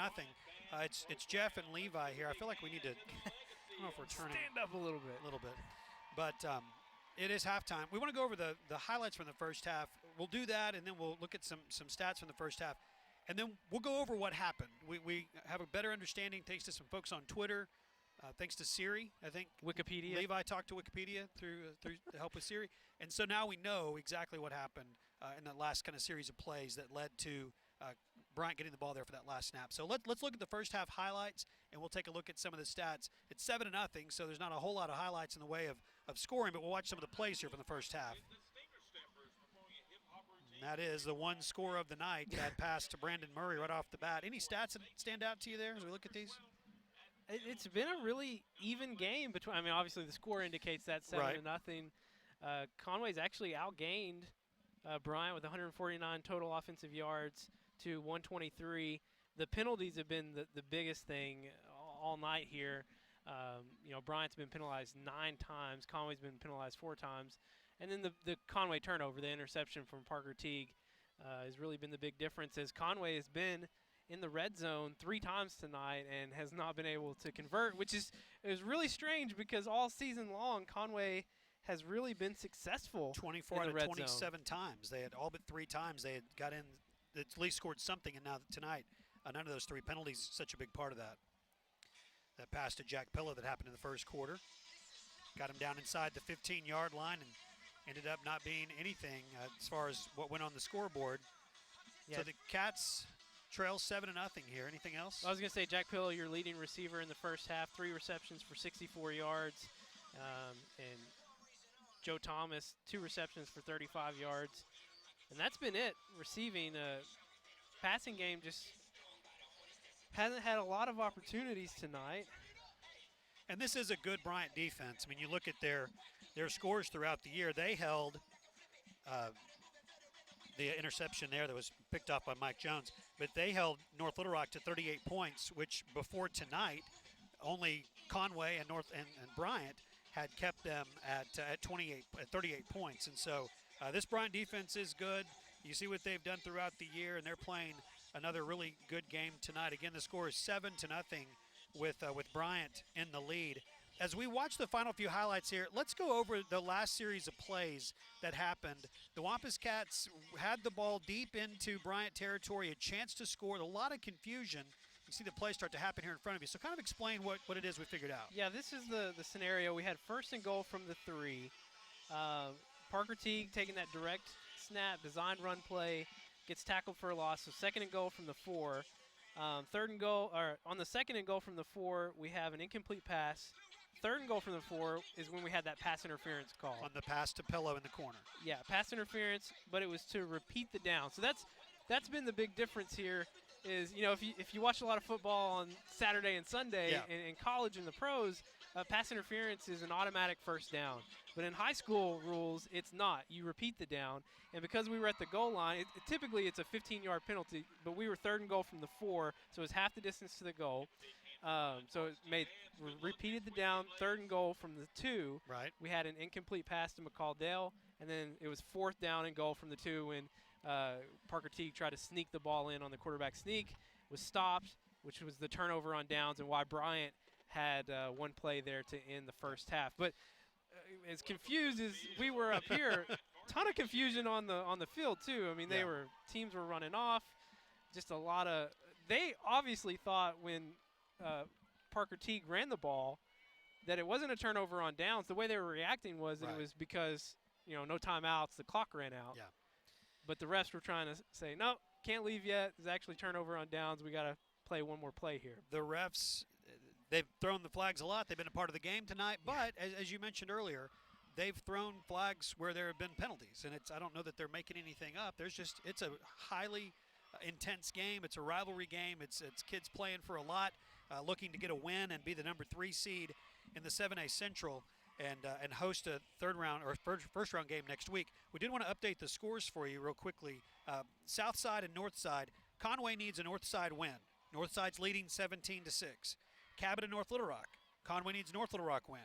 It's Jeff and Levi here. I feel like we need to, I don't know if we're turning. Stand up a little bit. But it is halftime. We want to go over the highlights from the first half. We'll do that, and then we'll look at some stats from the first half. And then we'll go over what happened. We have a better understanding thanks to some folks on Twitter, thanks to Siri, I think. Wikipedia. Levi talked to Wikipedia through the help with Siri. And so now we know exactly what happened in that last kind of series of plays that led to Bryant getting the ball there for that last snap. So let's look at the first half highlights, and we'll take a look at some of the stats. It's 7-0, so there's not a whole lot of highlights in the way of scoring, but we'll watch some of the plays here from the first half. And that is the one score of the night, that pass to Brandon Murray right off the bat. Any stats that stand out to you there as we look at these? It's been a really even game between. I mean, obviously the score indicates that 7-0. Conway's actually outgained Bryant with 149 total offensive yards to 123. The penalties have been the biggest thing all night here. Bryant's been penalized 9 times. Conway's been penalized 4 times. And then the Conway turnover, the interception from Parker Teague, has really been the big difference, as Conway has been in the red zone 3 times tonight and has not been able to convert, which is really strange because all season long Conway has really been successful. 24 in the out red of 27 zone. times. They had all but 3 times they had got in, at least scored something, and now tonight, none of those 3 penalties such a big part of that. That pass to Jack Pillow that happened in the first quarter got him down inside the 15-yard line and ended up not being anything as far as what went on the scoreboard. Yeah. So the Cats trail 7-0 here. Anything else? I was going to say, Jack Pillow, your leading receiver in the first half, 3 receptions for 64 yards. And Joe Thomas, 2 receptions for 35 yards. And that's been it. Receiving, passing game just hasn't had a lot of opportunities tonight. And this is a good Bryant defense. I mean, you look at their scores throughout the year. They held the interception there that was picked off by Mike Jones, but they held North Little Rock to 38 points, which before tonight, only Conway and Bryant had kept them at 38 points. And so this Bryant defense is good. You see what they've done throughout the year, and they're playing another really good game tonight. Again, the score is 7-0 with Bryant in the lead. As we watch the final few highlights here, let's go over the last series of plays that happened. The Wampus Cats had the ball deep into Bryant territory, a chance to score, a lot of confusion. You see the play start to happen here in front of you. So kind of explain what it is we figured out. Yeah, this is the scenario. We had 1st and goal from the 3. Parker Teague taking that direct snap, design run play, gets tackled for a loss. So 2nd and goal from the 4. 3rd and goal, or on the 2nd and goal from the 4, we have an incomplete pass. 3rd and goal from the 4 is when we had that pass interference call. On the pass to Pillow in the corner. Yeah, pass interference, but it was to repeat the down. So that's been the big difference here is, if you watch a lot of football on Saturday and Sunday in college and the pros, pass interference is an automatic first down. But in high school rules, it's not. You repeat the down. And because we were at the goal line, typically it's a 15-yard penalty, but we were 3rd and goal from the 4, so it was half the distance to the goal. So it repeated the down, 3rd and goal from the 2. Right. We had an incomplete pass to McCall-Dale, and then it was 4th down and goal from the 2 when Parker Teague tried to sneak the ball in on the quarterback sneak, was stopped, which was the turnover on downs and why Bryant had one play there to end the first half. But as confused as we were up here, ton of confusion on the field too. I mean, teams were running off, just a lot of. They obviously thought when Parker Teague ran the ball that it wasn't a turnover on downs. The way they were reacting was that it was because no timeouts, the clock ran out. Yeah. But the refs were trying to say, no, can't leave yet. There's actually turnover on downs. We got to play one more play here. The refs, they've thrown the flags a lot. They've been a part of the game tonight. But as you mentioned earlier, they've thrown flags where there have been penalties. And I don't know that they're making anything up. It's a highly intense game. It's a rivalry game. It's kids playing for a lot, looking to get a win and be the number 3 seed in the 7A Central. And host a first round game next week. We did want to update the scores for you real quickly. South side and north side. Conway needs a north side win. North side's leading 17-6. Cabot and North Little Rock. Conway needs North Little Rock win.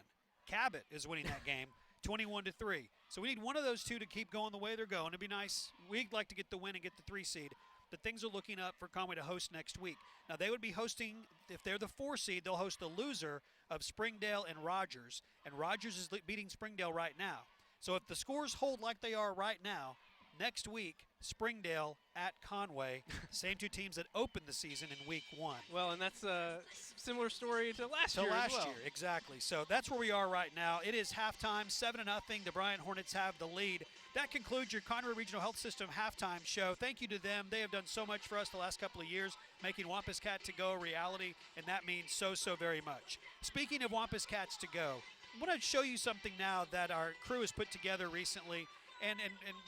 Cabot is winning that game 21-3. So we need one of those two to keep going the way they're going. It'd be nice. We'd like to get the win and get the 3 seed. But things are looking up for Conway to host next week. Now, they would be hosting, if they're the 4 seed, they'll host the loser of Springdale and Rogers. And Rogers is beating Springdale right now. So if the scores hold like they are right now, next week, Springdale at Conway, same 2 teams that opened the season in week 1. Well, and that's a similar story to last year as well. Exactly. So that's where we are right now. It is halftime, 7-0. The Bryant Hornets have the lead. That concludes your Conway Regional Health System halftime show. Thank you to them. They have done so much for us the last couple of years, making Wampus Cat to Go a reality, and that means so very much. Speaking of Wampus Cats to Go, I want to show you something now that our crew has put together recently. And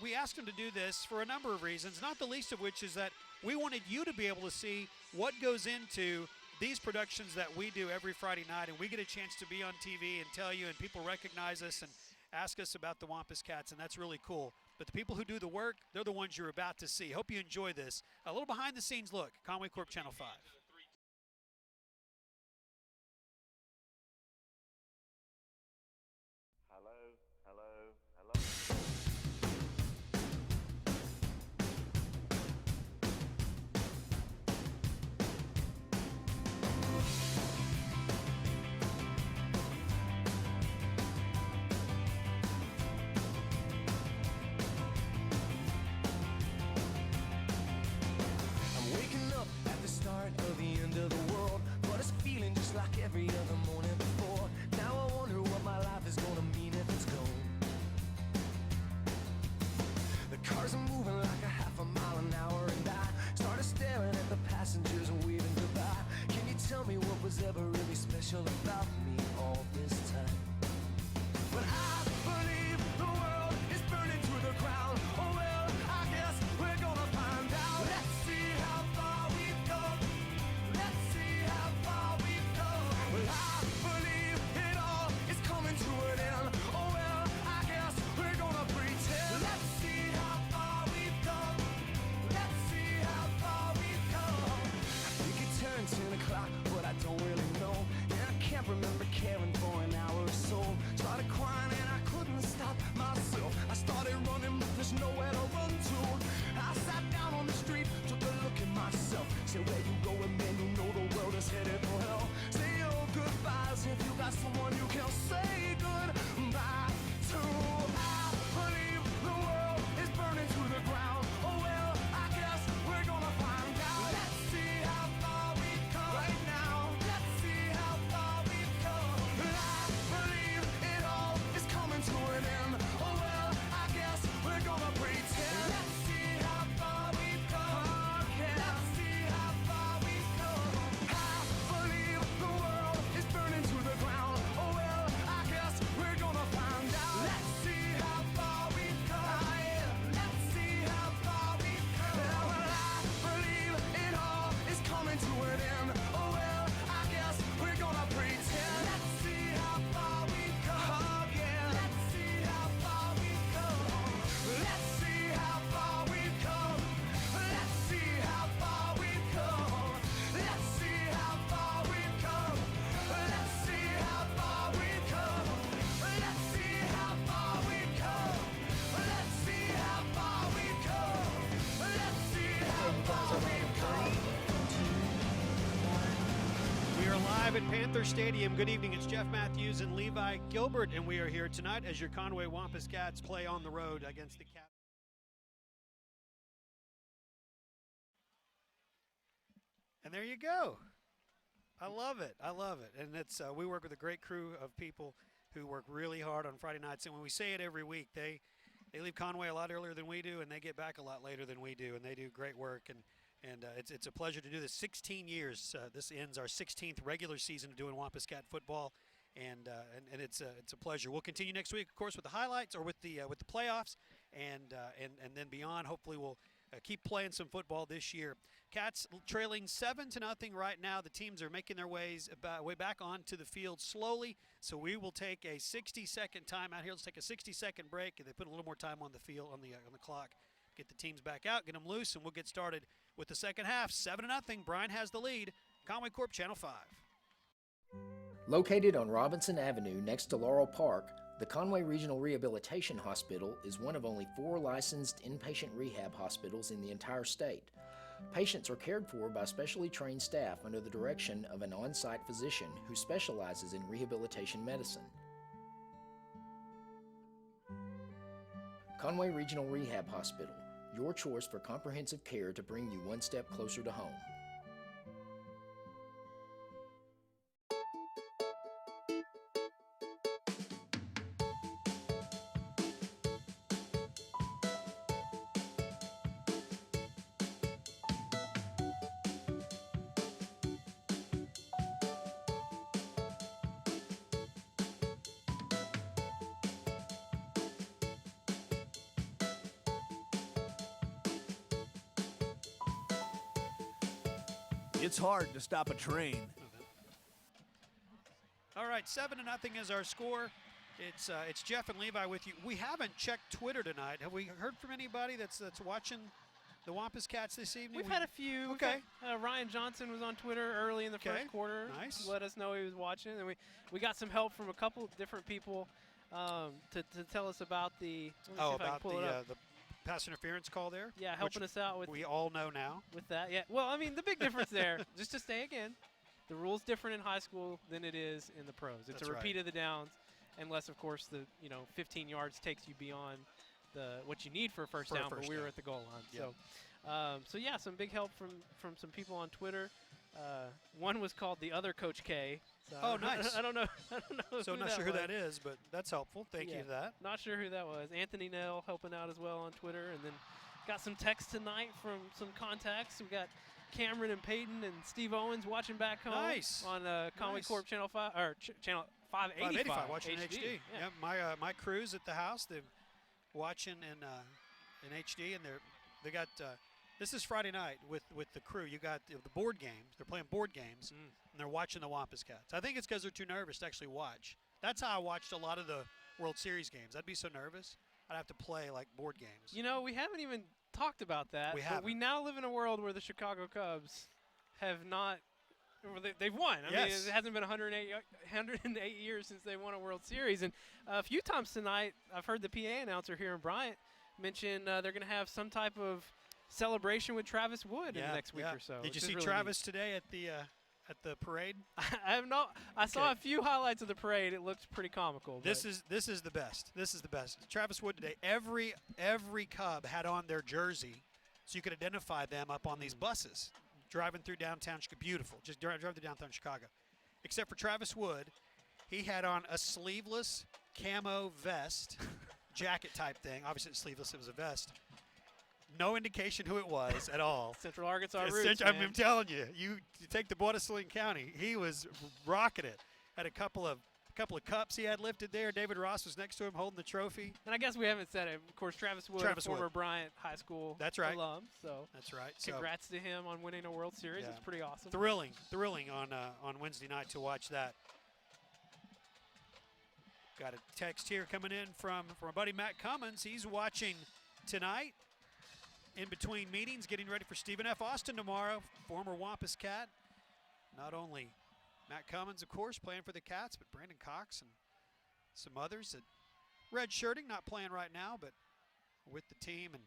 we asked them to do this for a number of reasons, not the least of which is that we wanted you to be able to see what goes into these productions that we do every Friday night, and we get a chance to be on TV and tell you, and people recognize us and ask us about the Wampus Cats, and that's really cool. But the people who do the work, they're the ones you're about to see. Hope you enjoy this. A little behind-the-scenes look. Conway Corp Channel 5. At Panther Stadium. Good evening. It's Jeff Matthews and Levi Gilbert, and we are here tonight as your Conway Wampus Cats play on the road against the Cap. And there you go. I love it. I love it. And it's we work with a great crew of people who work really hard on Friday nights. And when we say it every week, they leave Conway a lot earlier than we do, and they get back a lot later than we do, and they do great work. And it's a pleasure to do this. 16 years. This ends our 16th regular season of doing Wampus Cat football, and it's a pleasure. We'll continue next week, of course, with the highlights or with the playoffs, and then beyond. Hopefully, we'll keep playing some football this year. Cats trailing 7-0 right now. The teams are making their way back onto the field slowly. So we will take a 60-second time out here. Let's take a 60-second break, and they put a little more time on the field on the clock. Get the teams back out, get them loose, and we'll get started with the second half. 7-0. Bryant has the lead. Conway Corp Channel 5. Located on Robinson Avenue next to Laurel Park, The Conway Regional Rehabilitation Hospital is one of only 4 licensed inpatient rehab hospitals in the entire state. Patients are cared for by specially trained staff under the direction of an on-site physician who specializes in rehabilitation medicine. Conway Regional Rehab Hospital, your choice for comprehensive care to bring you one step closer to home. It's hard to stop a train. All right, 7-0 is our score. It's Jeff and Levi with you. We haven't checked Twitter tonight. Have we heard from anybody that's watching the Wampus Cats this evening? We've had a few. Okay. Ryan Johnson was on Twitter early in the first quarter. Nice. To let us know he was watching, and we got some help from a couple of different people to tell us about the. About the pass interference call there? Yeah, helping us out with. We all know now. With that, yeah. Well, I mean, the big difference there, just to say again, the rule's different in high school than it is in the pros. It's a repeat of the downs, unless, of course, the 15 yards takes you beyond what you need for a first down. But we were at the goal line, yep. So yeah, some big help from some people on Twitter. One was called the other Coach K. So oh, nice. I don't know. So I'm not sure who that is, but that's helpful. Thank you for that. Not sure who that was. Anthony Nell helping out as well on Twitter, and then got some text tonight from some contacts. We got Cameron and Peyton and Steve Owens watching back home on Conway Corp Channel 5 or Channel 585 watching HD. Yeah, my crew's at the house. They're watching in HD, and they got. This is Friday night with the crew. You got the board games. They're playing board games, and they're watching the Wampus Cats. I think it's because they're too nervous to actually watch. That's how I watched a lot of the World Series games. I'd be so nervous. I'd have to play like board games. We haven't even talked about that. But we now live in a world where the Chicago Cubs have not. They've won. I mean, it hasn't been 108 years since they won a World Series. And a few times tonight, I've heard the PA announcer here in Bryant mention they're going to have some type of celebration with Travis Wood in the next week or so. Did you see really Travis today at the parade? I have not. I saw a few highlights of the parade. It looked pretty comical. This is the best. This is the best. Travis Wood today. Every Cub had on their jersey, so you could identify them up on these buses driving through downtown Chicago. Beautiful. Just drive through downtown Chicago. Except for Travis Wood, he had on a sleeveless camo vest, jacket type thing. Obviously, it's sleeveless. It was a vest. No indication who it was at all. Central Arkansas roots, I'm telling you, you take the Boisseline County. He was rocking it. Had a couple of cups he had lifted there. David Ross was next to him holding the trophy. And I guess we haven't said it. Of course, Travis Wood, former Bryant High School alum. So that's right. Congrats to him on winning a World Series. It's pretty awesome. Thrilling on Wednesday night to watch that. Got a text here coming in from our buddy Matt Cummins. He's watching tonight. In between meetings, getting ready for Stephen F. Austin tomorrow, former Wampus Cat. Not only Matt Cummins, of course, playing for the Cats, but Brandon Cox and some others that redshirting, not playing right now, but with the team and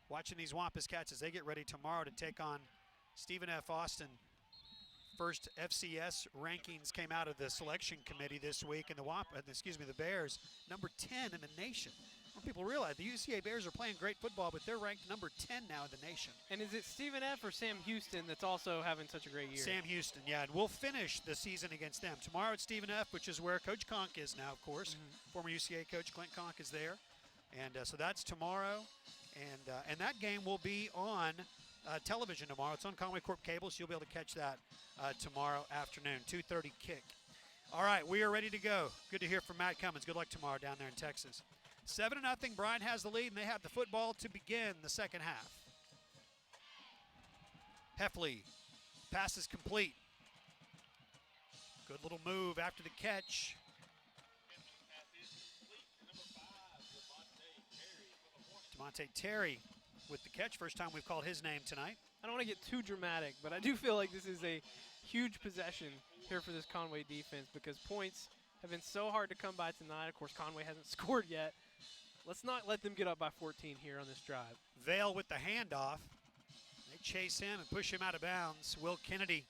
watching these Wampus Cats as they get ready tomorrow to take on Stephen F. Austin. First FCS rankings came out of the selection committee this week, and the Bears, number 10 in the nation. People realize the UCA Bears are playing great football, but they're ranked number 10 now in the nation. And is it Stephen F. or Sam Houston that's also having such a great year? Sam Houston, yeah, and we'll finish the season against them. Tomorrow it's Stephen F., which is where Coach Conk is now, of course. Former UCA coach Clint Conk is there. And so that's tomorrow. And that game will be on television tomorrow. It's on Conway Corp Cable, so you'll be able to catch that tomorrow afternoon, 2:30 kick. All right, we are ready to go. Good to hear from Matt Cummins. Good luck tomorrow down there in Texas. 7-0, Bryant has the lead, and they have the football to begin the second half. Heffley, pass is complete. Good little move after the catch. DeMonte Terry with the catch. First time we've called his name tonight. I don't want to get too dramatic, but I do feel like this is a huge possession here for this Conway defense because points have been so hard to come by tonight. Of course, Conway hasn't scored yet. Let's not let them get up by 14 here on this drive. Vale with the handoff. They chase him and push him out of bounds. Will Kennedy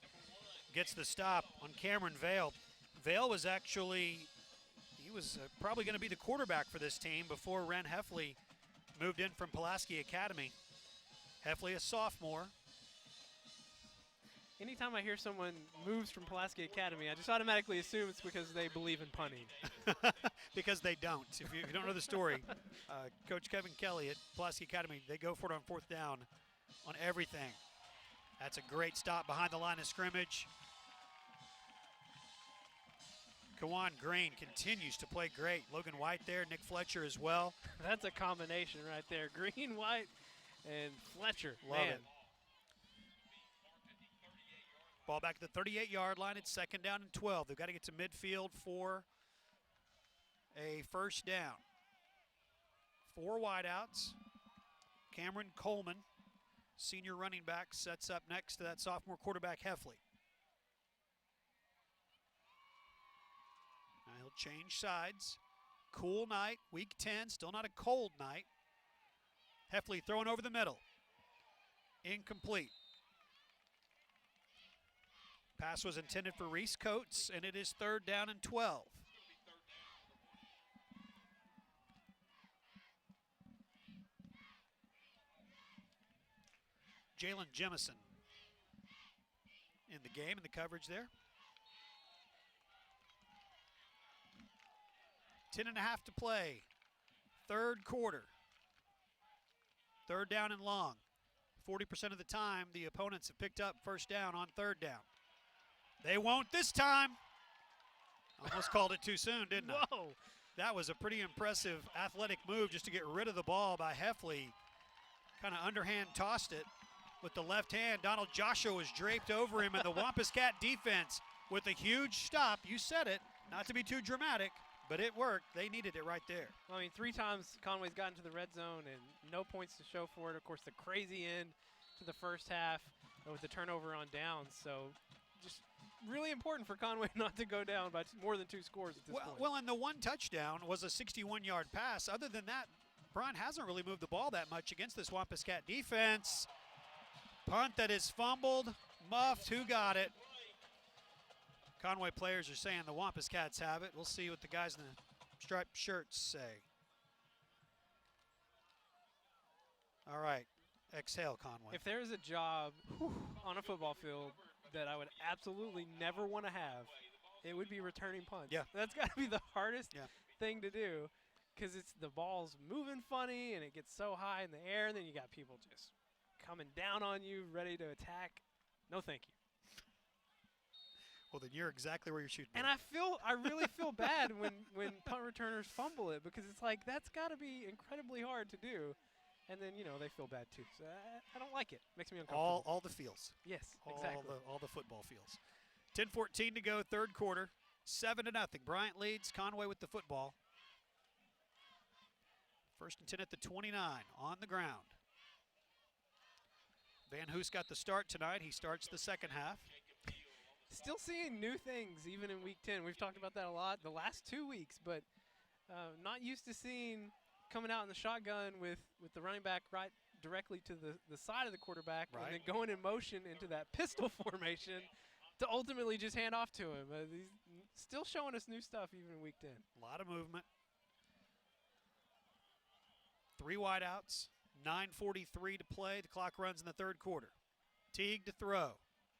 gets the stop on Cameron Vale. Vale was actually, he was probably going to be the quarterback for this team before Ren Heffley moved in from Pulaski Academy. Heffley, a sophomore. Anytime I hear someone moves from Pulaski Academy, I just automatically assume it's because they believe in punting. Because they don't. If you don't know the story, Coach Kevin Kelly at Pulaski Academy, they go for it on 4th down on everything. That's a great stop behind the line of scrimmage. Kawan Green continues to play great. Logan White there, Nick Fletcher as well. That's a combination right there. Green, White, and Fletcher. Love Man. it. Ball back at the 38-yard line. It's 2nd down and 12. They've got to get to midfield for a 1st down. 4 wideouts. Cameron Coleman, senior running back, sets up next to that sophomore quarterback, Heffley. Now he'll change sides. Cool night, week 10, still not a cold night. Heffley throwing over the middle. Incomplete. Pass was intended for Reese Coates, and it is 3rd down and 12. Jalen Jemison in the game, in the coverage there. 10.5 to play. 3rd quarter. 3rd down and long. 40% of the time, the opponents have picked up 1st down on 3rd down. They won't this time. Almost called it too soon, didn't I? Whoa. That was a pretty impressive athletic move just to get rid of the ball by Heffley. Kind of underhand tossed it with the left hand. Donald Joshua was draped over him, and the Wampus Cat defense with a huge stop. You said it, not to be too dramatic, but it worked. They needed it right there. I mean, 3 times Conway's gotten to the red zone and no points to show for it. Of course, the crazy end to the first half with the turnover on downs. So just really important for Conway not to go down by more than 2 scores at this point. Well, and the 1 touchdown was a 61-yard pass. Other than that, Bryant hasn't really moved the ball that much against this Wampus Cat defense. Punt that is fumbled, muffed. Who got it? Conway players are saying the Wampus Cats have it. We'll see what the guys in the striped shirts say. All right, exhale, Conway. If there is a job on a football field that I would absolutely never want to have, it would be returning punts. Yeah. That's got to be the hardest thing to do, because it's the ball's moving funny and it gets so high in the air, and then you got people just coming down on you, ready to attack. No, thank you. Well, then you're exactly where you should be. And I really feel bad when punt returners fumble it, because it's like, that's got to be incredibly hard to do. And then, they feel bad too. So I don't like it. Makes me uncomfortable. All the feels. Yes, exactly. All the football feels. 10:14 to go, 3rd quarter. 7-0. Bryant leads. Conway with the football. 1st and 10 at the 29 on the ground. Van Hoos got the start tonight. He starts the 2nd half. Still seeing new things even in week 10. We've talked about that a lot the last 2 weeks, but not used to seeing coming out in the shotgun with the running back right directly to the side of the quarterback, and then going in motion into that pistol formation to ultimately just hand off to him. He's still showing us new stuff even in week 10. A lot of movement. 3 wideouts, 9:43 to play. The clock runs in the 3rd quarter. Teague to throw.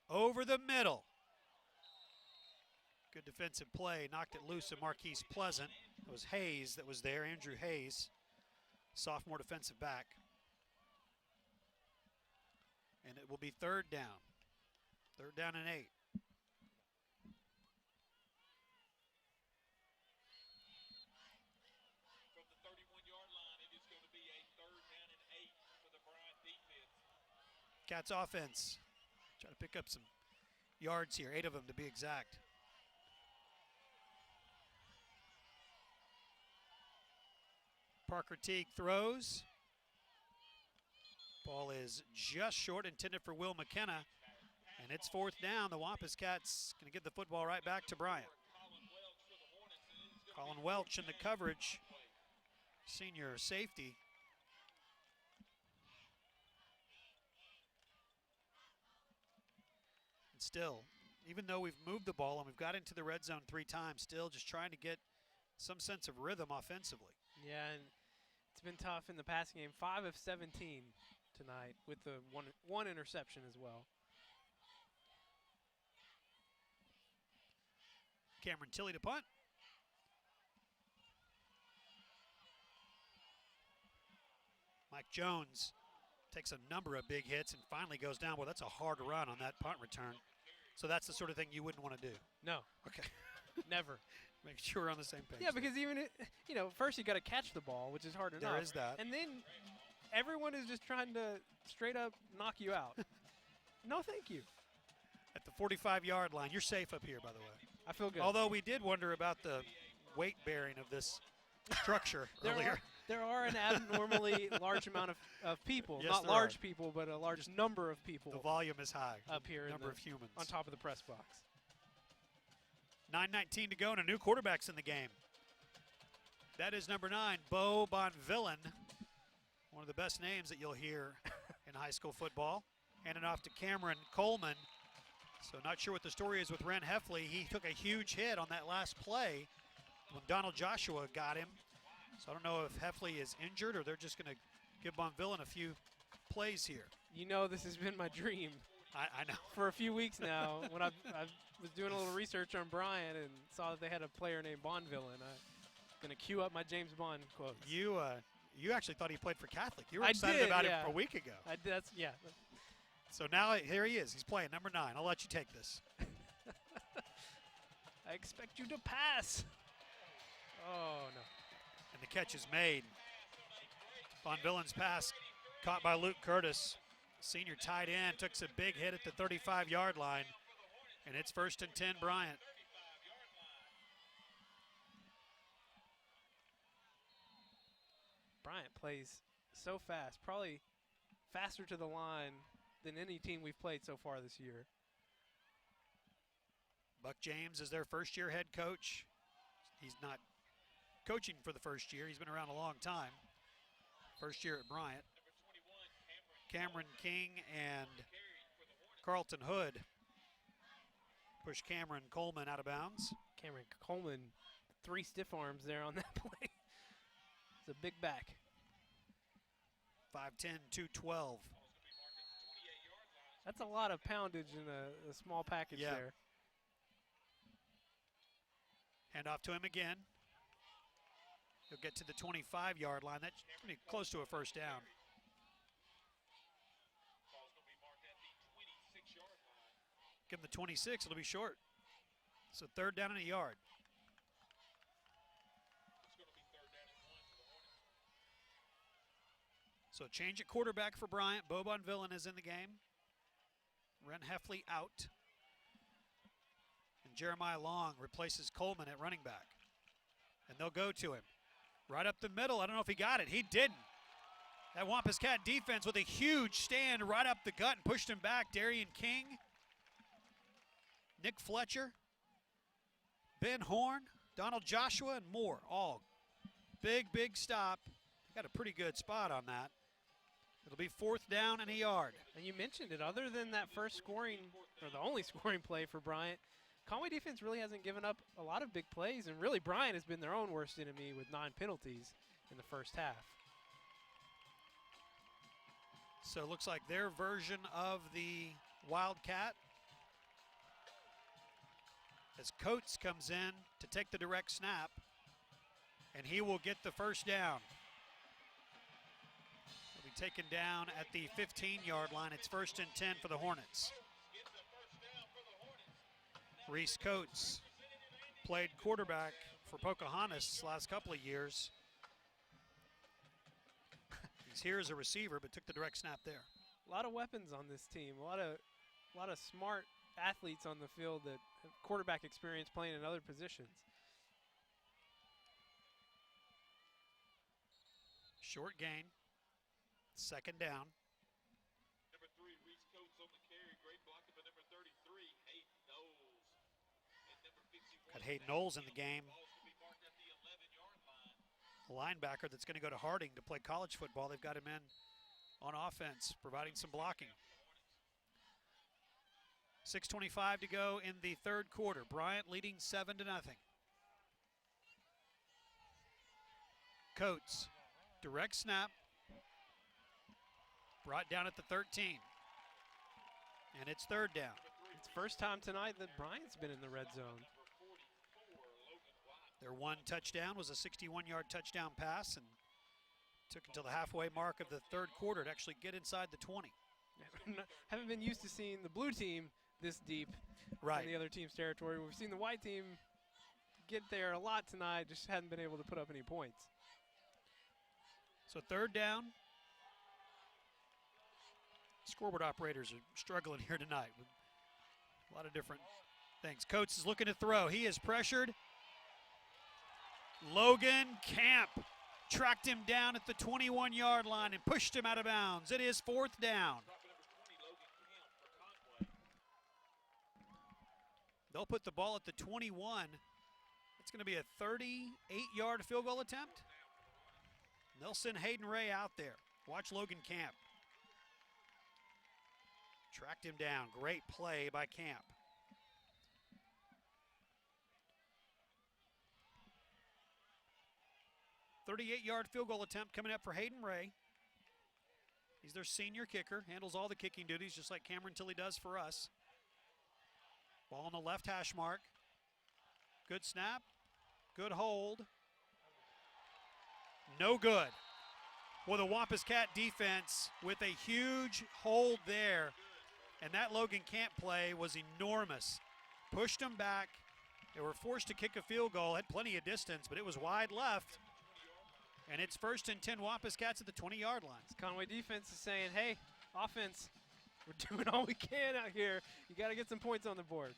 Over the middle. Good defensive play. Knocked it loose of Marquise Pleasant. It was Hayes that was there, Andrew Hayes, sophomore defensive back. And it will be 3rd down. 3rd down and 8. From the 31-yard line, it is going to be a 3rd down and 8 for the Bryant defense. Cats offense. Try to pick up some yards here, 8 of them to be exact. Parker Teague throws. Ball is just short, intended for Will McKenna. And it's 4th down. The Wampus Cats going to give the football right back to Bryant. Colin Welch in the coverage, senior safety. And still, even though we've moved the ball and we've got into the red zone 3 times, still just trying to get some sense of rhythm offensively. Yeah, and it's been tough in the passing game. 5 of 17 tonight with the one interception as well. Cameron Tilley to punt. Mike Jones takes a number of big hits and finally goes down. Well, that's a hard run on that punt return. So that's the sort of thing you wouldn't want to do. No. Okay. Never. Make sure we're on the same page. Yeah, because even, first you got to catch the ball, which is hard enough. There is that. And then everyone is just trying to straight up knock you out. No, thank you. At the 45-yard line. You're safe up here, by the way. I feel good. Although we did wonder about the weight bearing of this structure earlier. There are an abnormally large amount of people. Yes, Not large people, but a large number of people. The volume is high. Up here. Number of humans. On top of the press box. 9:19 to go, and a new quarterback's in the game. That is number 9, Bo Bonvillain. One of the best names that you'll hear in high school football. Handing off to Cameron Coleman. So not sure what the story is with Ren Heffley. He took a huge hit on that last play when Donald Joshua got him. So I don't know if Heffley is injured or they're just going to give Bonvillain a few plays here. You know this has been my dream. I know. For a few weeks now, when I was doing a little research on Bryant and saw that they had a player named Bonvillain, I'm going to cue up my James Bond quotes. You actually thought he played for Catholic. You were excited about him a week ago. Yeah. So now here he is. He's playing number 9. I'll let you take this. I expect you to pass. Oh, no. And the catch is made. Bonvillain's pass caught by Luke Curtis. Senior tight end took a big hit at the 35-yard line. And it's 1st and 10, Bryant. Bryant plays so fast, probably faster to the line than any team we've played so far this year. Buck James is their first-year head coach. He's not coaching for the first year. He's been around a long time. First year at Bryant. Cameron King and Carlton Hood push Cameron Coleman out of bounds. Cameron Coleman, 3 stiff arms there on that play. It's a big back. 5'10", 212. That's a lot of poundage in a small package there. Hand off to him again. He'll get to the 25-yard line. That's pretty close to a first down. Give him the 26, it'll be short. So 3rd down and a yard. So change at quarterback for Bryant. Bo Bonvillain is in the game. Ren Heffley out. And Jeremiah Long replaces Coleman at running back. And they'll go to him. Right up the middle. I don't know if he got it. He didn't. That Wampus Cat defense with a huge stand right up the gut and pushed him back. Darian King, Nick Fletcher, Ben Horn, Donald Joshua, and more. All big stop. Got a pretty good spot on that. It'll be 4th down and a yard. And you mentioned it. Other than that first scoring, or the only scoring play for Bryant, Conway defense really hasn't given up a lot of big plays, and really Bryant has been their own worst enemy with 9 penalties in the first half. So it looks like their version of the Wildcat. As Coates comes in to take the direct snap, and he will get the first down. He'll be taken down at the 15-yard line. It's 1st and 10 for the Hornets. Reese Coates played quarterback for Pocahontas last couple of years. He's here as a receiver, but took the direct snap there. A lot of weapons on this team. A lot of smart athletes on the field that have quarterback experience playing in other positions. Short gain. 2nd down. Number 3, Reese Coates on the carry. Great blocking by number 33, Hayden Knowles. And number 51, Got Hayden Knowles in the game. a linebacker that's going to go to Harding to play college football. They've got him in on offense, providing some blocking. 6:25 to go in the third quarter. Bryant leading 7-0. Coates, direct snap, brought down at the 13. And it's third down. It's first time tonight that Bryant's been in the red zone. Their one touchdown was a 61-yard touchdown pass, and took until the halfway mark of the third quarter to actually get inside the 20. Haven't been used to seeing the blue team this deep in the other team's territory. We've seen the white team get there a lot tonight, just hadn't been able to put up any points. So third down. Scoreboard operators are struggling here tonight with a lot of different things. Coates is looking to throw. He is pressured. Logan Camp tracked him down at the 21-yard line and pushed him out of bounds. It is fourth down. They'll put the ball at the 21. It's going to be a 38-yard field goal attempt. They'll send Hayden Ray out there. Watch Logan Camp. Tracked him down. Great play by Camp. .38-yard field goal attempt coming up for Hayden Ray. He's their senior kicker, handles all the kicking duties just like Cameron Tilley does for us. Ball on the left hash mark. Good snap, good hold. No good. Well, the Wampus Cat defense with a huge hold there, and that Logan Camp play was enormous. Pushed them back. They were forced to kick a field goal, had plenty of distance, but it was wide left. And it's 1st and 10 Wampus Cats at the 20-yard line. Conway defense is saying, hey, offense, we're doing all we can out here. You got to get some points on the board.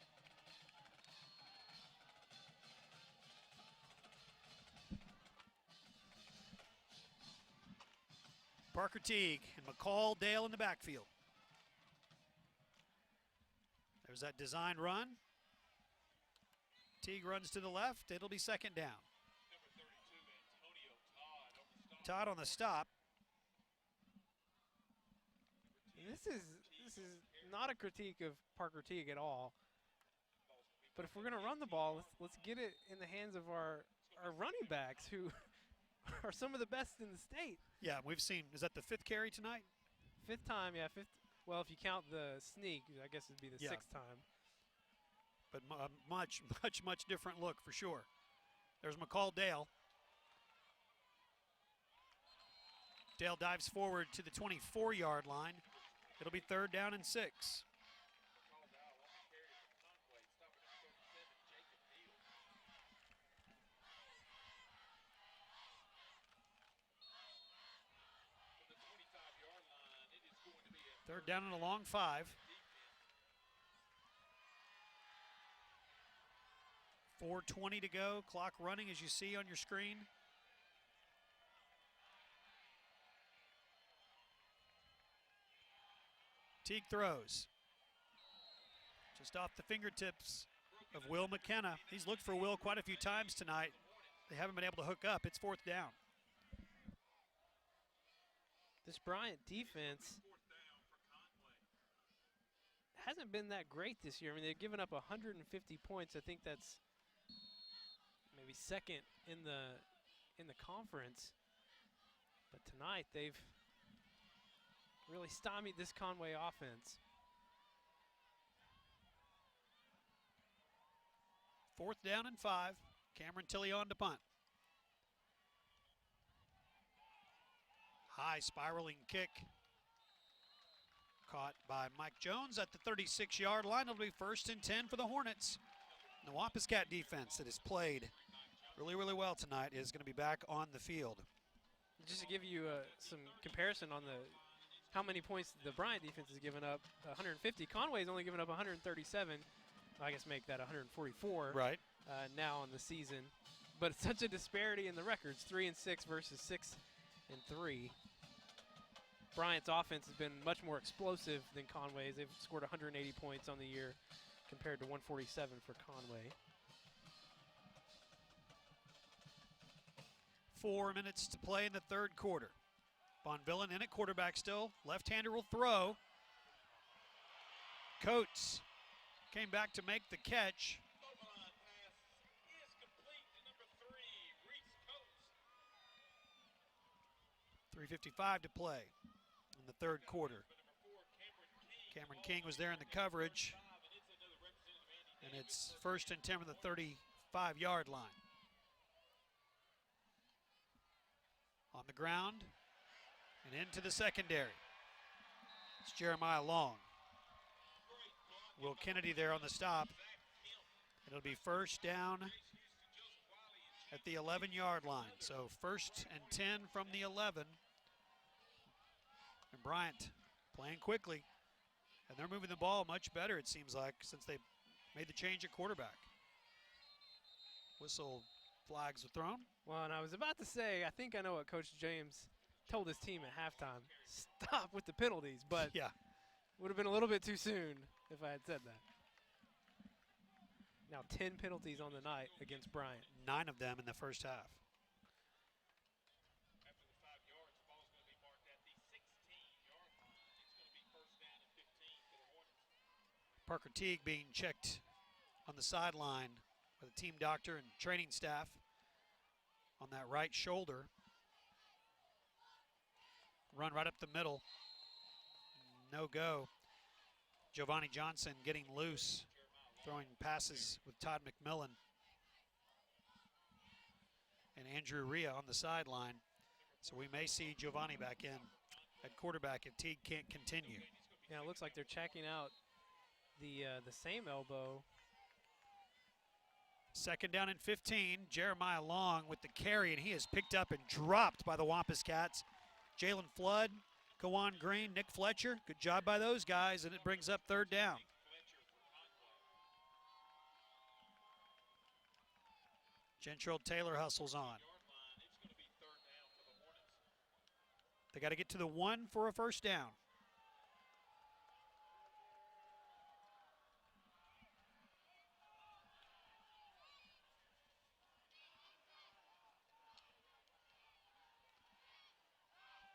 Parker Teague and McCall Dale in the backfield. There's that design run. Teague runs to the left. It'll be second down. Todd on the stop. This is not a critique of Parker Teague at all. But if we're going to run the ball, let's get it in the hands of our running backs, who are some of the best in the state. Yeah, we've seen, is that the 5th carry tonight? 5th time, yeah. 5th. Well, if you count the sneak, I guess it'd be the 6th time. But much different look for sure. There's McCall Dale. Dale dives forward to the 24-yard line. It'll be 3rd down and 6. Third down and a long 5. 4:20 to go. Clock running as you see on your screen. Teague throws. Just off the fingertips of Will McKenna. He's looked for Will quite a few times tonight. They haven't been able to hook up. It's 4th down. This Bryant defense hasn't been that great this year. I mean, they've given up 150 points. I think that's maybe 2nd in the conference. But tonight they've really stymied this Conway offense. 4th down and 5. Cameron Tilley on to punt. High spiraling kick. Caught by Mike Jones at the 36-yard line. It'll be 1st and 10 for the Hornets. The Wampus Cat defense that has played really, really well tonight is going to be back on the field. Just to give you some comparison on how many points the Bryant defense has given up, 150. Conway's only given up 137. I guess make that 144 right now on the season. But it's such a disparity in the records, 3 and 6 versus 6 and 3. Bryant's offense has been much more explosive than Conway's. They've scored 180 points on the year compared to 147 for Conway. 4 minutes to play in the third quarter. Von Villen in at quarterback still. Left-hander will throw. Coates came back to make the catch. 3:55 to play in the third quarter. Cameron King was there in the coverage. And it's 1st and 10 from the 35-yard line. On the ground and into the secondary. It's Jeremiah Long. Will Kennedy there on the stop. It'll be 1st down at the 11-yard line. So 1st and 10 from the 11. And Bryant playing quickly. And they're moving the ball much better, it seems like, since they made the change at quarterback. Whistle, flags are thrown. Well, and I was about to say, I think I know what Coach James told his team at halftime. Stop with the penalties, but yeah, would have been a little bit too soon if I had said that. Now 10 penalties on the night against Bryant. 9 of them in the first half. After the 5 yards, the ball's going to be marked at the 16-yard line. It's going to be 1st down and 15 for the Hornets. Parker Teague being checked on the sideline by the team doctor and training staff on that right shoulder. Run right up the middle. No go. Giovanni Johnson getting loose, throwing passes with Todd McMillan. And Andrew Rhea on the sideline. So we may see Giovanni back in at quarterback if Teague can't continue. Yeah, it looks like they're checking out the same elbow. 2nd down and 15. Jeremiah Long with the carry, and he is picked up and dropped by the Wampus Cats. Jalen Flood, Kawan Green, Nick Fletcher. Good job by those guys, and it brings up 3rd down. Gentrell Taylor hustles on. They got to get to the 1 for a 1st down.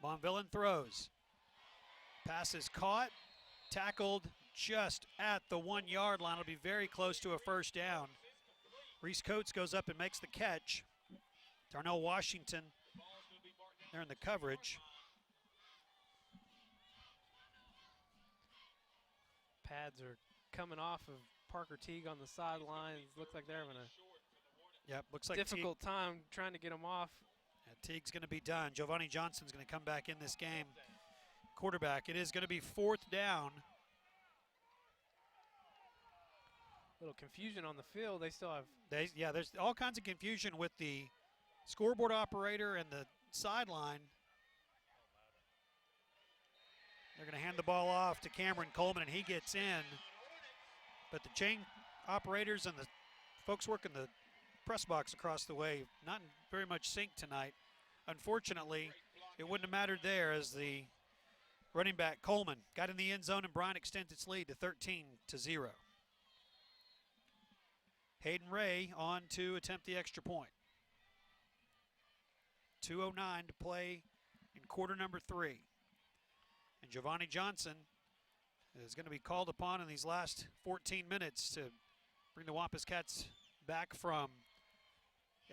Von Villen throws. Pass is caught, tackled just at the 1-yard line. It'll be very close to a 1st down. Reese Coates goes up and makes the catch. Darnell Washington there in the coverage. Pads are coming off of Parker Teague on the sidelines. Looks like they're having a looks like difficult time trying to get him off. Teague's going to be done. Giovanni Johnson's going to come back in this game. Quarterback, it is going to be 4th down. Little confusion on the field. They still have. There's all kinds of confusion with the scoreboard operator and the sideline. They're going to hand the ball off to Cameron Coleman, and he gets in. But the chain operators and the folks working the press box across the way, not in very much sync tonight. Unfortunately, it wouldn't have mattered there as the running back Coleman got in the end zone and Bryant extends its lead to 13-0. Hayden Ray on to attempt the extra point. 2:09 to play in quarter number 3. And Giovanni Johnson is going to be called upon in these last 14 minutes to bring the Wampus Cats back from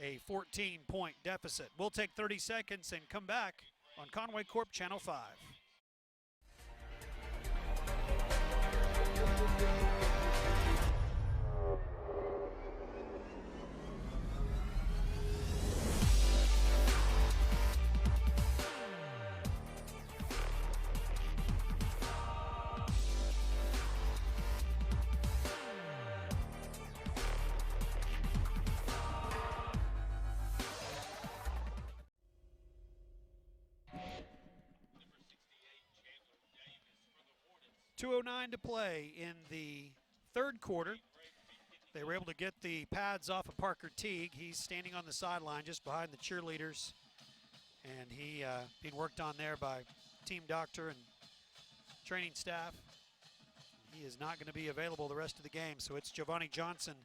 a 14-point deficit. We'll take 30 seconds and come back on Conway Corp Channel 5. .209 to play in the third quarter. They were able to get the pads off of Parker Teague. He's standing on the sideline just behind the cheerleaders. And he being worked on there by team doctor and training staff. He is not going to be available the rest of the game. So it's Giovanni Johnson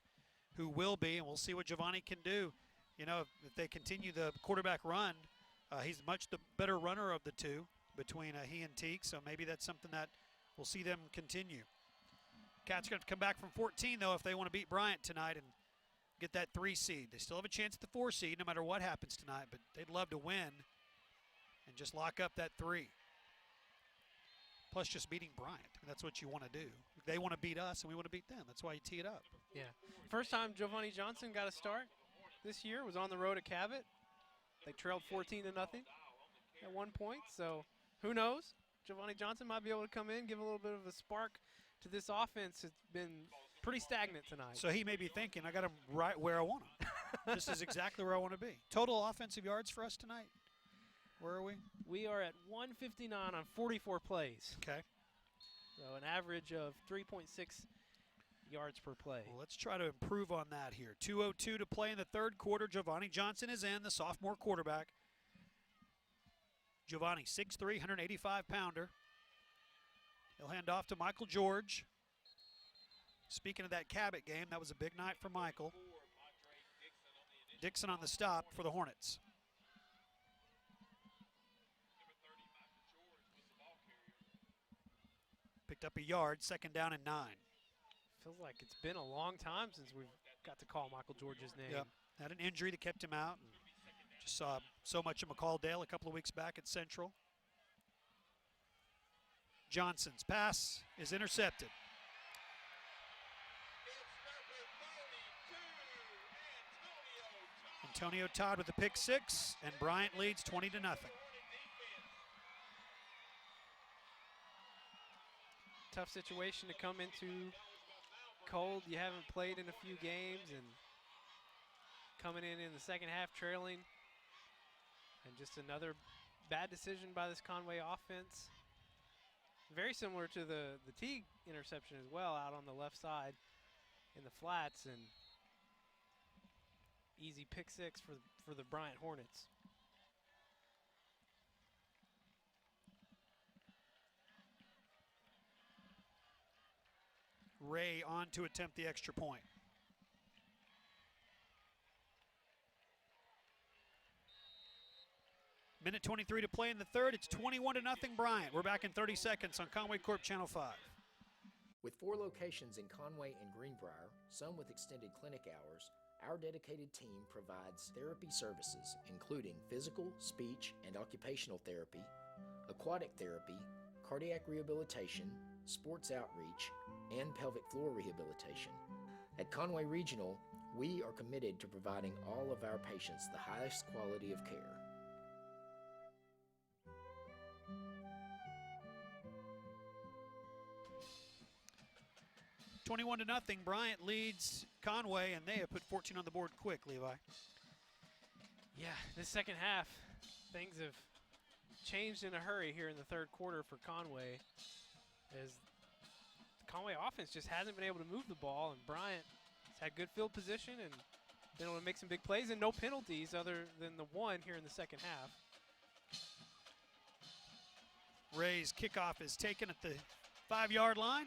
who will be, and we'll see what Giovanni can do. you know, if they continue the quarterback run, he's much the better runner of the two between he and Teague, so maybe that's something that we'll see them continue. Cats going to come back from 14, though, if they want to beat Bryant tonight and get that 3 seed. They still have a chance at the 4 seed no matter what happens tonight, but they'd love to win and just lock up that 3. Plus just beating Bryant. That's what you want to do. They want to beat us, and we want to beat them. That's why you tee it up. Yeah. First time Giovanni Johnson got a start this year was on the road at Cabot. They trailed 14-0 at one point, so who knows? Giovanni Johnson might be able to come in, give a little bit of a spark to this offense. It's been pretty stagnant tonight. So he may be thinking, I got him right where I want him. This is exactly where I want to be. Total offensive yards for us tonight? Where are we? We are at 159 on 44 plays. Okay. So an average of 3.6 yards per play. Well, let's try to improve on that here. 2:02 to play in the third quarter. Giovanni Johnson is in, the sophomore quarterback. Giovanni, 6'3", 185-pounder. He'll hand off to Michael George. Speaking of that Cabot game, that was a big night for Michael. Dixon on the stop for the Hornets. Picked up a yard, 2nd down and 9. Feels like it's been a long time since we've got to call Michael George's name. Yep. Had an injury that kept him out. And just saw so much of McCall Dale a couple of weeks back at Central. Johnson's pass is intercepted. Antonio Todd with the pick 6, and Bryant leads 20-0. Tough situation to come into cold. You haven't played in a few games, and coming in the second half trailing. And just another bad decision by this Conway offense. Very similar to the Teague interception as well, out on the left side in the flats, and easy pick 6 for the Bryant Hornets. Ray on to attempt the extra point. Minute 23 to play in the third. It's 21-0 Bryant. We're back in 30 seconds on Conway Corp Channel 5. With 4 locations in Conway and Greenbrier, some with extended clinic hours, our dedicated team provides therapy services, including physical, speech, and occupational therapy, aquatic therapy, cardiac rehabilitation, sports outreach, and pelvic floor rehabilitation. At Conway Regional, we are committed to providing all of our patients the highest quality of care. $21-0. Bryant leads Conway, and they have put 14 on the board quick, Levi. Yeah, this second half, things have changed in a hurry here in the third quarter for Conway, as the Conway offense just hasn't been able to move the ball, and Bryant has had good field position and been able to make some big plays, and no penalties other than the one here in the second half. Ray's kickoff is taken at the 5-yard line.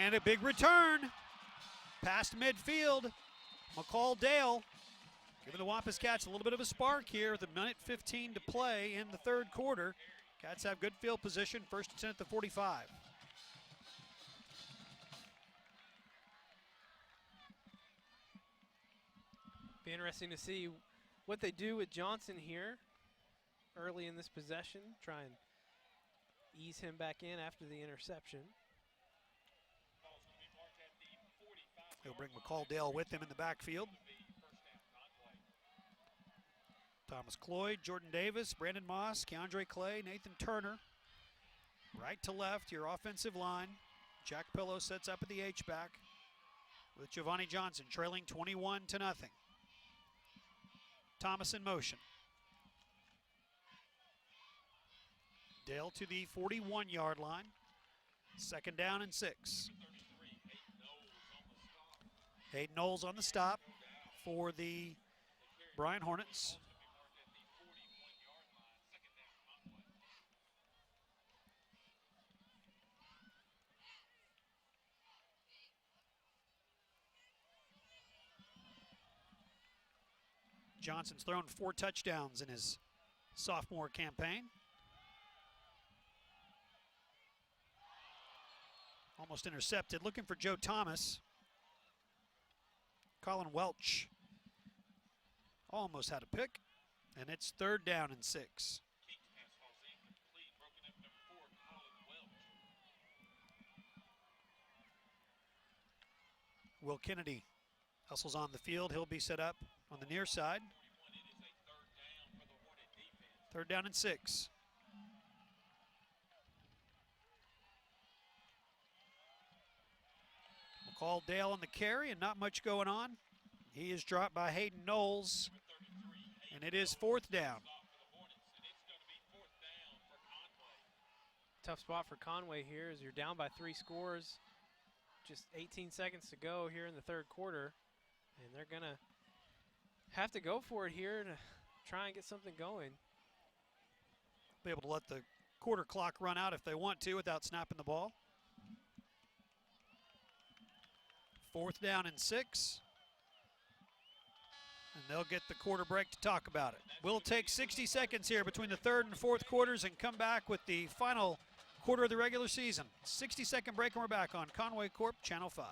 And a big return past midfield. McCall Dale giving the Wampus Cats a little bit of a spark here with a minute 15 to play in the third quarter. Cats have good field position, 1st and 10 at the 45. Be interesting to see what they do with Johnson here early in this possession. Try and ease him back in after the interception. He'll bring McCall Dale with him in the backfield. Thomas Cloyd, Jordan Davis, Brandon Moss, Keandre Clay, Nathan Turner. Right to left, your offensive line. Jack Pillow sets up at the H-back with Giovanni Johnson trailing 21-0. Thomas in motion. Dale to the 41-yard line. 2nd down and 6. Hayden Knowles on the stop for the Bryant Hornets. Johnson's thrown 4 touchdowns in his sophomore campaign. Almost intercepted, looking for Joe Thomas. Colin Welch almost had a pick, and it's 3rd down and 6. Will Kennedy hustles on the field. He'll be set up on the near side. 3rd down and 6. McCall Dale on the carry and not much going on. He is dropped by Hayden Knowles, and it is 4th down. Tough spot for Conway here as you're down by 3 scores. Just 18 seconds to go here in the 3rd quarter, and they're going to have to go for it here to try and get something going. Be able to let the quarter clock run out if they want to without snapping the ball. 4th down and 6. And they'll get the quarter break to talk about it. We'll take 60 seconds here between the 3rd and 4th quarters and come back with the final quarter of the regular season. 60-second break and we're back on Conway Corp Channel 5.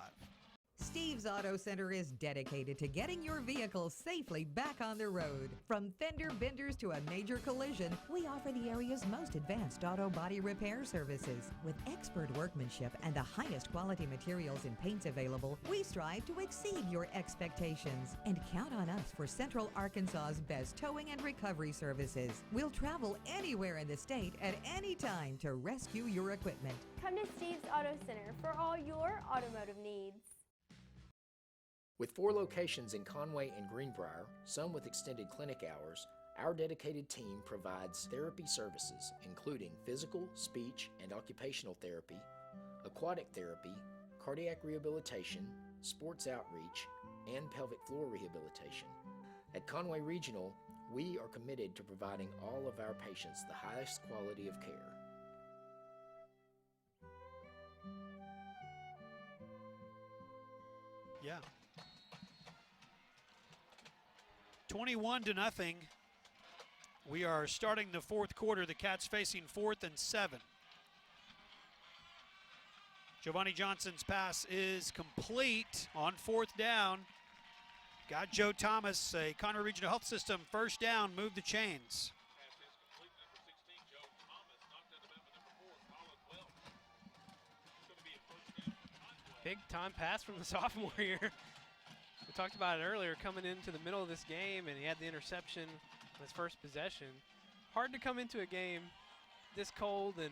Steve's Auto Center is dedicated to getting your vehicle safely back on the road. From fender benders to a major collision, we offer the area's most advanced auto body repair services. With expert workmanship and the highest quality materials and paints available, we strive to exceed your expectations. And count on us for Central Arkansas's best towing and recovery services. We'll travel anywhere in the state at any time to rescue your equipment. Come to Steve's Auto Center for all your automotive needs. With 4 locations in Conway and Greenbrier, some with extended clinic hours, our dedicated team provides therapy services including physical, speech, and occupational therapy, aquatic therapy, cardiac rehabilitation, sports outreach, and pelvic floor rehabilitation. At Conway Regional, we are committed to providing all of our patients the highest quality of care. Yeah. 21-0. We are starting the 4th quarter. The Cats facing 4th and 7. Giovanni Johnson's pass is complete on 4th down. Got Joe Thomas, a Conway Regional Health System 1st down, move the chains. Big time pass from the sophomore here. We talked about it earlier, coming into the middle of this game, and he had the interception on his first possession. Hard to come into a game this cold, and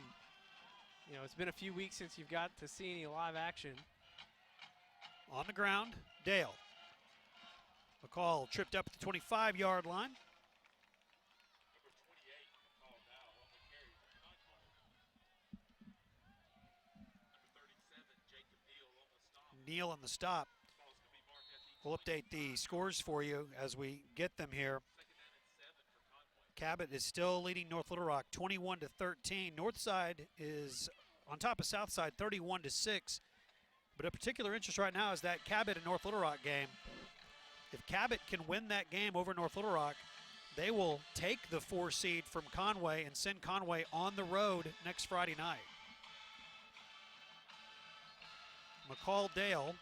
you know it's been a few weeks since you've got to see any live action. On the ground, Dale. McCall tripped up at the 25-yard line. Neal on the stop. We'll update the scores for you as we get them here. Cabot is still leading North Little Rock 21-13. Northside is on top of Southside 31-6. But of particular interest right now is that Cabot and North Little Rock game. If Cabot can win that game over North Little Rock, they will take the 4 seed from Conway and send Conway on the road next Friday night. McCall Dale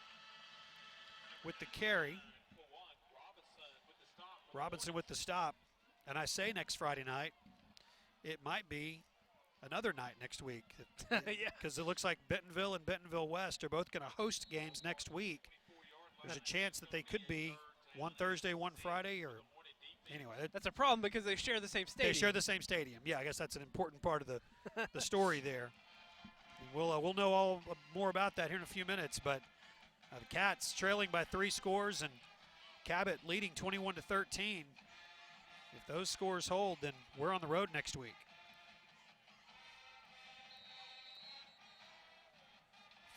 with the carry. Robinson with the stop. And I say next Friday night, it might be another night next week. Because it looks like Bentonville and Bentonville West are both going to host games next week. There's a chance that they could be one Thursday, one Friday, or anyway. That's a problem because they share the same stadium. They share the same stadium. Yeah, I guess that's an important part of the story there. We'll know all more about that here in a few minutes, but the Cats trailing by 3 scores and Cabot leading 21-13. If those scores hold, then we're on the road next week.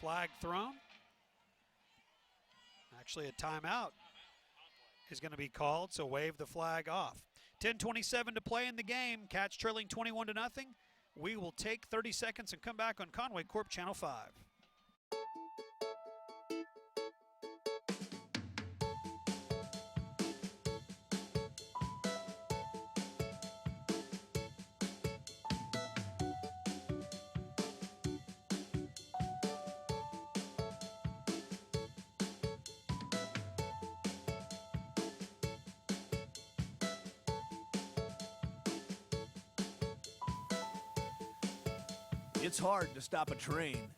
Flag thrown. Actually, a timeout is going to be called, so wave the flag off. 10:27 to play in the game. Cats trailing 21-0. We will take 30 seconds and come back on Conway Corp Channel 5. It's hard to stop a train.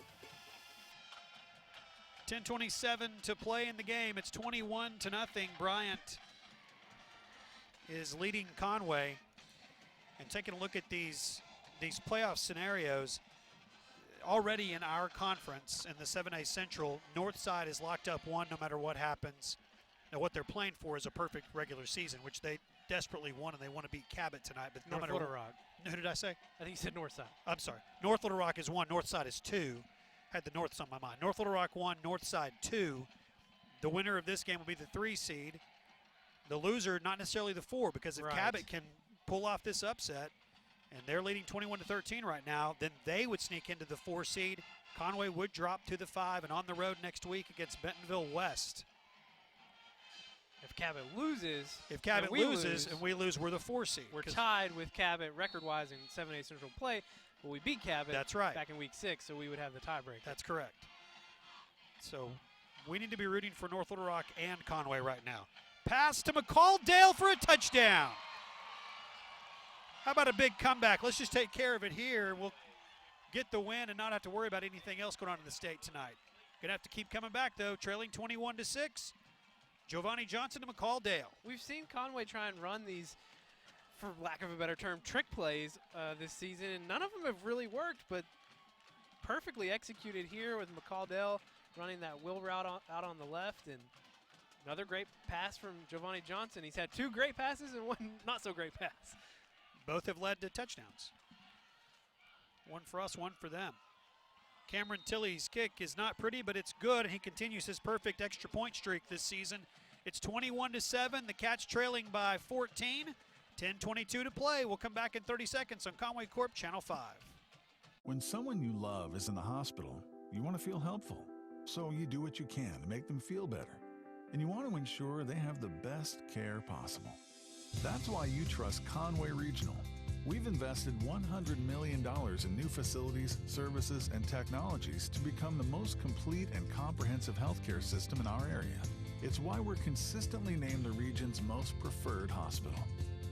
10:27 to play in the game. It's 21-0. Bryant is leading Conway. And taking a look at these playoff scenarios, already in our conference in the 7A Central, Northside is locked up one no matter what happens. Now what they're playing for is a perfect regular season, which they desperately want, and they want to beat Cabot tonight. But no North matter Little Rock. Who did I say? I think you said Northside. I'm sorry. North Little Rock is 1, Northside is 2. Had the Norths on my mind. North Little Rock 1, Northside 2. The winner of this game will be the 3 seed. The loser, not necessarily the 4, because if Cabot can pull off this upset, and they're leading 21-13 right now, then they would sneak into the 4 seed. Conway would drop to the 5, and on the road next week against Bentonville West. If Cabot loses, and we lose, we're the 4 seed. We're tied with Cabot record-wise in 7A Central play, but we beat Cabot back in week 6, so we would have the tiebreaker. That's correct. So we need to be rooting for North Little Rock and Conway right now. Pass to McCalldale for a touchdown. How about a big comeback? Let's just take care of it here. We'll get the win and not have to worry about anything else going on in the state tonight. Going to have to keep coming back, though, trailing 21-6. Giovanni Johnson to McCalldale. We've seen Conway try and run these, for lack of a better term, trick plays this season, and none of them have really worked, but perfectly executed here with McCalldale running that wheel route out on the left, and another great pass from Giovanni Johnson. He's had 2 great passes and 1 not-so-great pass. Both have led to touchdowns. 1 for us, 1 for them. Cameron Tilley's kick is not pretty, but it's good, and he continues his perfect extra point streak this season. It's 21-7. The Cats trailing by 14. 10:22 to play. We'll come back in 30 seconds on Conway Corp Channel 5. When someone you love is in the hospital, you want to feel helpful. So you do what you can to make them feel better. And you want to ensure they have the best care possible. That's why you trust Conway Regional. We've invested $100 million in new facilities, services, and technologies to become the most complete and comprehensive healthcare system in our area. It's why we're consistently named the region's most preferred hospital.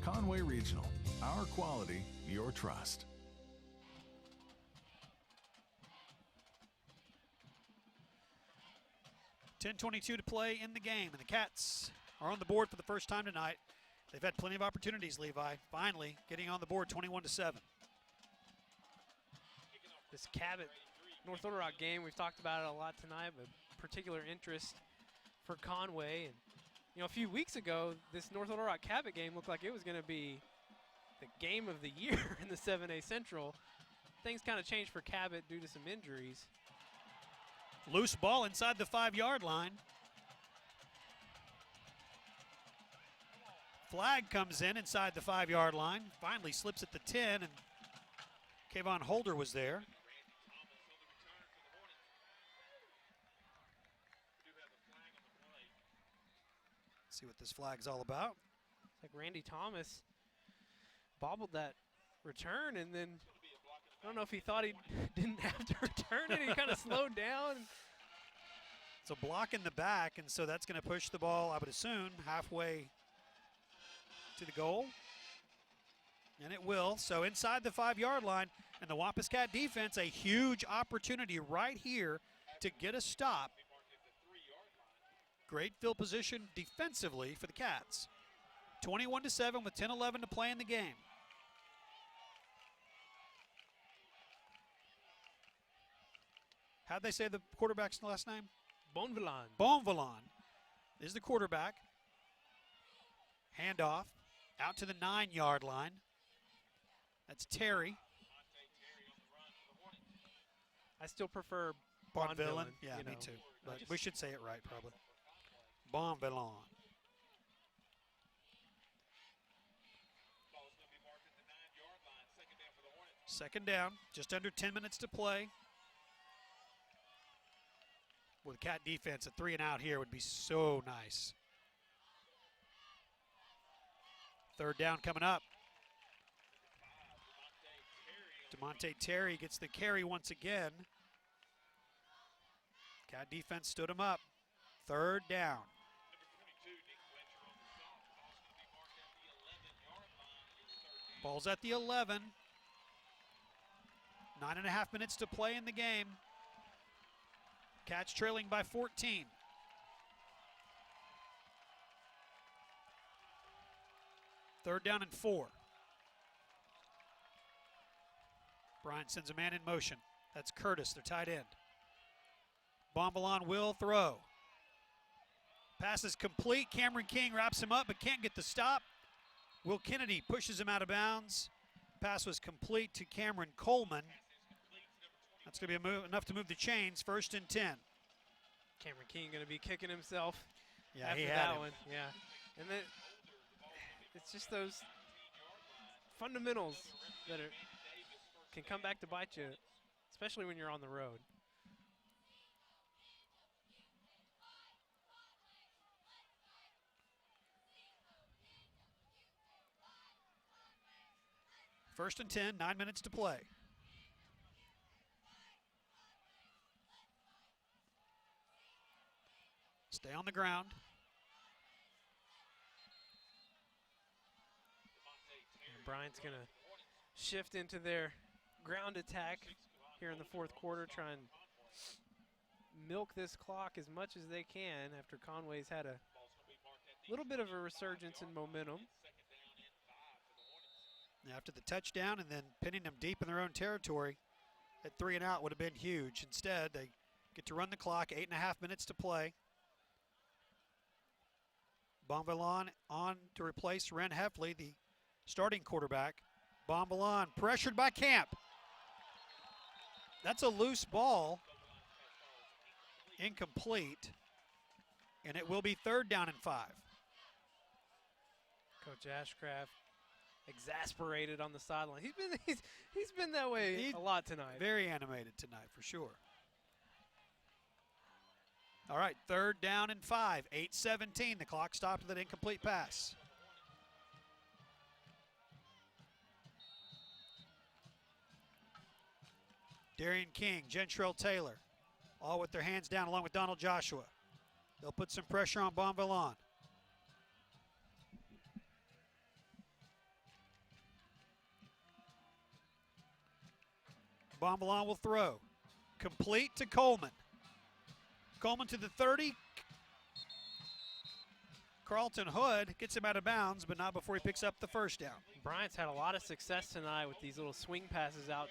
Conway Regional, our quality, your trust. $10:22 to play in the game, and the Cats are on the board for the first time tonight. They've had plenty of opportunities, Levi. Finally getting on the board 21-7. This Cabot North Little Rock game, we've talked about it a lot tonight, but particular interest for Conway. And you know, a few weeks ago, this North Little Rock Cabot game looked like it was going to be the game of the year in the 7A Central. Things kind of changed for Cabot due to some injuries. Loose ball inside the 5-yard line. Flag comes in inside the 5-yard line. Finally slips at the 10, and Kayvon Holder was there. See what this flag's all about. It's like Randy Thomas bobbled that return, and then I don't know if he thought he didn't have to return it. He kind of slowed down. It's a block in the back, and so that's going to push the ball, I would assume, halfway to the goal. And it will. So inside the 5-yard line, and the Wampus Cat defense, a huge opportunity right here to get a stop. Great field position defensively for the Cats. 21-7 with 10:11 to play in the game. How'd they say the quarterback's last name? Bonvillain. Bonvillain is the quarterback. Handoff out to the 9-yard line. That's Terry. I still prefer Bonvillain. Yeah, you know, me too. But we should say it right, probably. Bonvillain. Second down, just under 10 minutes to play. With Cat defense, a 3-and-out here would be so nice. Third down coming up. DeMonte Terry gets the carry once again. Cat defense stood him up. Third down. Ball's at the 11. 9.5 minutes to play in the game. Cats trailing by 14. Third down and 4. Bryant sends a man in motion. That's Curtis, their tight end. Bonvillain will throw. Pass is complete. Cameron King wraps him up but can't get the stop. Will Kennedy pushes him out of bounds. Pass was complete to Cameron Coleman. That's going to be enough to move the chains. 1st and 10. Cameron King going to be kicking himself after he had that him. One. Yeah. And then it's just those fundamentals that can come back to bite you, especially when you're on the road. First and 10, 9 minutes to play. Stay on the ground. And Bryant's going to shift into their ground attack here in the fourth quarter, try and milk this clock as much as they can after Conway's had a little bit of a resurgence in momentum. After the touchdown and then pinning them deep in their own territory at 3 and out would have been huge. Instead, they get to run the clock, 8.5 minutes to play. Bonvillain on to replace Ren Heffley, the starting quarterback. Bonvillain pressured by Camp. That's a loose ball, incomplete, and it will be 3rd down and 5. Coach Ashcraft exasperated on the sideline. He's been that way a lot tonight. Very animated tonight for sure. All right, 3rd down and 5, 8:17. The clock stopped with an incomplete pass. Darian King, Gentrell Taylor, all with their hands down along with Donald Joshua. They'll put some pressure on Bonvillain. Bonvillain will throw. Complete to Coleman. Coleman to the 30. Carlton Hood gets him out of bounds, but not before he picks up the 1st down. Bryant's had a lot of success tonight with these little swing passes out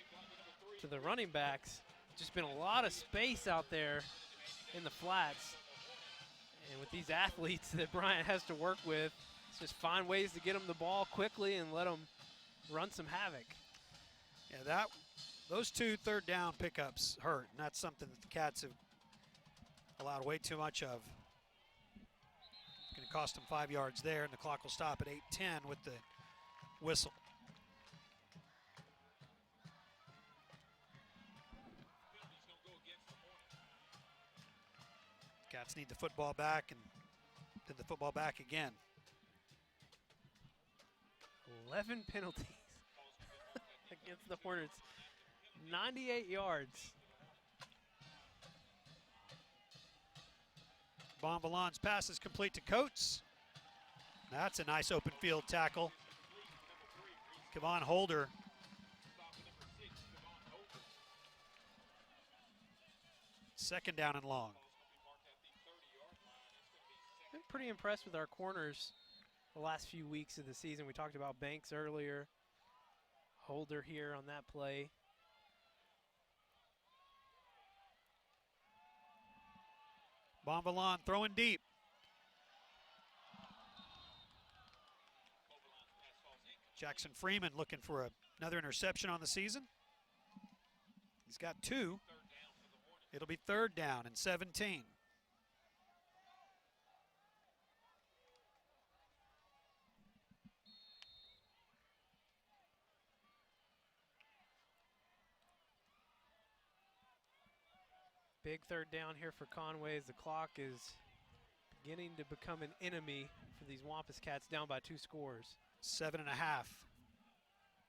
to the running backs. Just been a lot of space out there in the flats. And with these athletes that Bryant has to work with, it's just find ways to get them the ball quickly and let them run some havoc. Yeah, those 2 3rd down pickups hurt, and that's something that the Cats have allowed way too much of. It's going to cost them 5 yards there, and the clock will stop at 8:10 with the whistle. Cats need the football back, and then the football back again. 11 penalties against the Hornets. 98 yards. Bonvillain's pass is complete to Coates. That's a nice open field tackle. Kevon Holder. Second down and long. Been pretty impressed with our corners the last few weeks of the season. We talked about Banks earlier. Holder here on that play. Bonvillain throwing deep. Jackson Freeman looking for another interception on the season. He's got 2. It'll be 3rd down and 17. Big 3rd down here for Conway as the clock is beginning to become an enemy for these Wampus Cats, down by 2 scores. 7.5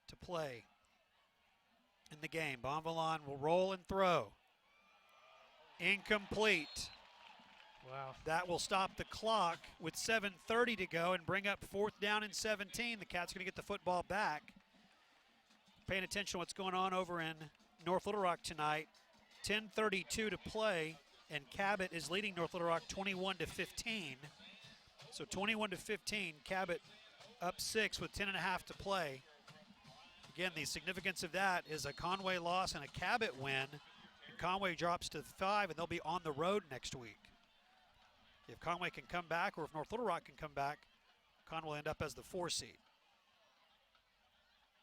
to play in the game. Bonvillain will roll and throw. Incomplete. Wow. That will stop the clock with 7:30 to go and bring up 4th down and 17. The Cats going to get the football back. Paying attention to what's going on over in North Little Rock tonight. 10:32 to play, and Cabot is leading North Little Rock 21-15. So 21-15, Cabot up 6 with 10.5 to play. Again, the significance of that is a Conway loss and a Cabot win. And Conway drops to 5, and they'll be on the road next week. If Conway can come back, or if North Little Rock can come back, Conway will end up as the 4 seed.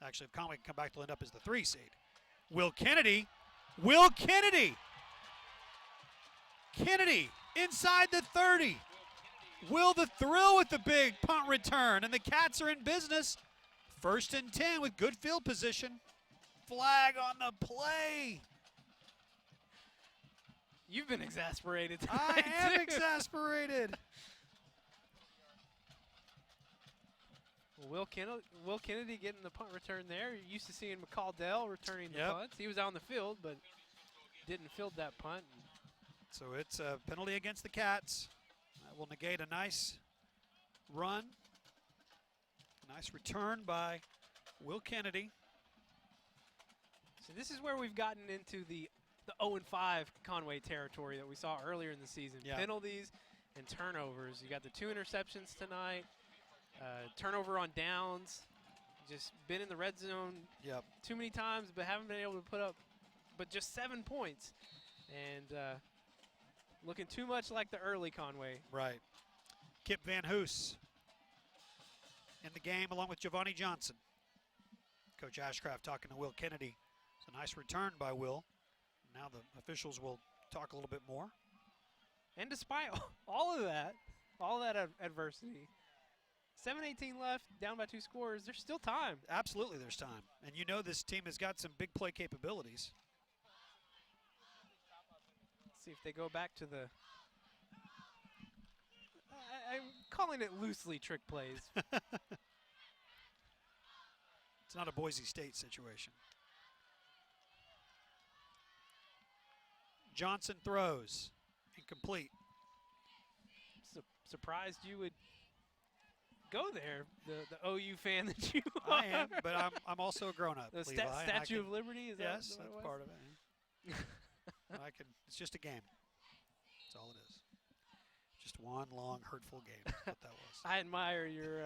Actually, if Conway can come back, they'll end up as the 3 seed. Will Kennedy inside the 30. Will the thrill with the big punt return, and the Cats are in business. 1st and 10 with good field position. Flag on the play. You've been exasperated I tonight, am too. exasperated. Will Kennedy getting the punt return there. You're used to seeing McCall returning the punts. He was out on the field, but didn't field that punt. So it's a penalty against the Cats. That will negate a nice run. Nice return by Will Kennedy. So this is where we've gotten into the 0-5 Conway territory that we saw earlier in the season. Yeah. Penalties and turnovers. You got the 2 interceptions tonight. Turnover on downs. Just been in the red zone too many times, but haven't been able to put up but just 7 points. And looking too much like the early Conway. Right. Kip Van Hoos in the game along with Giovanni Johnson. Coach Ashcraft talking to Will Kennedy. It's a nice return by Will. Now the officials will talk a little bit more. And despite all of that adversity, 7:18 left, down by 2 scores, there's still time. Absolutely there's time. And you know this team has got some big play capabilities. Let's see if they go back to the, I'm calling it loosely trick plays. It's not a Boise State situation. Johnson throws. Incomplete. Surprised you would go there, the OU fan that you are. I am, but I'm also a grown-up. The Levi, Statue of Liberty, is yes, that that's what it part of it. It's just a game. That's all it is. Just one long, hurtful game. That's what that was. I admire your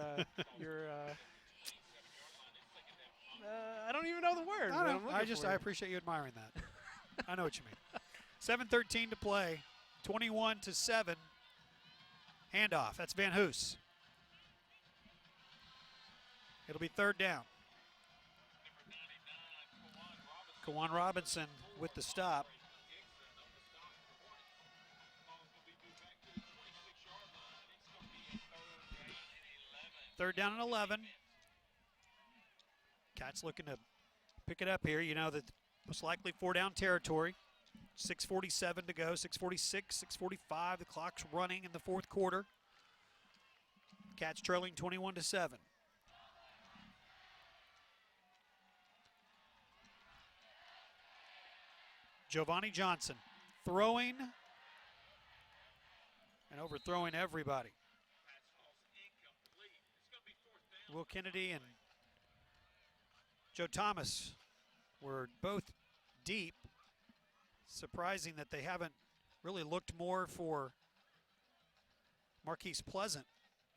I don't even know the word. I appreciate you admiring that. I know what you mean. 7:13 to play. 21-7. Handoff. That's Van Hoos. It'll be 3rd down. Kawan Robinson with the stop. Third down and 11. Cats looking to pick it up here. You know that most likely 4-down territory. 6:47 to go, 6:46, 6:45. The clock's running in the 4th quarter. Cats trailing 21-7. Giovanni Johnson throwing and overthrowing everybody. Will Kennedy and Joe Thomas were both deep. Surprising that they haven't really looked more for Marquise Pleasant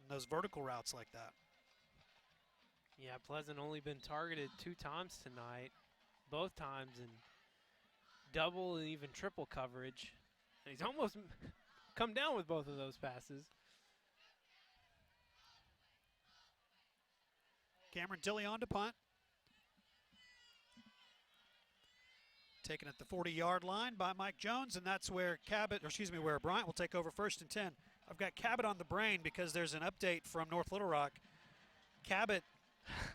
in those vertical routes like that. Yeah, Pleasant only been targeted 2 times tonight, both times in double and even triple coverage. And he's almost come down with both of those passes. Cameron Tilley on to punt. Taken at the 40-yard line by Mike Jones, and that's where where Bryant will take over 1st and 10. I've got Cabot on the brain because there's an update from North Little Rock. Cabot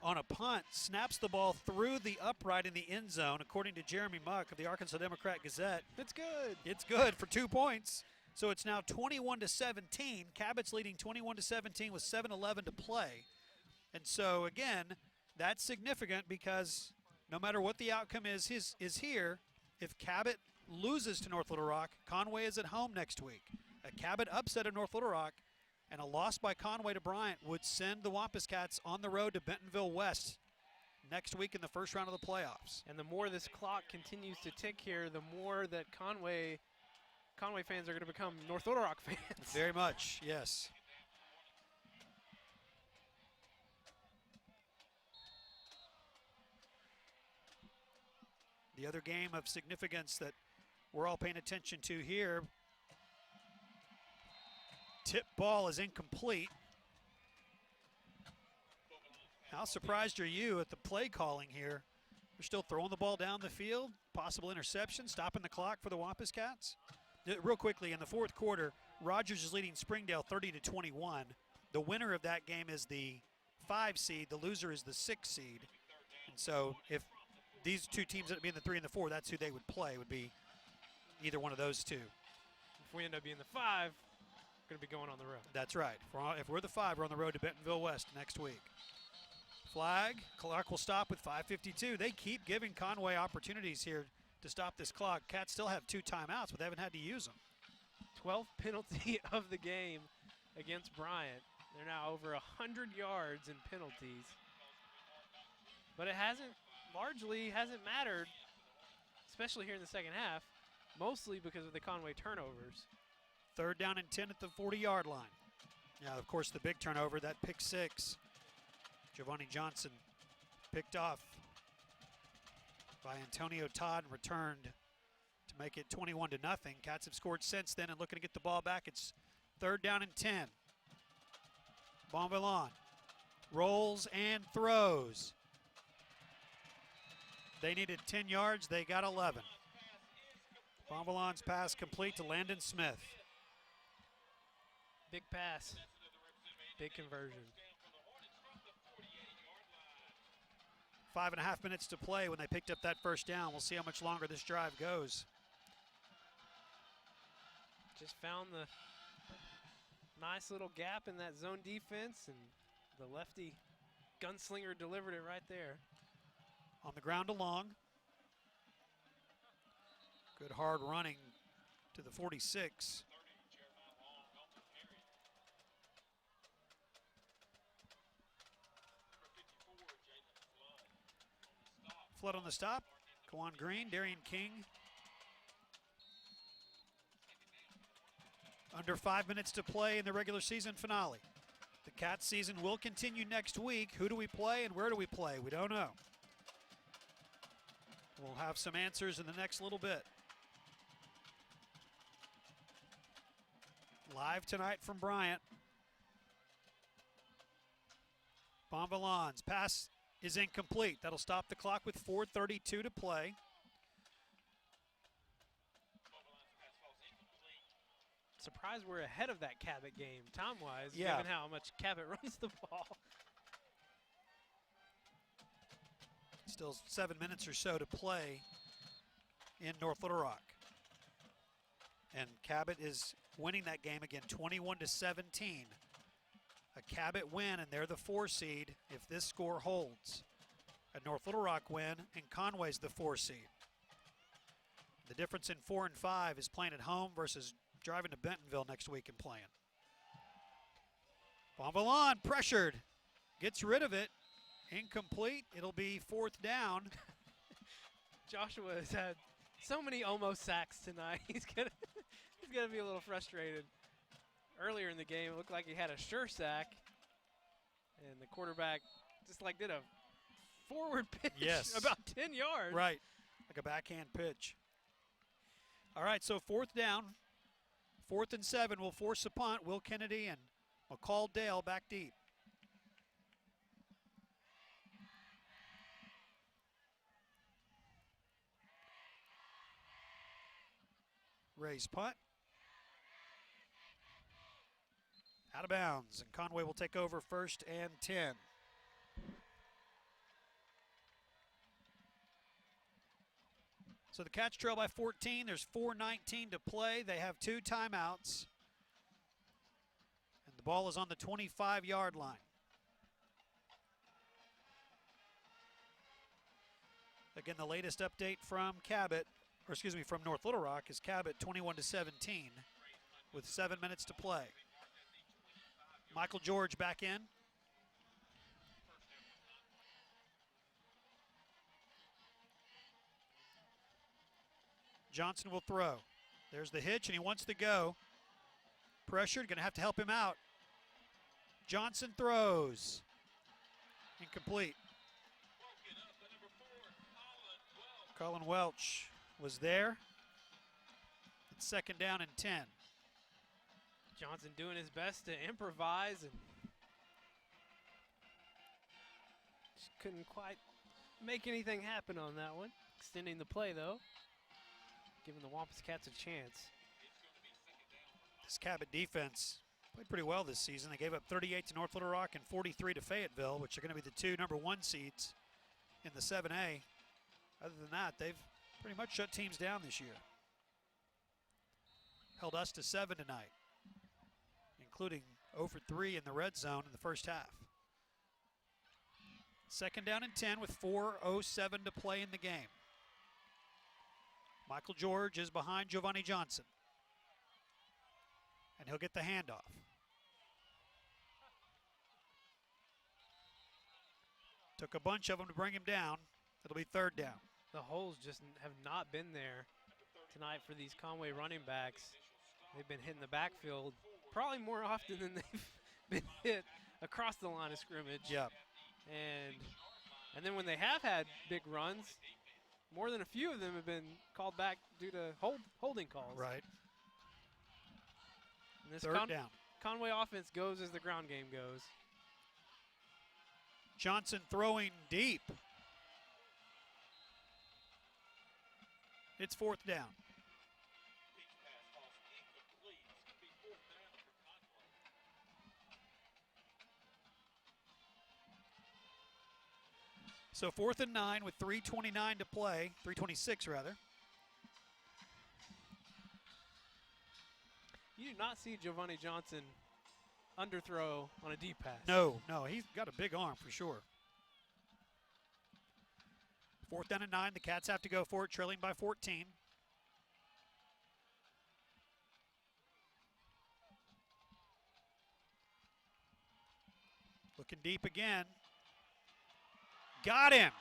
on a punt snaps the ball through the upright in the end zone, according to Jeremy Muck of the Arkansas Democrat-Gazette. It's good. It's good for 2 points. So it's now 21-17. Cabot's leading 21-17 with 7:11 to play. And so, again, that's significant because no matter what the outcome is here, if Cabot loses to North Little Rock, Conway is at home next week. A Cabot upset of North Little Rock and a loss by Conway to Bryant would send the Wampus Cats on the road to Bentonville West next week in the first round of the playoffs. And the more this clock continues to tick here, the more that Conway fans are going to become North Little Rock fans. Very much, yes. The other game of significance that we're all paying attention to here, tip ball is incomplete. How surprised are you at the play calling here? They're still throwing the ball down the field, possible interception, stopping the clock for the Wampus Cats. Real quickly, in the fourth quarter, Rogers is leading Springdale 30-21. The winner of that game is the 5 seed, the loser is the 6 seed. And so if these two teams that would be in the 3 and the 4, that's who they would play, would be either one of those two. If we end up being the 5, we're going to be going on the road. That's right. If we're the 5, we're on the road to Bentonville West next week. Flag, clock will stop with 5:52. They keep giving Conway opportunities here to stop this clock. Cats still have 2 timeouts, but they haven't had to use them. 12th penalty of the game against Bryant. They're now over 100 yards in penalties. But it largely hasn't mattered, especially here in the second half, mostly because of the Conway turnovers. 3rd down and 10 at the 40-yard line. Now, of course, the big turnover, that pick 6. Giovanni Johnson picked off by Antonio Todd and returned to make it 21-0. Cats have scored since then and looking to get the ball back. It's 3rd down and 10. Bonvillain rolls and throws. They needed 10 yards. They got 11. Bonvillain's pass complete to Landon Smith. Big pass. Big conversion. 5.5 minutes to play when they picked up that first down. We'll see how much longer this drive goes. Just found the nice little gap in that zone defense, and the lefty gunslinger delivered it right there. On the ground along. Good hard running to the 46. Flood on the stop. Kawan Green, Darian King. Under 5 minutes to play in the regular season finale. The Cats season will continue next week. Who do we play and where do we play? We don't know. We'll have some answers in the next little bit. Live tonight from Bryant. Bonvillain's pass is incomplete. That'll stop the clock with 4:32 to play. Surprised we're ahead of that Cabot game time-wise, yeah, given how much Cabot runs the ball. Still 7 minutes or so to play in North Little Rock. And Cabot is winning that game again, 21-17. A Cabot win, and they're the 4 seed if this score holds. A North Little Rock win, and Conway's the 4 seed. The difference in 4 and 5 is playing at home versus driving to Bentonville next week and playing. Bonvillain pressured, gets rid of it. Incomplete. It'll be 4th down. Joshua has had so many almost sacks tonight. He's gonna be a little frustrated. Earlier in the game, it looked like he had a sure sack, and the quarterback just did a forward pitch, yes, about 10 yards. Right, like a backhand pitch. All right, so 4th down. 4th and 7 will force a punt. Will Kennedy and McCall Dale back deep. Ray's punt. Out of bounds, and Conway will take over 1st and 10. So the Cats trail by 14. There's 4:19 to play. They have 2 timeouts. And the ball is on the 25-yard line. Again, the latest update from from North Little Rock is Cabot 21-17 with 7 minutes to play. Michael George back in. Johnson will throw. There's the hitch, and he wants to go. Pressured, going to have to help him out. Johnson throws. Incomplete. Colin Welch was there. It's second down and 10. Johnson doing his best to improvise and just couldn't quite make anything happen on that one. Extending the play, though, giving the Wampus Cats a chance. This Cabot defense played pretty well this season. They gave up 38 to North Little Rock and 43 to Fayetteville, which are going to be the two number 1 seeds in the 7A. Other than that, they've pretty much shut teams down this year. Held us to 7 tonight, including 0 for 3 in the red zone in the first half. Second down and 10 with 4:07 to play in the game. Michael George is behind Giovanni Johnson, and he'll get the handoff. Took a bunch of them to bring him down. It'll be third down. The holes just have not been there tonight for these Conway running backs. They've been hitting the backfield probably more often than they've been hit across the line of scrimmage. Yep. And then when they have had big runs, more than a few of them have been called back due to holding calls. Right. And this third down. Conway offense goes as the ground game goes. Johnson throwing deep. It's fourth down. So 4th and 9 with 3:29 to play, 3:26 rather. You do not see Giovanni Johnson underthrow on a deep pass. No, he's got a big arm for sure. 4th down and 9, the Cats have to go for it, trailing by 14. Looking deep again. Got him.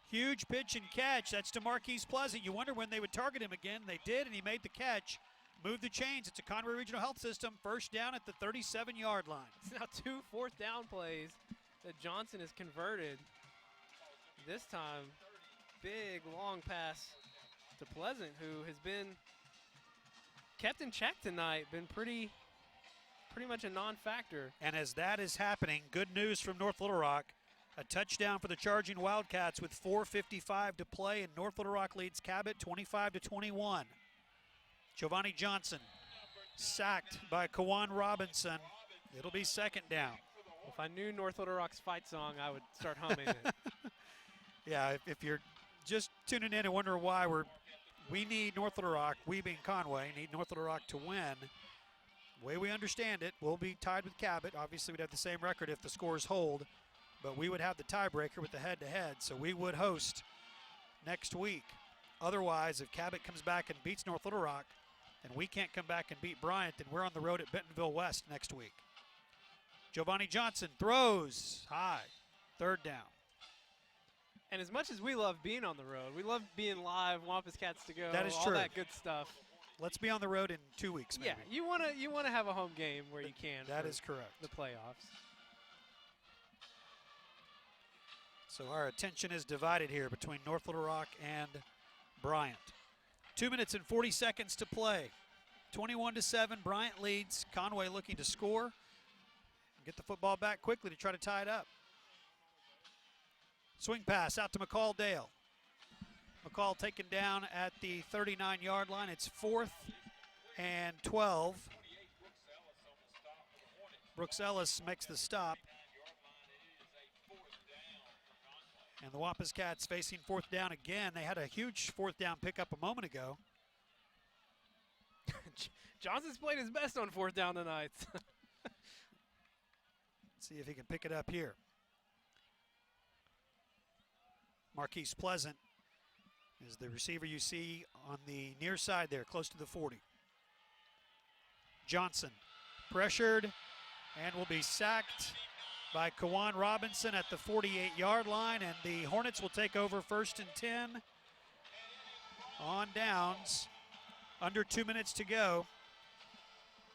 Huge pitch and catch. That's to Marquise Pleasant. You wonder when they would target him again. They did, and he made the catch. Moved the chains. It's a Conway Regional Health System. First down at the 37-yard line. It's now 2 fourth down plays that Johnson has converted. This time, big long pass to Pleasant, who has been kept in check tonight, been pretty much a non-factor. And as that is happening, good news from North Little Rock. A touchdown for the Charging Wildcats with 4:55 to play, and North Little Rock leads Cabot 25-21. Giovanni Johnson sacked by Kawan Robinson. It'll be second down. If I knew North Little Rock's fight song, I would start humming it. Yeah, if you're just tuning in and wondering why we need North Little Rock, we being Conway, need North Little Rock to win. The way we understand it, we'll be tied with Cabot. Obviously, we'd have the same record if the scores hold, but we would have the tiebreaker with the head-to-head, so we would host next week. Otherwise, if Cabot comes back and beats North Little Rock, and we can't come back and beat Bryant, then we're on the road at Bentonville West next week. Giovanni Johnson throws high. Third down. And as much as we love being on the road, we love being live, Wampus Cats to go, that is all true. that good stuff. Let's be on the road in 2 weeks, maybe. Yeah, you wanna have a home game where you can. That is correct. The playoffs. So our attention is divided here between North Little Rock and Bryant. 2 minutes and 40 seconds to play. 21-7, Bryant leads. Conway looking to score. Get the football back quickly to try to tie it up. Swing pass out to McCall Dale. McCall taken down at the 39-yard line. It's 4th and 12. Brooks Ellis makes the stop. And the Wampus Cats facing 4th down again. They had a huge 4th down pickup a moment ago. Johnson's played his best on 4th down tonight. See if he can pick it up here. Marquise Pleasant is the receiver you see on the near side there, close to the 40. Johnson pressured and will be sacked by Kawan Robinson at the 48-yard line, and the Hornets will take over 1st and 10 on downs. Under 2 minutes to go.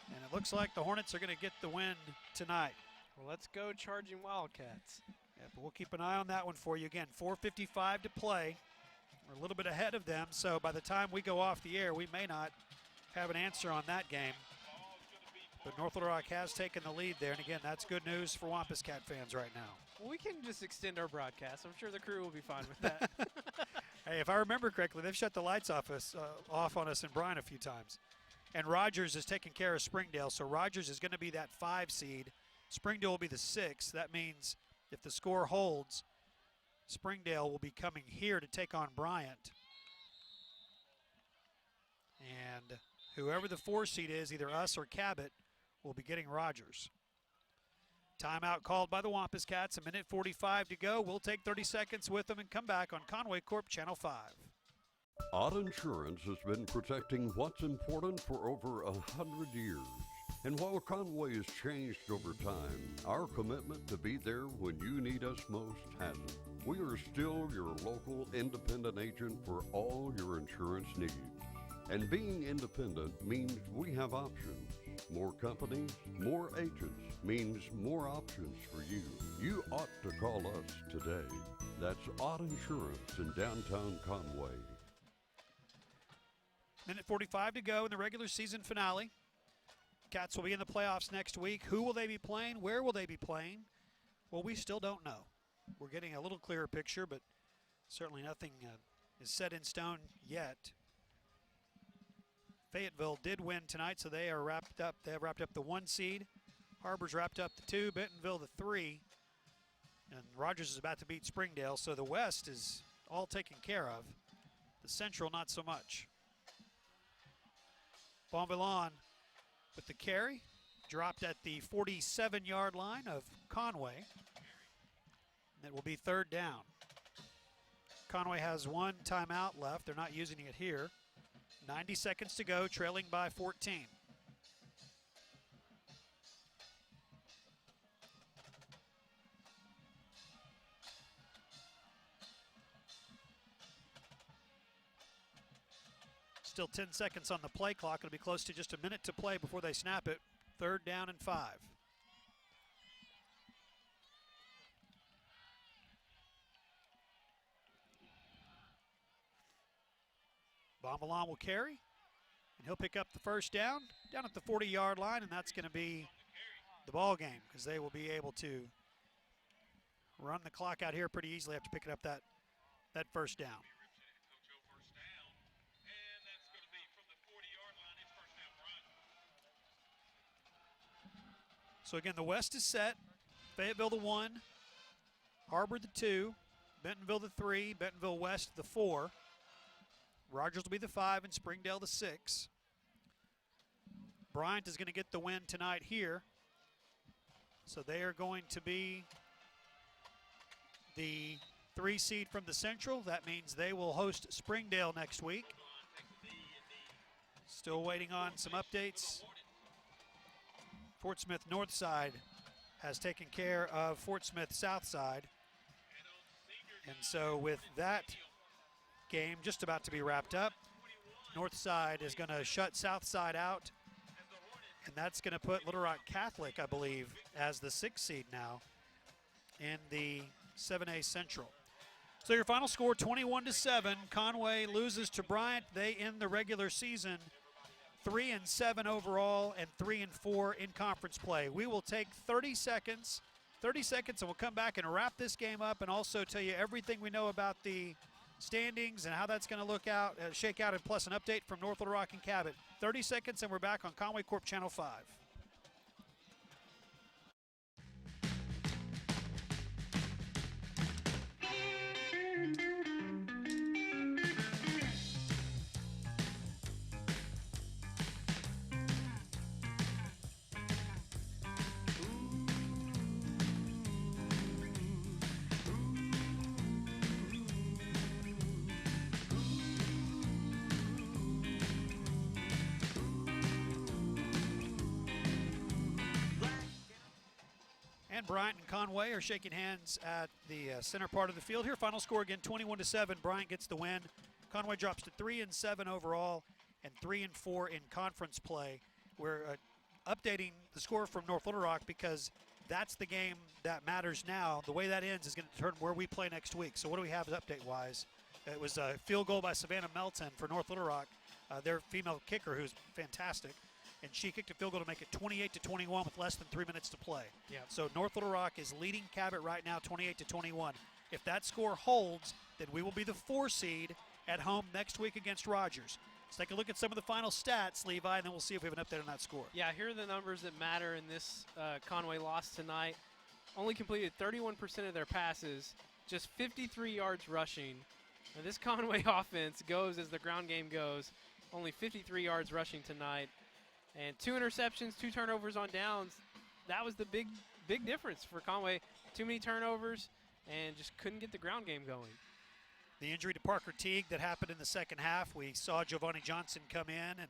And it looks like the Hornets are going to get the win tonight. Well, let's go Charging Wildcats. Yeah, but we'll keep an eye on that one for you. Again, 4:55 to play. We're a little bit ahead of them, so by the time we go off the air, we may not have an answer on that game. But North Little Rock has taken the lead there, and again, that's good news for Wampus Cat fans right now. Well, we can just extend our broadcast. I'm sure the crew will be fine with that. Hey, if I remember correctly, they've shut the lights off on us in Bryant a few times. And Rogers is taking care of Springdale, so Rogers is going to be that 5 seed. Springdale will be the 6. That means if the score holds, Springdale will be coming here to take on Bryant. And whoever the 4 seed is, either us or Cabot, will be getting Rogers. Timeout called by the Wampus Cats. 1:45 to go. We'll take 30 seconds with them and come back on Conway Corp Channel 5. Odd Insurance has been protecting what's important for over 100 years. And while Conway has changed over time, our commitment to be there when you need us most hasn't. We are still your local independent agent for all your insurance needs. And being independent means we have options. More companies, more agents means more options for you. You ought to call us today. That's Odd Insurance in downtown Conway. 1:45 to go in the regular season finale. Cats will be in the playoffs next week. Who will they be playing? Where will they be playing? Well, we still don't know. We're getting a little clearer picture, but certainly nothing is set in stone yet. Fayetteville did win tonight, so they are wrapped up. They have wrapped up the 1 seed. Harbor's wrapped up the 2, Bentonville the 3. And Rogers is about to beat Springdale, so the West is all taken care of. The Central, not so much. Bonvillon with the carry, dropped at the 47-yard line of Conway. And it will be 3rd down. Conway has 1 timeout left. They're not using it here. 90 seconds to go, trailing by 14. Still 10 seconds on the play clock. It'll be close to just a minute to play before they snap it. 3rd down and 5. Bonvillon will carry, and he'll pick up the 1st down at the 40-yard line, and that's going to be the ball game because they will be able to run the clock out here pretty easily after picking up that 1st down. So again, the West is set. Fayetteville the 1, Harbor the 2, Bentonville the 3, Bentonville West the 4. Rogers will be the 5 and Springdale the 6. Bryant is going to get the win tonight here. So they are going to be the 3 seed from the Central. That means they will host Springdale next week. Still waiting on some updates. Fort Smith Northside has taken care of Fort Smith Southside. And so with that game just about to be wrapped up, Northside is going to shut Southside out, and that's going to put Little Rock Catholic, I believe, as the 6th seed now in the 7A Central. So your final score, 21-7. Conway loses to Bryant. They end the regular season 3-7 overall and 3-4 in conference play. We will take 30 seconds, and we'll come back and wrap this game up and also tell you everything we know about the standings and how that's going to shake out, and plus an update from North Little Rock and Cabot. 30 seconds, and we're back on Conway Corp Channel 5. And Bryant and Conway are shaking hands at the center part of the field here. Final score again, 21-7. Bryant gets the win. Conway drops to 3-7 overall and 3-4 in conference play. We're updating the score from North Little Rock because that's the game that matters now. The way that ends is going to determine where we play next week. So what do we have update-wise? It was a field goal by Savannah Melton for North Little Rock, their female kicker, who's fantastic. And she kicked a field goal to make it 28-21 with less than 3 minutes to play. Yep. So North Little Rock is leading Cabot right now 28-21. If that score holds, then we will be the 4 seed at home next week against Rogers. Let's take a look at some of the final stats, Levi, and then we'll see if we have an update on that score. Yeah, here are the numbers that matter in this Conway loss tonight. Only completed 31% of their passes, just 53 yards rushing. Now, this Conway offense goes as the ground game goes, only 53 yards rushing tonight. And 2 interceptions, 2 turnovers on downs. That was the big difference for Conway. Too many turnovers and just couldn't get the ground game going. The injury to Parker Teague that happened in the second half, we saw Giovanni Johnson come in, and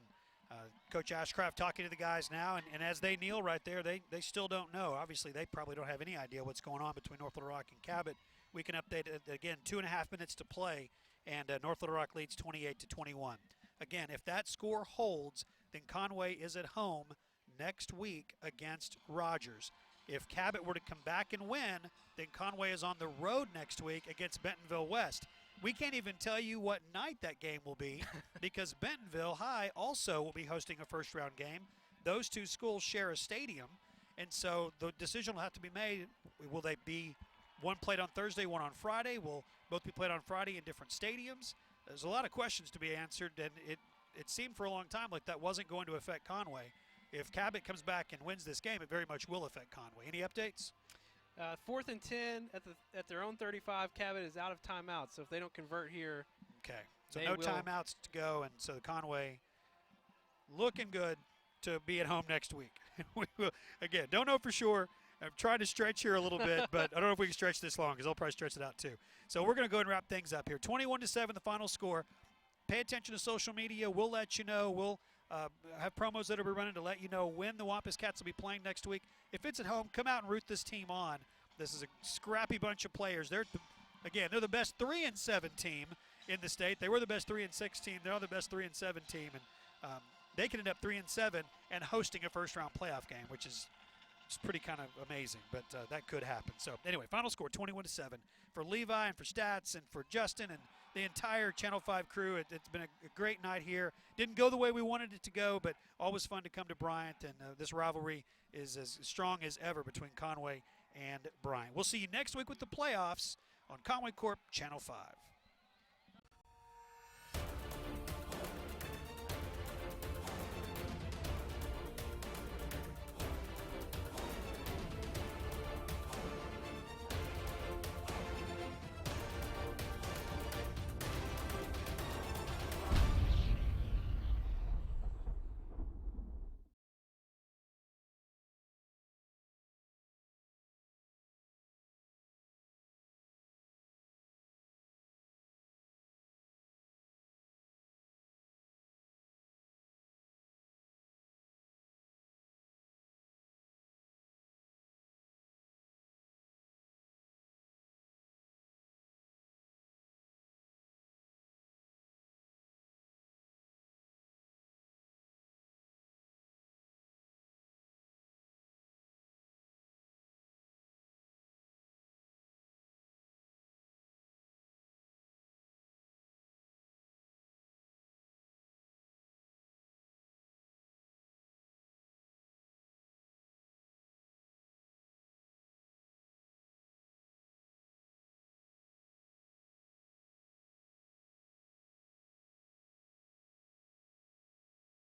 Coach Ashcraft talking to the guys now, and as they kneel right there, they still don't know. Obviously, they probably don't have any idea what's going on between North Little Rock and Cabot. We can update it again, 2.5 minutes to play, and North Little Rock leads 28-21. Again, if that score holds, then Conway is at home next week against Rogers. If Cabot were to come back and win, then Conway is on the road next week against Bentonville West. We can't even tell you what night that game will be because Bentonville High also will be hosting a first-round game. Those 2 schools share a stadium, and so the decision will have to be made. Will they be one played on Thursday, one on Friday? Will both be played on Friday in different stadiums? There's a lot of questions to be answered, and it seemed for a long time like that wasn't going to affect Conway. If Cabot comes back and wins this game, it very much will affect Conway. Any updates? 4th and 10 at their own 35. Cabot is out of timeout, so if they don't convert here, okay. So no timeouts to go, and so Conway looking good to be at home next week. We will, again, don't know for sure. I'm trying to stretch here a little bit, but I don't know if we can stretch this long because they'll probably stretch it out too. So we're going to go ahead and wrap things up here. 21-7, the final score. Pay attention to social media. We'll let you know. We'll have promos that will be running to let you know when the Wampus Cats will be playing next week. If it's at home, come out and root this team on. This is a scrappy bunch of players. They're the best 3-7 team in the state. They were the best 3-6 team. They're the best 3-7 team, and they can end up 3-7 and hosting a first-round playoff game, which is pretty kind of amazing, but that could happen. So anyway, final score 21-7 for Levi and for Stats and for Justin and the entire Channel 5 crew. It's been a great night here. Didn't go the way we wanted it to go, but always fun to come to Bryant, and this rivalry is as strong as ever between Conway and Bryant. We'll see you next week with the playoffs on Conway Corp Channel 5.